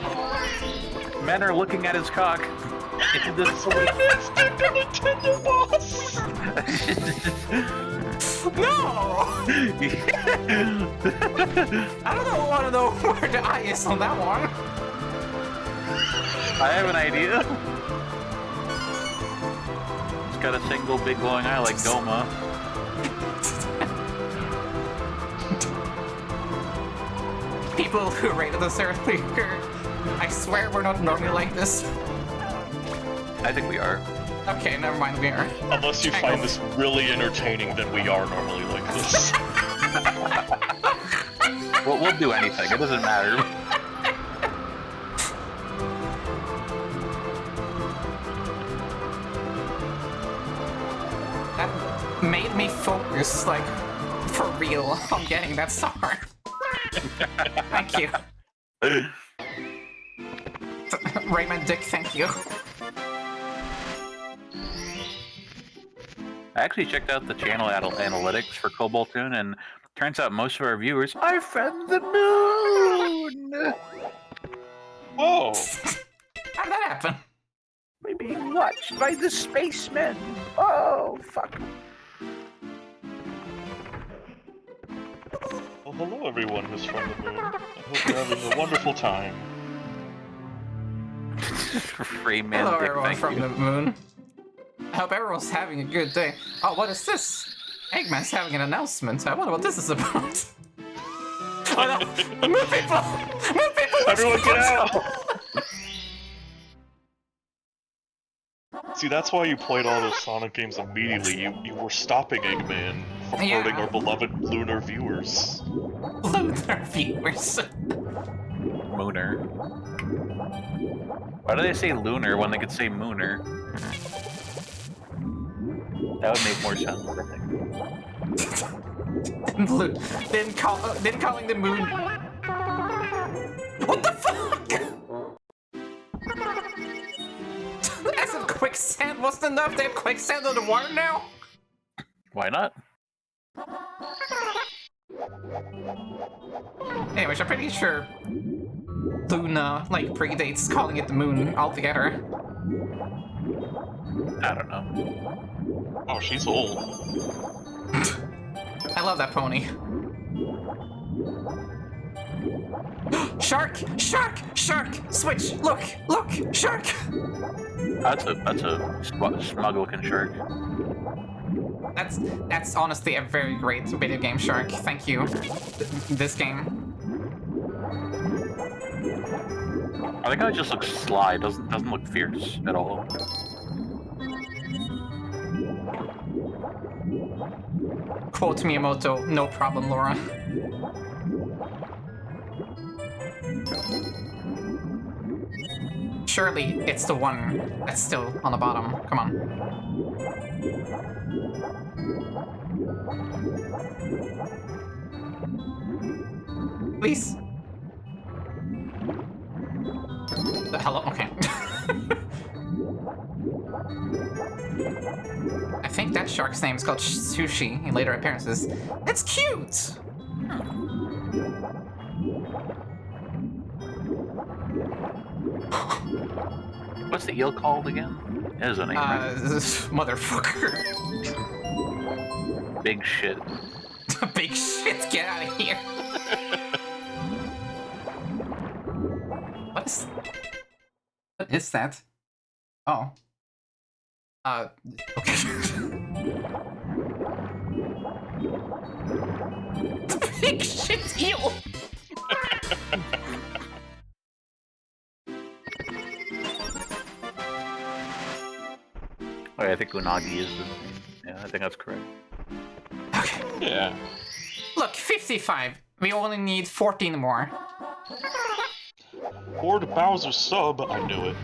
Men are looking at his cock. It's It's the Nintendo boss! No! I don't want to know where the eye is on that one. I have an idea. It's got a single big glowing eye like Goma. People who rated us earlier, I swear we're not normally like this. I think we are. Okay, never mind, we are. Unless you find this really entertaining, then we are normally like this. We'll do anything. It doesn't matter. That made me focus, like, for real, on getting that star. Thank you. Rayman Dick, thank you. I actually checked out the channel analytics for Cobaltoon, and turns out most of our viewers are from the moon! Oh! How did that happen? We're being watched by the spacemen. Oh, fuck. Well, hello everyone who's from the moon. I hope you're having a wonderful time. Rayman Hello, Dick, everyone thank from you. the moon. I hope everyone's having a good day. Oh, what is this? Eggman's having an announcement. I wonder what this is about. Oh no! Moon people! Moon people! Everyone get out! See, that's why you played all those Sonic games immediately. You were stopping Eggman from hurting our beloved lunar viewers. Lunar viewers. Mooner. Why do they say lunar when they could say mooner? That would make more sense, I think. Then calling the moon. What the fuck? As if quicksand wasn't enough, they have quicksand on the water now? Why not? Anyways, I'm pretty sure Luna, like, predates calling it the moon altogether. I don't know. Oh, she's old. I love that pony. Shark! Shark! Shark! Switch! Look! Look! Shark! That's a smug looking shark. That's honestly a very great video game, Shark. Thank you. This game. like how it just looks sly. Doesn't look fierce at all. Quote Miyamoto, no problem, Laura. Surely it's the one that's still on the bottom. Come on. Please. Hello? Okay. I think that shark's name is called Sushi in later appearances. It's cute! What's the eel called again? It is a name, right? Motherfucker. Big shit. Big shit, get out of here. What is that? Oh. Okay. Big shit eel! Oh, yeah, I think Unagi is the... Yeah, I think that's correct. Okay. Yeah. Look, 55. We only need 14 more. Or the Bowser sub, I knew it.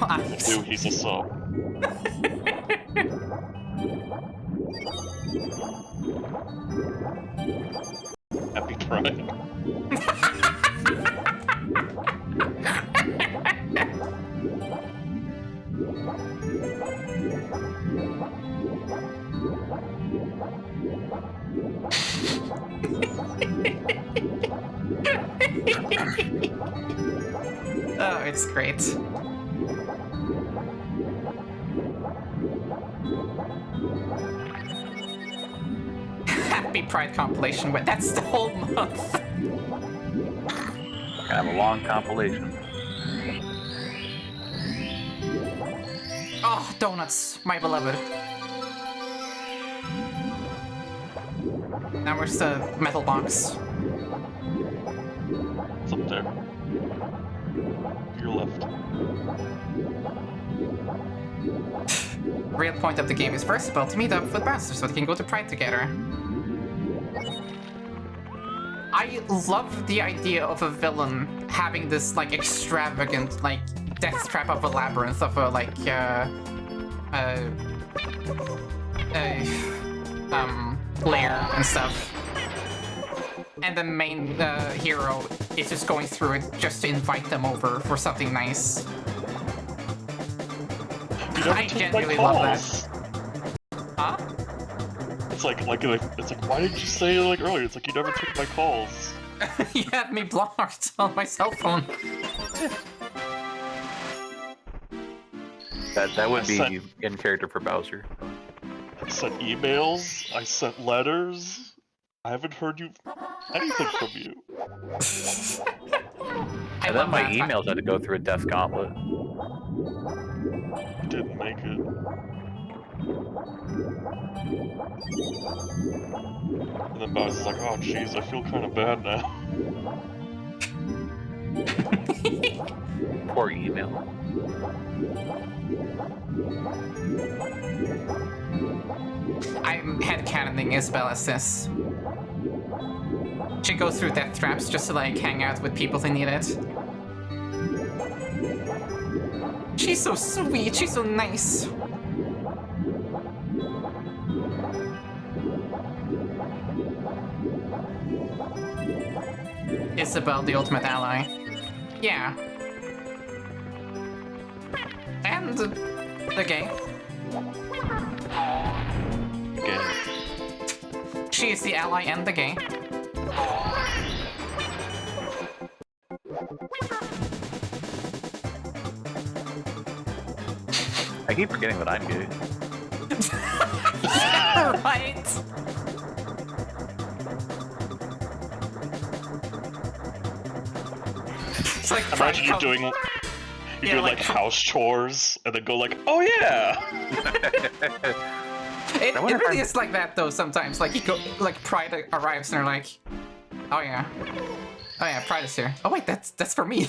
I knew he's a sub. Happy Pride. Oh, it's great. Happy Pride compilation, but that's the whole month. Gonna have a long compilation. Oh, donuts, my beloved. Now where's the metal box? It's up there. To your left. Real point of the game is for Isabelle to meet up with Bowser so they can go to Pride together. I love the idea of a villain having this like extravagant like death trap of a labyrinth of a like lair and stuff. And the main hero is just going through it just to invite them over for something nice. I genuinely love that. Huh? It's like, why did you say like earlier? It's like you never took my calls. You had me blocked on my cell phone. That would be in character for Bowser. I sent emails. I sent letters. I haven't heard anything from you. And then my emails had to go through a death gauntlet. You didn't make it. And then Bowser's like, oh jeez, I feel kind of bad now. Poor email. I'm headcanoning Isabelle as this. She goes through death traps just to like hang out with people who need it. She's so sweet, she's so nice. Isabelle, the ultimate ally. Yeah. And the gay. Again. She is the ally and the gay. I keep forgetting that I'm gay. Yeah, right? It's like Imagine you doing like house chores and then go like, oh yeah. It really is like that though sometimes. Like you go, like Pride arrives and they're like, Oh yeah. Oh yeah, Pride is here. Oh wait, that's for me.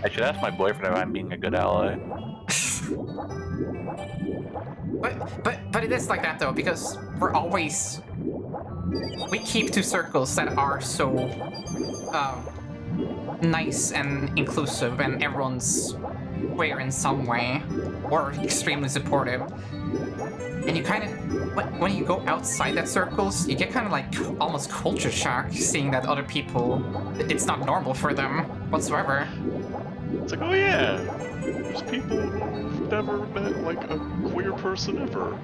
I should ask my boyfriend if I'm being a good ally. But it is like that though, because we keep two circles that are so nice and inclusive, and everyone's queer in some way, or extremely supportive. And you kind of, when you go outside that circles, you get kind of like almost culture shock seeing that other people, it's not normal for them whatsoever. It's like, oh yeah, there's people who've never met like a queer person ever.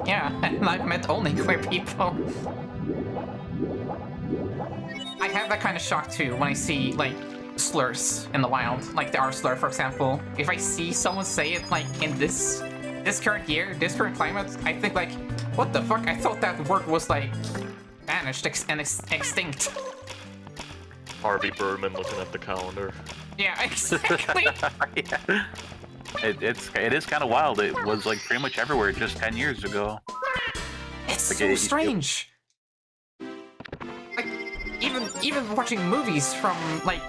Yeah, and I've met only queer people. I have that kind of shock too when I see like slurs in the wild, like the R slur, for example. If I see someone say it like in this current year, this current climate, I think like, what the fuck? I thought that word was like vanished and extinct. Harvey Birdman looking at the calendar. Yeah, exactly. Yeah. It is kind of wild. It was like pretty much everywhere just 10 years ago. It's Like, so strange. Like even watching movies from like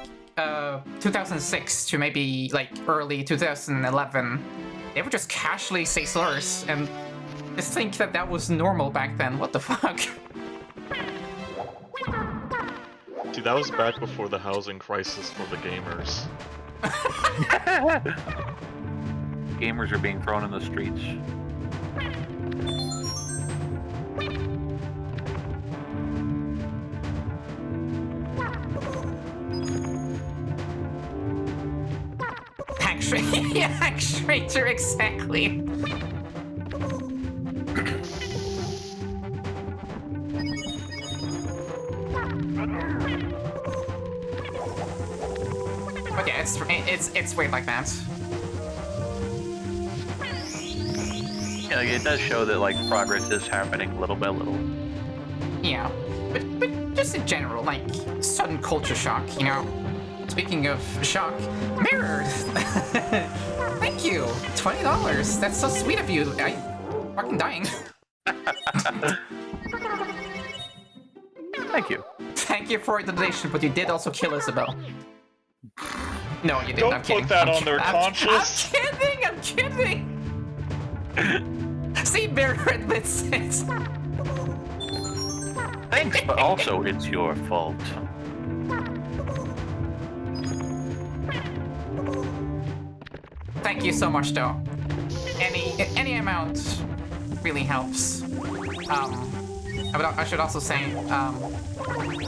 2006 to maybe like early 2011, they would just casually say slurs and just think that that was normal back then. What the fuck? See, that was back before the housing crisis for the gamers. Gamers are being thrown in the streets. Actuator, exactly. But yeah, it's weird like that. Yeah, like, it does show that like progress is happening little by little. Yeah, but just in general, like sudden culture shock, you know. Speaking of shock, mirror. Thank you, $20. That's so sweet of you. I'm fucking dying. Thank you. Thank you for the donation, but you did also kill Isabelle. No, you didn't. Don't I'm kidding. put that I'm on their conscience. I'm kidding. See, Mirror admits it. Thanks, but also it's your fault. Thank you so much, though. Any amount really helps. I should also say,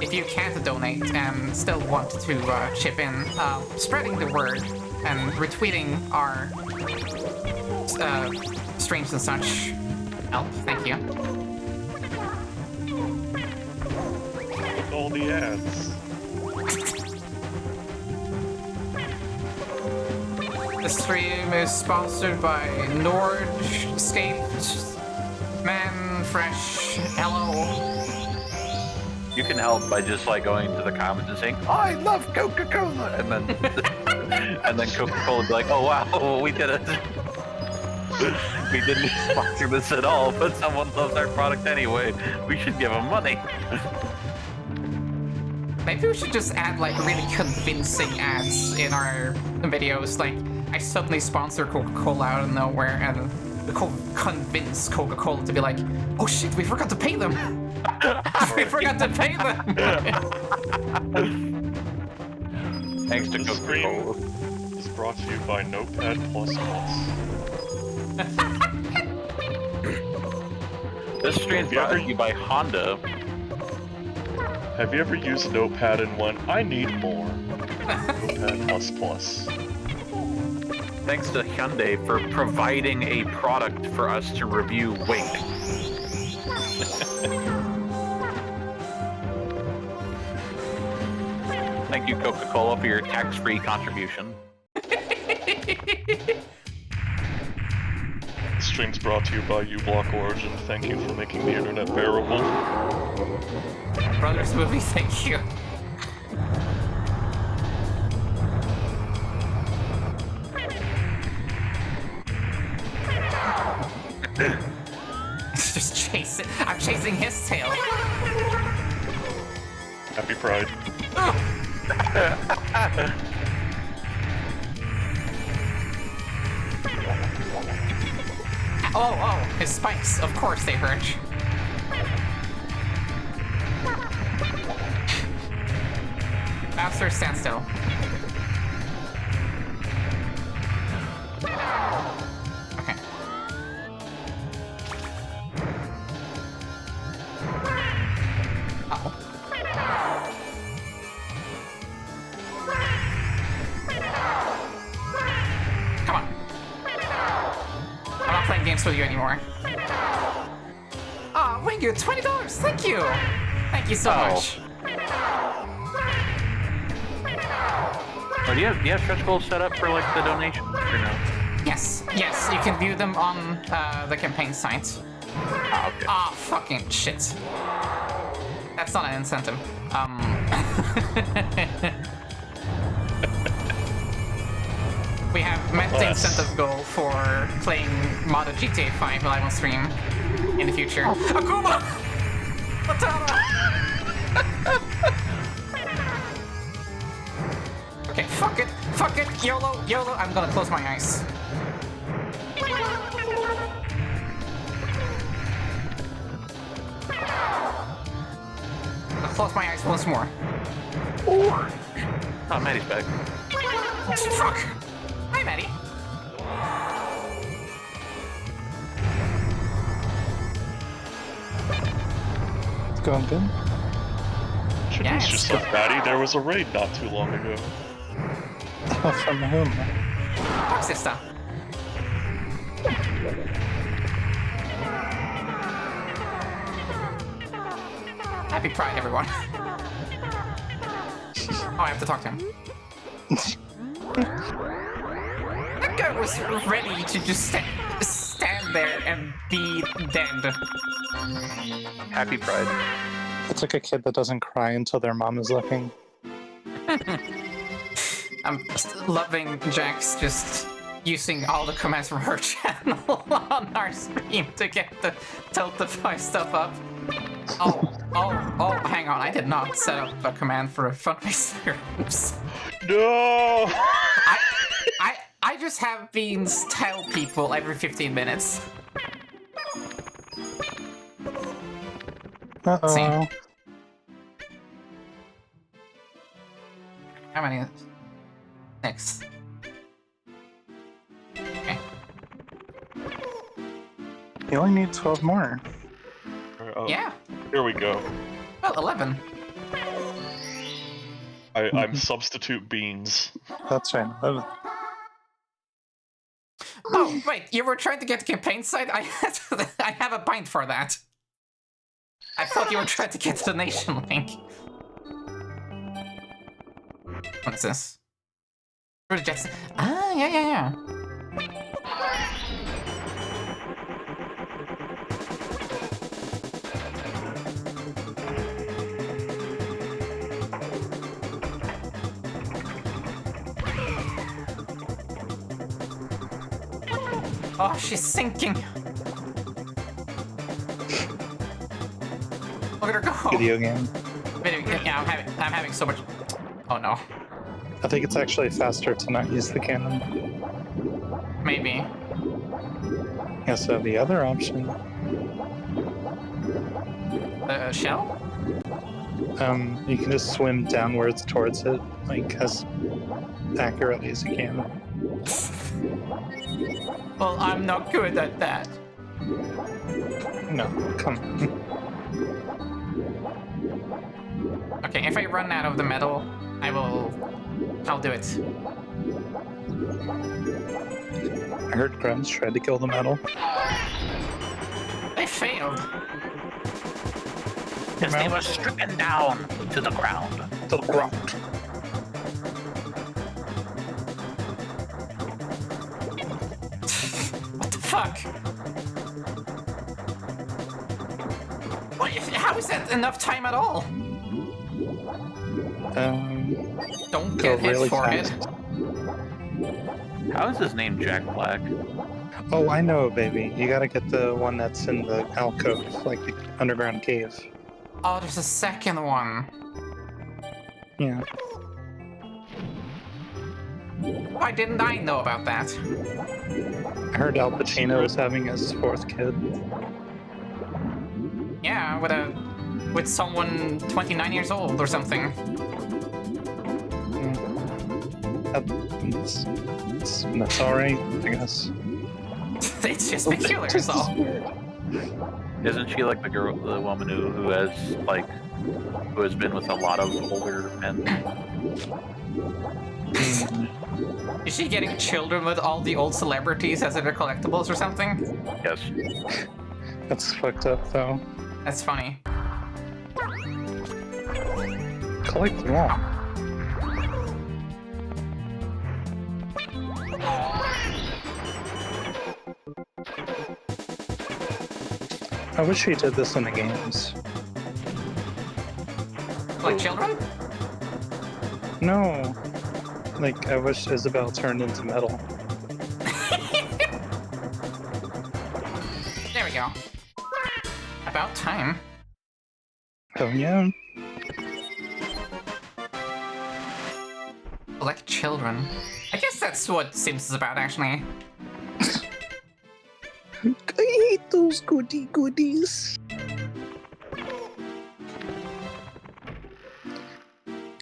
if you can't donate and still want to chip in, spreading the word and retweeting our streams and such help. Thank you. All the ads. The stream is sponsored by Nordscape, Man Fresh, Hello. You can help by just like going to the comments and saying, "I love Coca-Cola," and then and then Coca-Cola would be like, "Oh wow, we did it. We didn't sponsor this at all, but someone loves our product anyway. We should give them money." Maybe we should just add like really convincing ads in our videos. Like, I suddenly sponsor Coca-Cola out of nowhere and convince Coca-Cola to be like, "Oh shit, we forgot to pay them. We forgot to pay them." Thanks to The Coca-Cola. stream is brought to you by Notepad++. This stream is brought to you by Honda. Have you ever used Notepad and went, I need more? Notepad++. Thanks to Hyundai for providing a product for us to review. Wait. Thank you, Coca-Cola, for your tax-free contribution. This stream's brought to you by uBlock Origin. Thank you for making the internet bearable. Brothers movie, thank you. just chasing. I'm chasing his tail. Happy Pride. Oh, his spikes. Of course they hurt. Bowser, stand still. Okay. Uh-oh. Come on. I'm not playing games with you anymore. Aw, Wingu, $20! Thank you! Thank you so much. Oh, do you have stretch goals set up for like the donations or no? Yes, you can view them on the campaign site. Ah, okay. Ah, fucking shit. That's not an incentive. We have met the incentive goal for playing modded GTA 5 live on stream in the future. Akuma! Matata! Okay, fuck it, YOLO, I'm gonna close my eyes. I'll close my eyes once more. Oh, Maddie's back. Fuck! Hi, Maddie. It's going good. Yeah, It's just like, Daddy, there was a raid not too long ago. From whom? Fuck, sister. Happy Pride, everyone. Oh, I have to talk to him. That guy was ready to just stand there and be dead. Happy Pride. It's like a kid that doesn't cry until their mom is looking. I'm loving Jax just using all the commands from her channel on our stream to get the Tiltify stuff up. Oh, hang on, I did not set up a command for a fundraiser. Oops. No! I just have beans tell people every 15 minutes. Uh-oh. How many? Next. Okay. You only need 12 more. Oh, Yeah. Here we go. Well, 11. I'm substitute beans. That's right. 11. Oh, wait, you were trying to get the campaign site? I have a bind for that. I thought you were trying to get the donation link. What is this? Rudy Jackson. Ah, yeah. Oh, she's sinking. Look at her go. Video game. Yeah, I'm having so much. Oh no. I think it's actually faster to not use the cannon. Maybe. Yeah, so the other option, Shell? you can just swim downwards towards it, like as accurately as you can. Well, I'm not good at that. No, come on. Okay, if I run out of the metal, I'll do it. I heard Grunts tried to kill the metal. They failed. Yes, they were stricken down to the ground. To the ground. What the fuck? How is that enough time at all? Don't Go get hit really for fast. it. How is his name Jack Black? Oh, I know, baby. You gotta get the one that's in the alcove, like the underground cave. Oh, there's a second one. Yeah. Why didn't I know about that? I heard Al Pacino was having his 4th kid. Yeah, with someone 29 years old or something. That's alright, I guess. It's just peculiar, is all. Isn't she like the woman who has been with a lot of older men? Is she getting children with all the old celebrities as their collectibles or something? Yes. That's fucked up, though. That's funny. Collect them all. I wish we did this in the games. Like children? No. Like, I wish Isabelle turned into metal. There we go. About time. Oh, yeah. Like children. I guess that's what Sims is about, actually. I hate those goodies.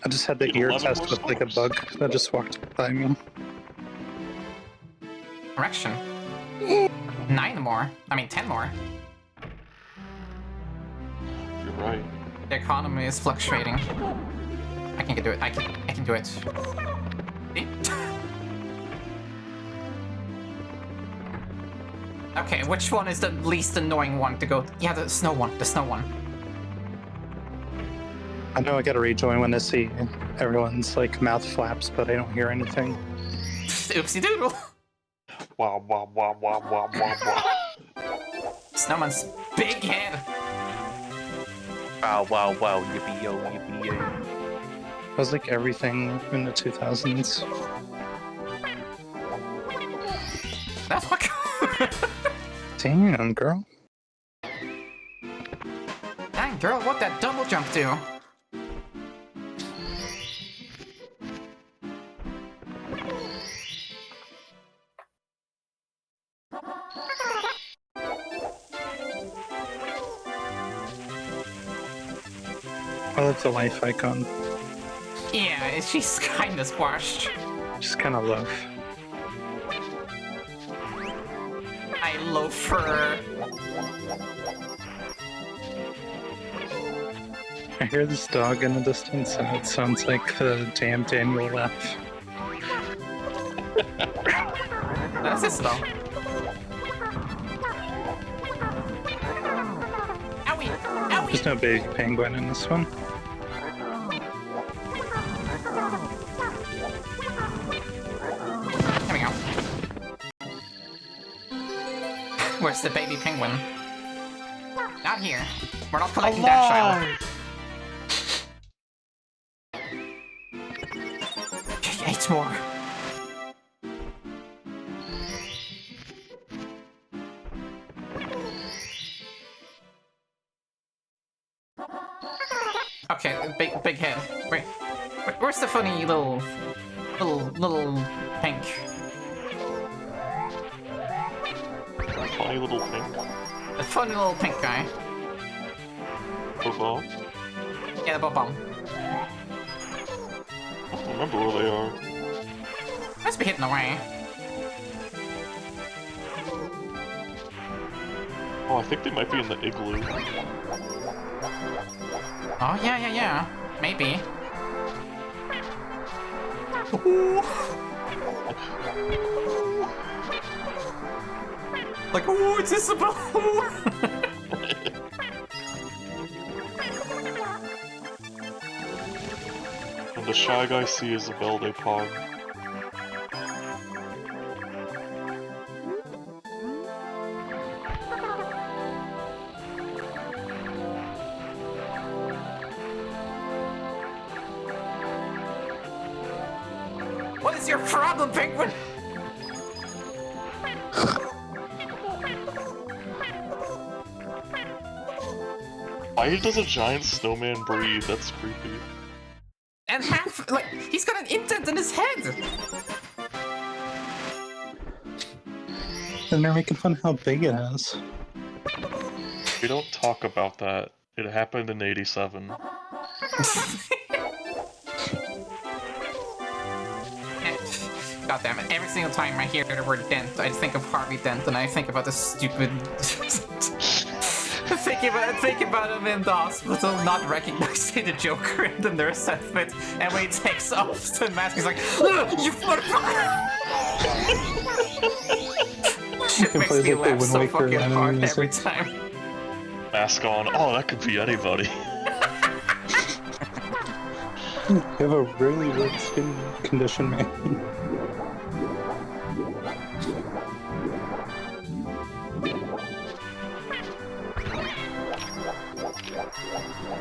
I just had the Need ear 11 test more with like a bug that just walked by me. Correction. 9 more. I mean, 10 more. You're right. The economy is fluctuating. I can do it. I can do it. See? Okay, which one is the least annoying one to go? Yeah, the snow one. The snow one. I know I gotta rejoin when I see everyone's like mouth flaps, but I don't hear anything. Oopsie doodle. Wow, wow, wow, wow, wow, wow, wow. Snowman's big head. Wow, wow, wow, yippee yo, yippee yo. It was like everything in the 2000s. That's what. Damn, girl. Dang, girl, what that double jump do? I love the life icon. Yeah, she's kinda squashed. Just kind of love. I love her. I hear this dog in the distance, and it sounds like the damn Daniel laugh. That's Isabelle. Owie! Owie! There's no baby penguin in this one. There we go. Where's the baby penguin? Not here. We're not collecting that child. Okay, 8 more. Okay, big head. Wait, where's the funny little pink? Funny little thing. The funny little pink guy. Football. Yeah, the bomb. I don't remember where they are. Must be hidden away. Oh, I think they might be in the igloo. Oh yeah. Maybe. Like, oh, it's Isabelle! When the shy guy sees Isabelle, they pog. What is your problem, penguin? Why does a giant snowman breathe? That's creepy. And half, like, he's got an indent in his head! And they're making fun of how big it is. We don't talk about that. It happened in 87. God damn it, every single time I hear the word Dent, I just think of Harvey Dent and I think about the stupid... think about him in the hospital, not recognizing the Joker in the nurse outfit, and when he takes off the mask, he's like, you motherfucker! Shit makes me laugh so fucking hard every time. Mask on. Oh, that could be anybody. You have a really weird skin condition, man.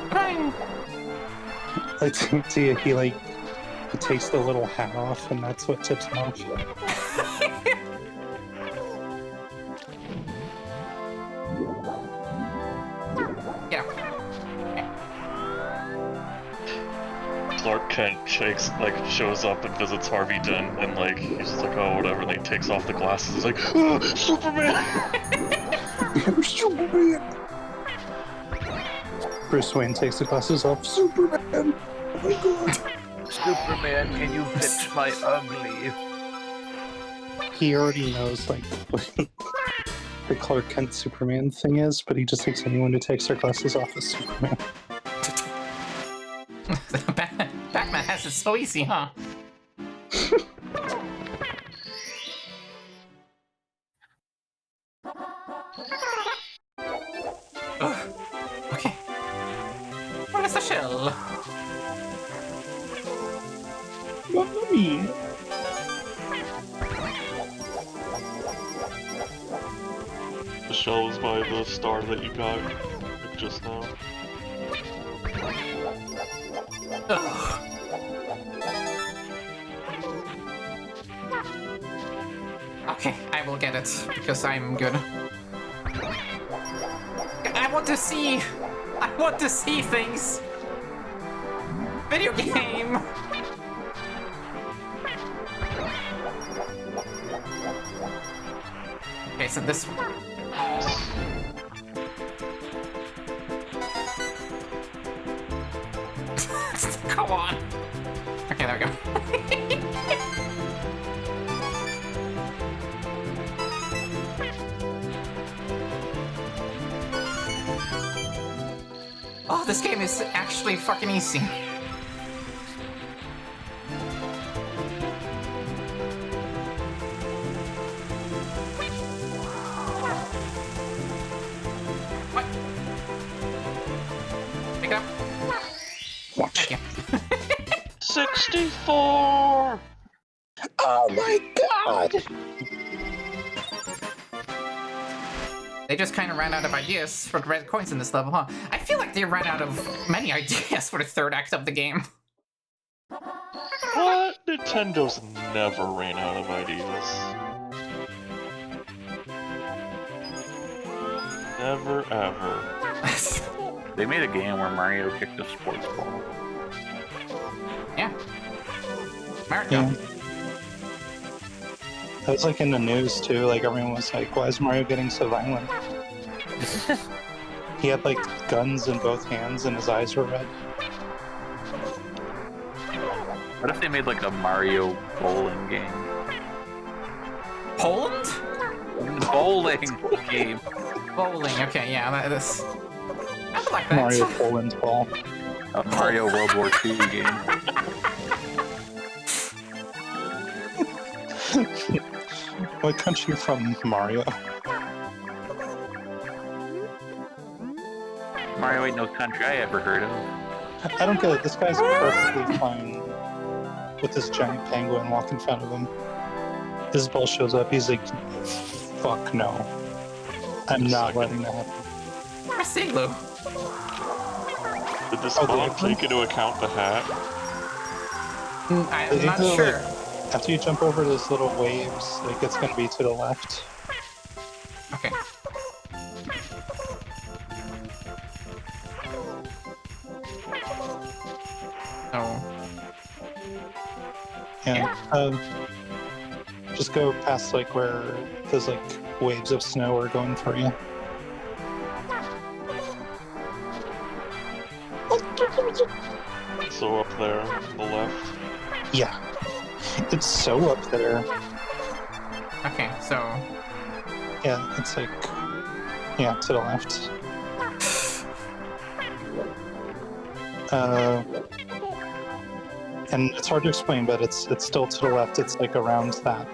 Fine. I think he takes the little hat off, and that's what tips him off. Yeah. Clark Kent shows up and visits Harvey Dent, and he's just like, oh, whatever, and then he takes off the glasses. He's like, oh, Superman! Superman! Bruce Wayne takes the glasses off. Superman! Oh my god! Superman, can you fix my ugly? He already knows, like, what the Clark Kent Superman thing is, but he just thinks anyone who takes their glasses off is Superman. Batman has it so easy, huh? Okay. Where is the shell? Mommy! The shell is by the star that you got just now. Ugh. Okay, I will get it, because I'm good. I want to see things! Video game! Okay, so this one. Come on! Okay, there we go. Oh, this game is actually fucking easy. What? Pick it up. Watch. Thank you. 64! Oh my god! They just kind of ran out of ideas for red coins in this level, huh? I feel like they ran out of many ideas for the third act of the game. What? Nintendo's never ran out of ideas. Never ever. They made a game where Mario kicked a sports ball. Yeah. Mario. Yeah. That was like in the news too, like everyone was like, why is Mario getting so violent? He had like guns in both hands and his eyes were red. What if they made like a Mario bowling game? Poland? Bowling game. Bowling, okay, yeah, that is... I would like that. Mario Poland ball. A Mario World War II game. What country from Mario? Mario ain't no country I ever heard of. I don't get it. This guy's perfectly fine with this giant penguin walking in front of him. Isabelle shows up. He's like, fuck no. I'm not letting that happen. Where's Igloo? Did this Oh, bomb the take into account the hat? I'm not sure. After you jump over those little waves, like it's gonna be to the left. Okay. Yeah. Just go past like where those like waves of snow are going for you. So up there on the left. Yeah. It's so up there. Okay, so Yeah, it's like yeah, to the left. And it's hard to explain, but it's still to the left. It's like around that.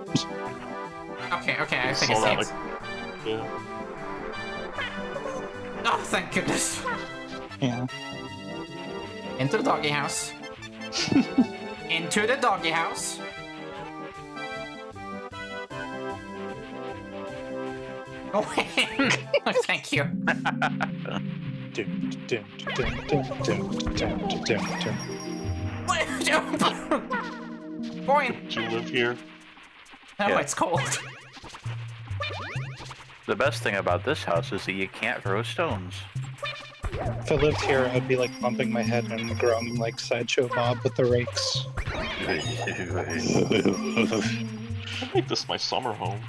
okay, I think Saw I that, see it. Yeah. Oh, thank goodness. Yeah. Into the doggy house. Into the doggy house. Oh, thank you. Point. Do you live here? Oh, Yeah. it's cold. The best thing about this house is that you can't throw stones. If I lived here, I'd be like bumping my head and growing like Sideshow Bob with the rakes. I make this my summer home.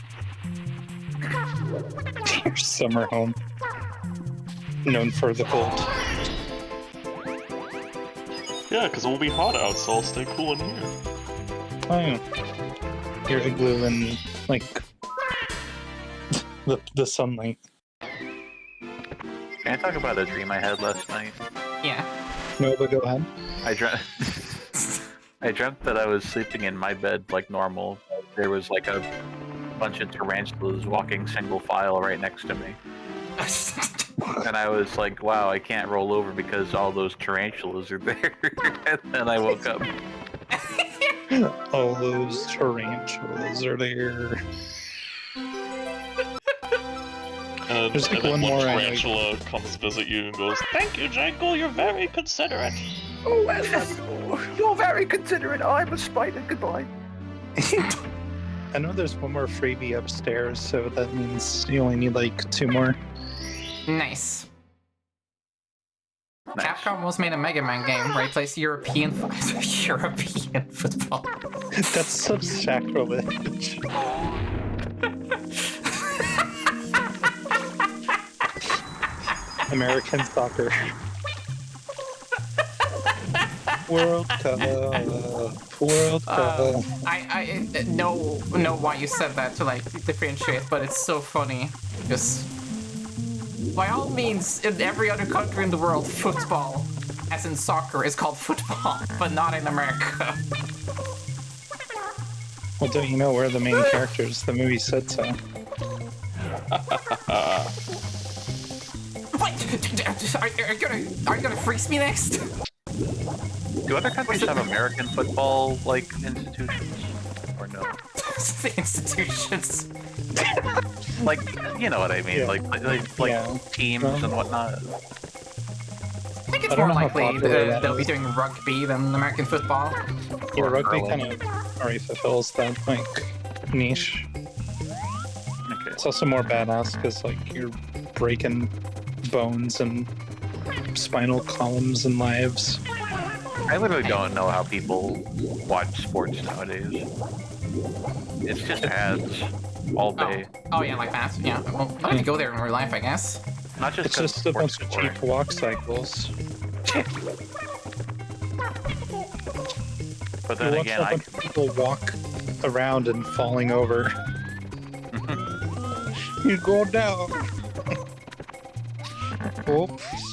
Your summer home. Known for the cold. Yeah, because it will be hot out, so I'll stay cool in here. Oh, yeah. Your igloo in like the sunlight. Can I talk about a dream I had last night? Yeah. No, but go ahead. I dreamt I dreamt that I was sleeping in my bed like normal. There was like a bunch of tarantulas walking single file right next to me. And I was like, wow, I can't roll over because all those tarantulas are there. And then I woke up. All those tarantulas are there. And, There's like and then one one more I know. tarantula comes visit you and goes, "Thank you, Jangle, you're very considerate." Oh, well, you're very considerate. I'm a spider. Goodbye. I know there's one more freebie upstairs, so that means you only need like 2 more. Nice. Nice. Capcom was made a Mega Man game where he plays European European football. That's such sacrilege. American soccer. World Cup. World Cup. I know why you said that to like differentiate, but it's so funny. Just by all means, in every other country in the world, football, as in soccer, is called football, but not in America. Well, don't you know we're the main characters? The movie said so. What? Are you gonna freeze me next? Do other countries have American football like institutions? Or no? The institutions. Like, you know what I mean? Yeah. Like Yeah. teams and whatnot. I think it's I don't more know how likely popular that they'll be is. doing rugby than American football. Yeah, Or rugby curling. kind of already fulfills that like niche. Okay. It's also more badass because like you're breaking bones and spinal columns and lives. I literally don't know how people watch sports nowadays. It's just ads all day. Oh yeah, like that. Yeah. Well, I have to go there in real life, I guess. Not just It's 'cause just a sports bunch of is boring. cheap walk cycles. But You then watch again, a I bunch of people walk around and falling over. You go down. Oops.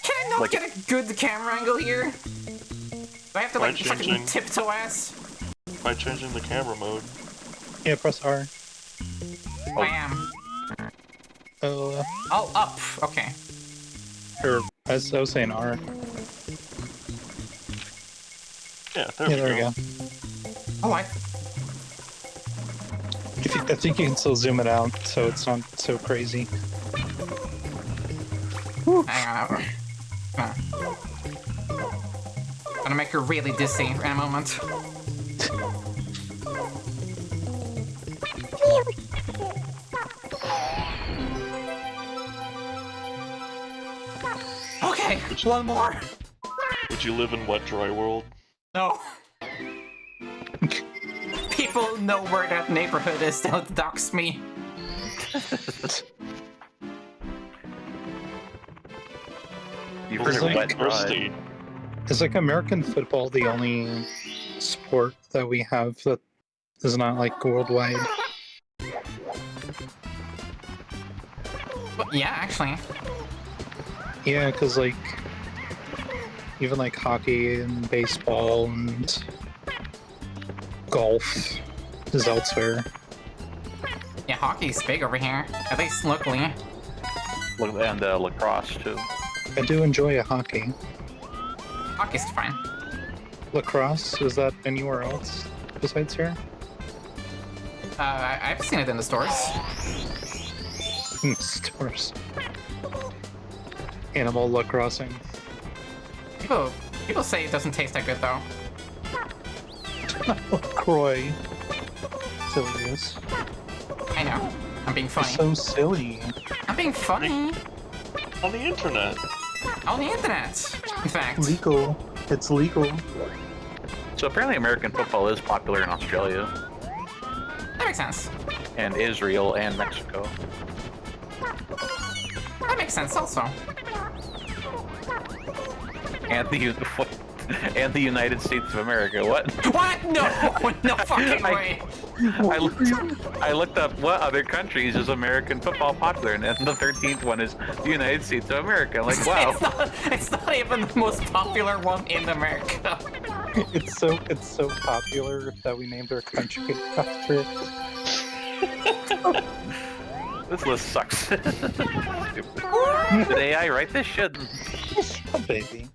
Can I not Like- get a good camera angle here? Do I have to like By fucking changing- tiptoe ass? By changing the camera mode. Yeah, press R. I am. Oh, Oh, up. Okay. or I was saying R. Yeah, Yeah, there we go. Oh, I think you can still zoom it out, so it's not so crazy. hang on. Gonna make her really dizzy in a moment. Okay, one more. Would you live in Wet Dry World? No. People know where that neighborhood is, they'll dox me. You've heard of Like wet Thirsty. Is like American football the only sport that we have that is not like worldwide? But yeah, actually. Yeah, because like even like hockey and baseball and golf is elsewhere. Yeah, hockey's big over here. At least locally. and lacrosse too. I do enjoy a hockey. Hockey's fine. Lacrosse, is that anywhere else besides here? I've seen it in the stores. Stores. Animal lacrossing. People say it doesn't taste that good though. LaCroix. Silliness. I know. I'm being funny. So silly. I'm being funny. On the internet. On the internet, in fact. Legal. It's legal. So apparently American football is popular in Australia That makes sense. and Israel and Mexico. That makes sense also. And the and the United States of America. What? What? No, no fucking way. I looked up what other countries is American football popular in, and the 13th one is the United States of America. I'm like, wow. It's not even the most popular one in America. It's so popular that we named our country after it. This list sucks. Stupid. Did AI write this shit? Oh, baby.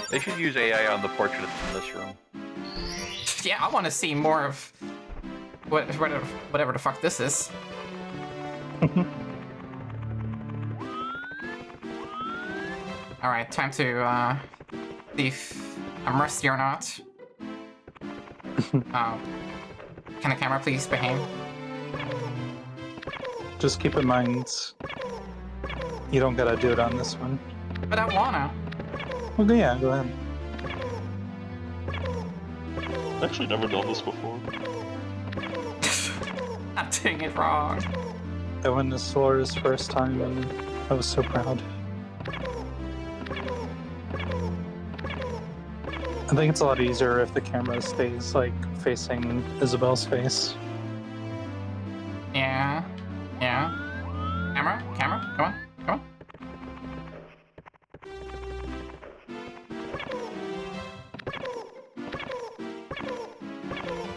They should use AI on the portraits in this room. Yeah, I want to see more of whatever the fuck this is. All right, time to see if I'm rusty or not. Can the camera please behave? Just keep in mind, you don't gotta do it on this one. But I wanna. Well, yeah, go ahead. I've actually never done this before. I'm doing it wrong. I went to Solar's first time and I was so proud. I think it's a lot easier if the camera stays like facing Isabelle's face. Yeah. Yeah. Camera, come on.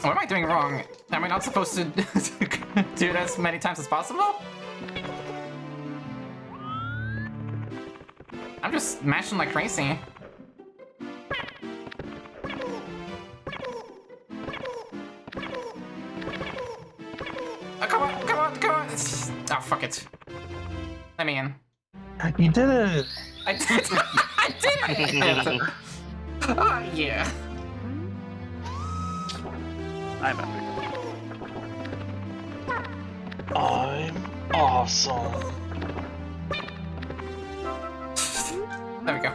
What am I doing wrong? Am I not supposed to do it as many times as possible? I'm just mashing like crazy. Oh, come on. Oh, fuck it. Let me in. You did it! I did it! Oh, yeah. I'm epic. I'm awesome. There we go.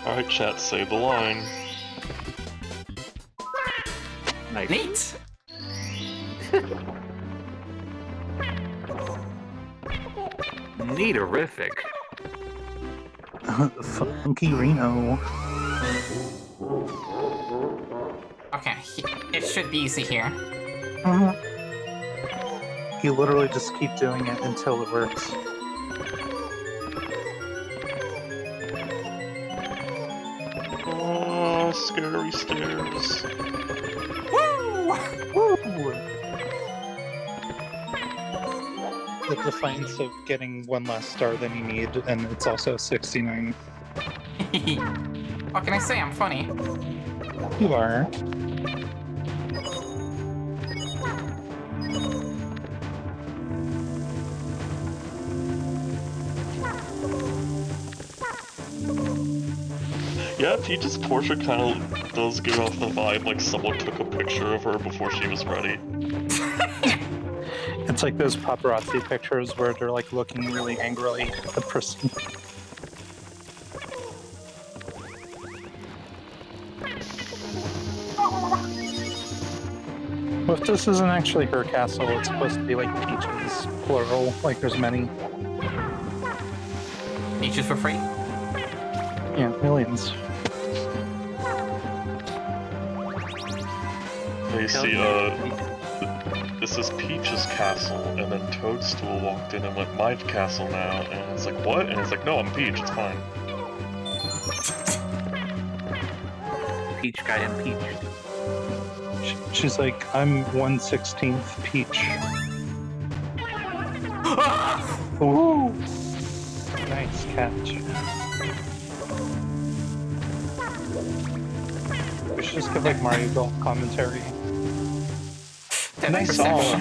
Alright, chat, say the line. Nice. Neat! Neaterific. Funky Reno. Okay, it should be easy here. You literally just keep doing it until it works. Oh, scary stairs. Woo! Woo! The defiance of getting one less star than you need, and it's also 69. What can I say? I'm funny. You are. Yeah, Peach's portrait kind of does give off the vibe like someone took a picture of her before she was ready. It's like those paparazzi pictures where they're like looking really angrily at the person. Well, if this isn't actually her castle, it's supposed to be like Peach's, plural, like there's many. Peaches for free? Yeah, millions. They see, this is Peach's castle, and then Toadstool walked in and went, my castle now, and it's like, what? And it's like, no, I'm Peach, it's fine. Peach got impeached. She's like, I'm 1/16th Peach. Ooh! Nice catch. We should just give like Mario Golf commentary. Nice Perception.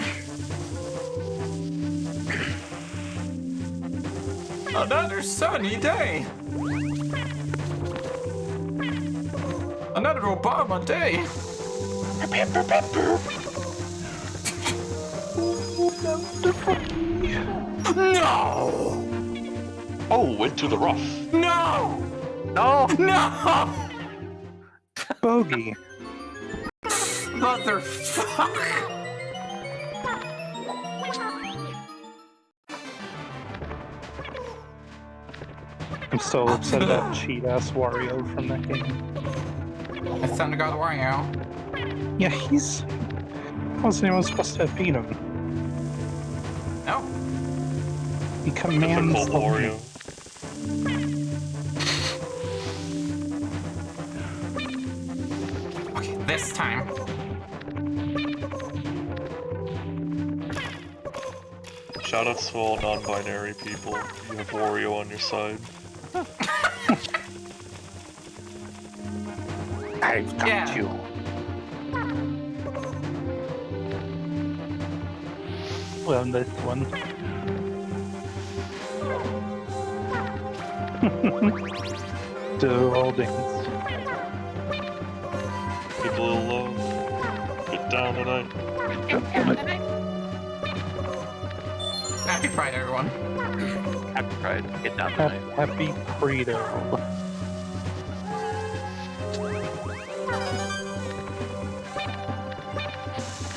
ball. Another sunny day. Another Obama day. No! Oh, into the rough. No! No! No! Bogey. Motherfucker! I'm so upset about cheat-ass Wario from that game. It's time to go to Wario. Yeah, he's... How was anyone supposed to have beat him? No. He commands Difficult the Wario. Okay, this time. Shoutouts to all non-binary people. You have Wario on your side. I've got Yeah. you. Well, this one. Do all dance. Give a little love. Get down tonight. Happy Pride, everyone. Happy Pride. Get down tonight. Happy Credo.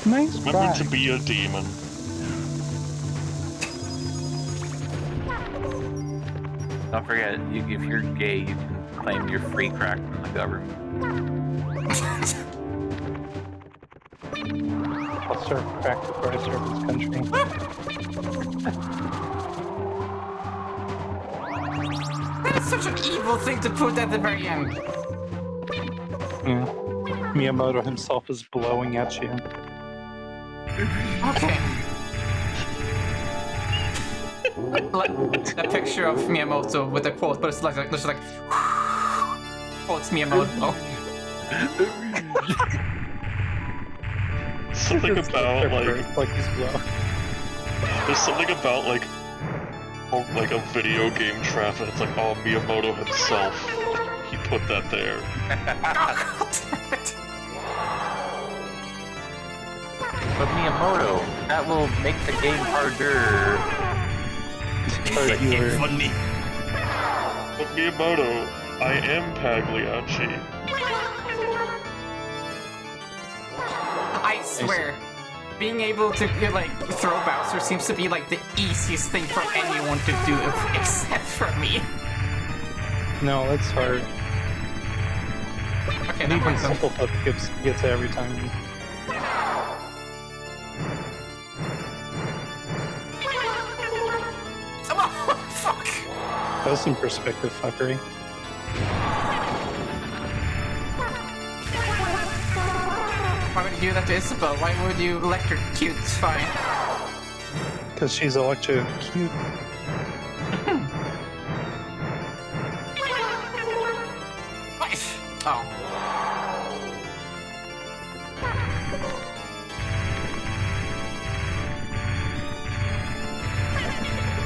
Nice Remember back. to be a demon. Don't forget, if you're gay, you can claim your free crack from the government. I'll serve crack before I serve this country. That is such an evil thing to put at the very end. Yeah. Miyamoto himself is blowing at you. Okay. Like a picture of Miyamoto with a quote, but it's like quotes Miyamoto. Something about like he's blowing. there's something about like a video game trap and it's like, oh, Miyamoto himself, he put that there. But Miyamoto, that will make the game harder. Funny. But Miyamoto, I am Pagliacci. I swear, being able to like throw Bowser seems to be like the easiest thing for anyone to do, except for me. No, that's hard. Okay, And that even one's simple flip gets it every time. Come on, fuck. That was some perspective fuckery. Why would you do that to Isabelle? Why would you electrocute? It's fine. Because she's electro cute. Oh.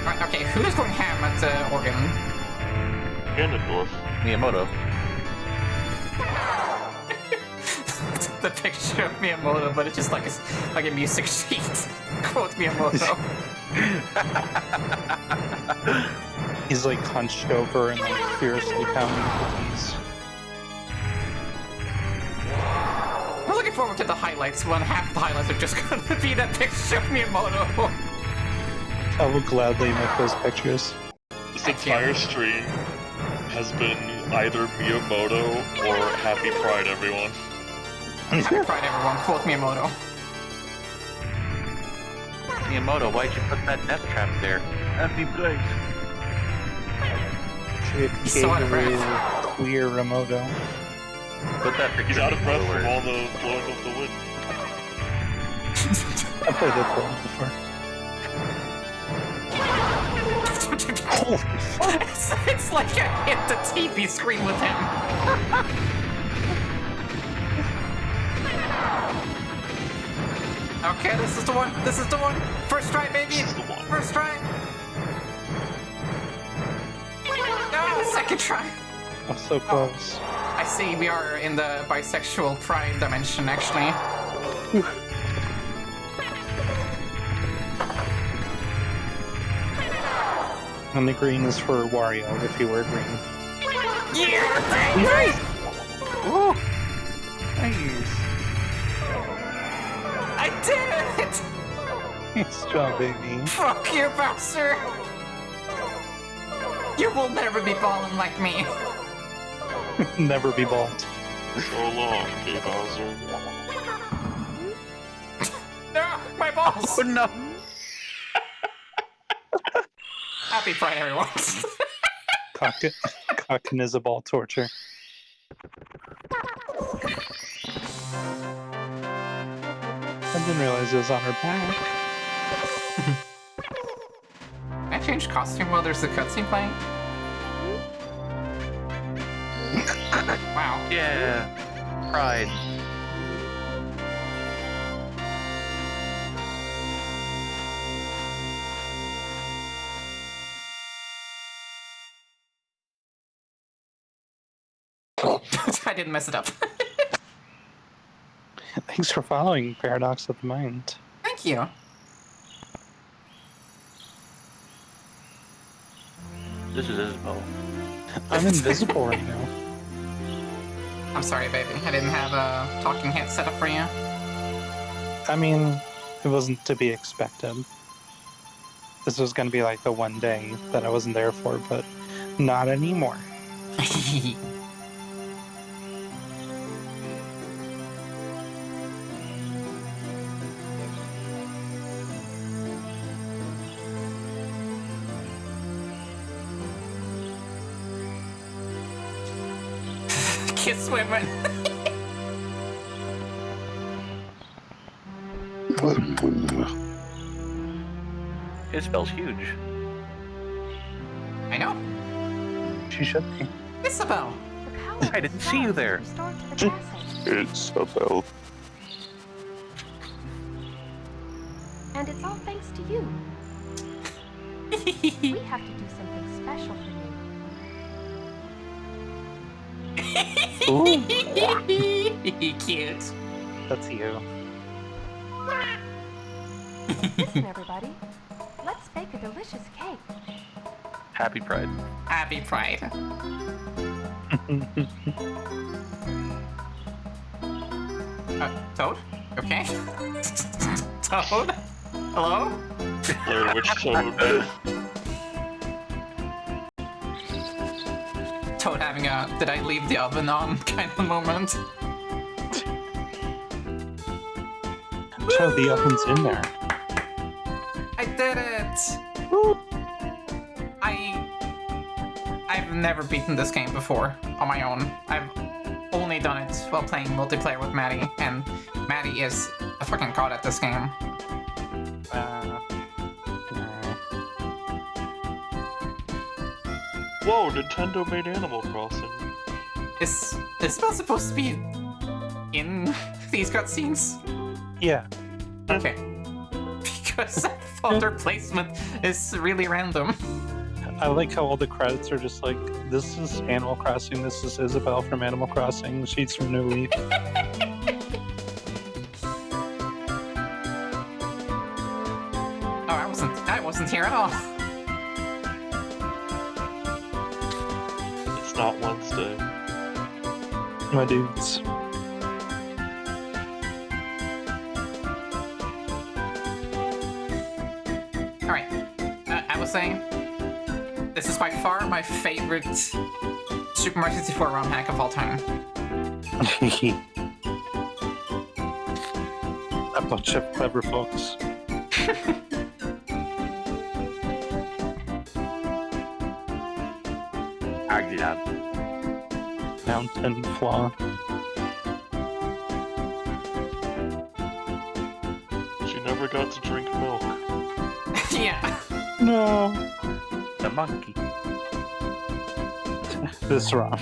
Right, okay, who's going ham at Oregon? Ganondorf. Miyamoto. The picture of Miyamoto, but it's just like a music sheet. Quote Miyamoto. He's like hunched over and like fiercely pounding cookies. Oh, look at forward to the highlights when half the highlights are just gonna be that picture of Miyamoto. I will gladly make those pictures. This entire stream has been either Miyamoto or Happy Pride, everyone. Happy Pride, everyone. Quote Miyamoto. Miyamoto, why'd you put that death trap there? Happy place. He's so out of breath. Queer Remoto. Put that picture He's out of breath forward. from all the blowing of the wind. I played that one before. Holy fuck! It's like I hit the TV screen with him. Okay, this is the one. This is the one. First try, baby. This is the one. First try. No, second try. I'm so close. I see we are in the bisexual pride dimension, actually. And the green is for Wario, if you wear green. Yeah, baby! Woo! Nice! I did it! Nice job, baby. Fuck you, Bowser! You will never be balling like me. Never be bald. So long, K. Bowser. No, my balls! Oh no! Happy Pride, everyone. Cognizable torture. I didn't realize it was on her back. Can I change costume while there's a cutscene playing? Wow. Yeah. Pride. I didn't mess it up. Thanks for following Paradox of the Mind. Thank you. This is Isabelle. I'm invisible right now. I'm sorry, baby. I didn't have a talking head set up for you. I mean, it wasn't to be expected. This was going to be like the one day that I wasn't there for, but not anymore. Kiss women. Isabelle's huge. I know. She should be. Isabelle. I didn't see you there. Isabelle. And it's all thanks to you. We have to do something special for you. Cute. That's you. Listen, everybody. Let's bake a delicious cake. Happy Pride. Happy Pride. Toad? Okay. Toad? Hello? Blair Witch Toad. Toad having a did I leave the oven on kind of moment. So the oven's in there. I did it! I've never beaten this game before on my own. I've only done it while playing multiplayer with Maddie, and Maddie is a fucking god at this game. Whoa, Nintendo made Animal Crossing. Is Isabelle supposed to be in these cutscenes? Yeah. Okay. Because I thought their placement is really random. I like how all the credits are just like, this is Animal Crossing, this is Isabelle from Animal Crossing, she's from New Leaf. Oh, I wasn't here at all. It's not Wednesday. My dudes. Alright. I was saying, this is by far my favorite Super Mario 64 ROM hack of all time. A bunch of clever folks. Agilab. Mountain flaw. She never got to drink milk. Yeah. No. The monkey. This wrong.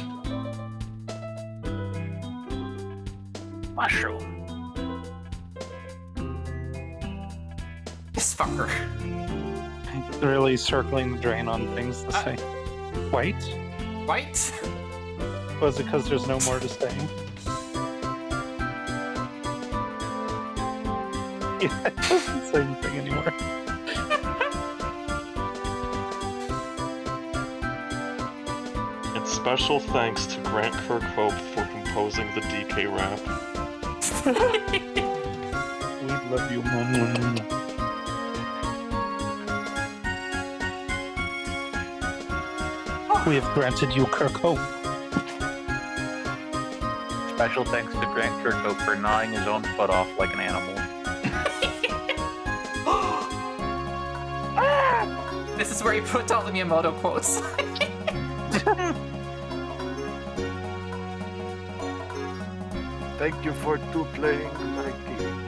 Mushroom. This fucker. Really circling the drain on things to say. White? White? Was it because there's no more to say? Yeah, it doesn't say anything anymore. And special thanks to Grant Kirkhope for composing the DK rap. We love you, Mom. We have granted you Kirkhope. Special thanks to Grant Kirkhope for gnawing his own foot off like an animal. This is where you put all the Miyamoto quotes. Thank you for playing my game.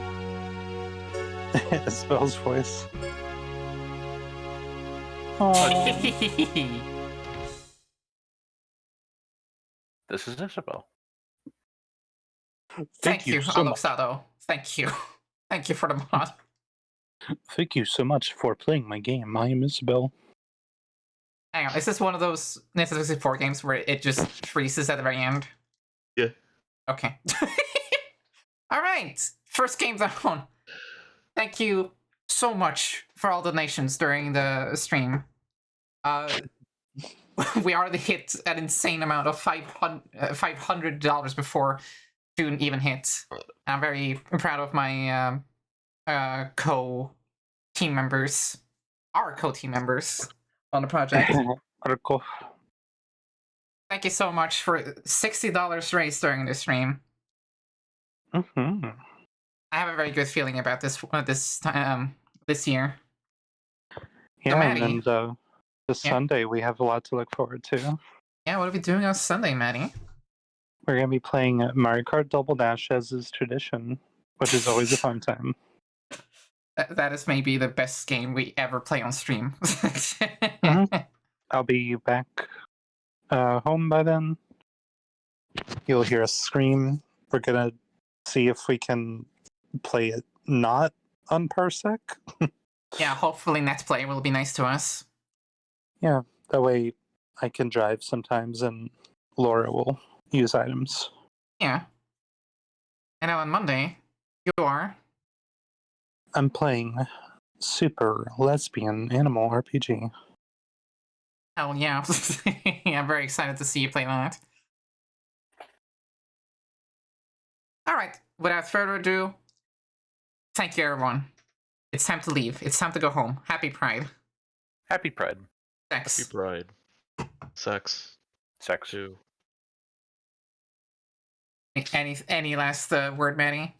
Isabelle's voice. Oh, This is Isabelle. Thank you, so much. Alexado. Thank you. Thank you for the mod. Thank you so much for playing my game. I am Isabelle. Hang on, is this one of those Nintendo 64 games where it just freezes at the very end? Yeah. Okay. Alright, first game down. Thank you so much for all donations during the stream. We already hit an insane amount of $500 before June even hit. I'm very proud of my co-team members, our co-team members on the project. Article. Thank you so much for $60 raised during the stream. Mm-hmm. I have a very good feeling about this year. Yeah, Maddie. and this Yeah. Sunday we have a lot to look forward to. Yeah, what are we doing on Sunday, Maddie? We're going to be playing Mario Kart Double Dash as is tradition, which is always a fun time. That is maybe the best game we ever play on stream. I'll be back home by then. You'll hear us scream. We're going to see if we can play it not on Parsec. Yeah, hopefully NetPlay will be nice to us. Yeah, that way I can drive sometimes and Laura will use items. Yeah. And now on Monday, you are... I'm playing Super Lesbian Animal RPG. Hell yeah. I'm very excited to see you play that. Alright, without further ado, thank you everyone. It's time to leave. It's time to go home. Happy Pride. Happy Pride. Sex. Happy Pride. Sex. Sex. Too. Any last word, Maddie?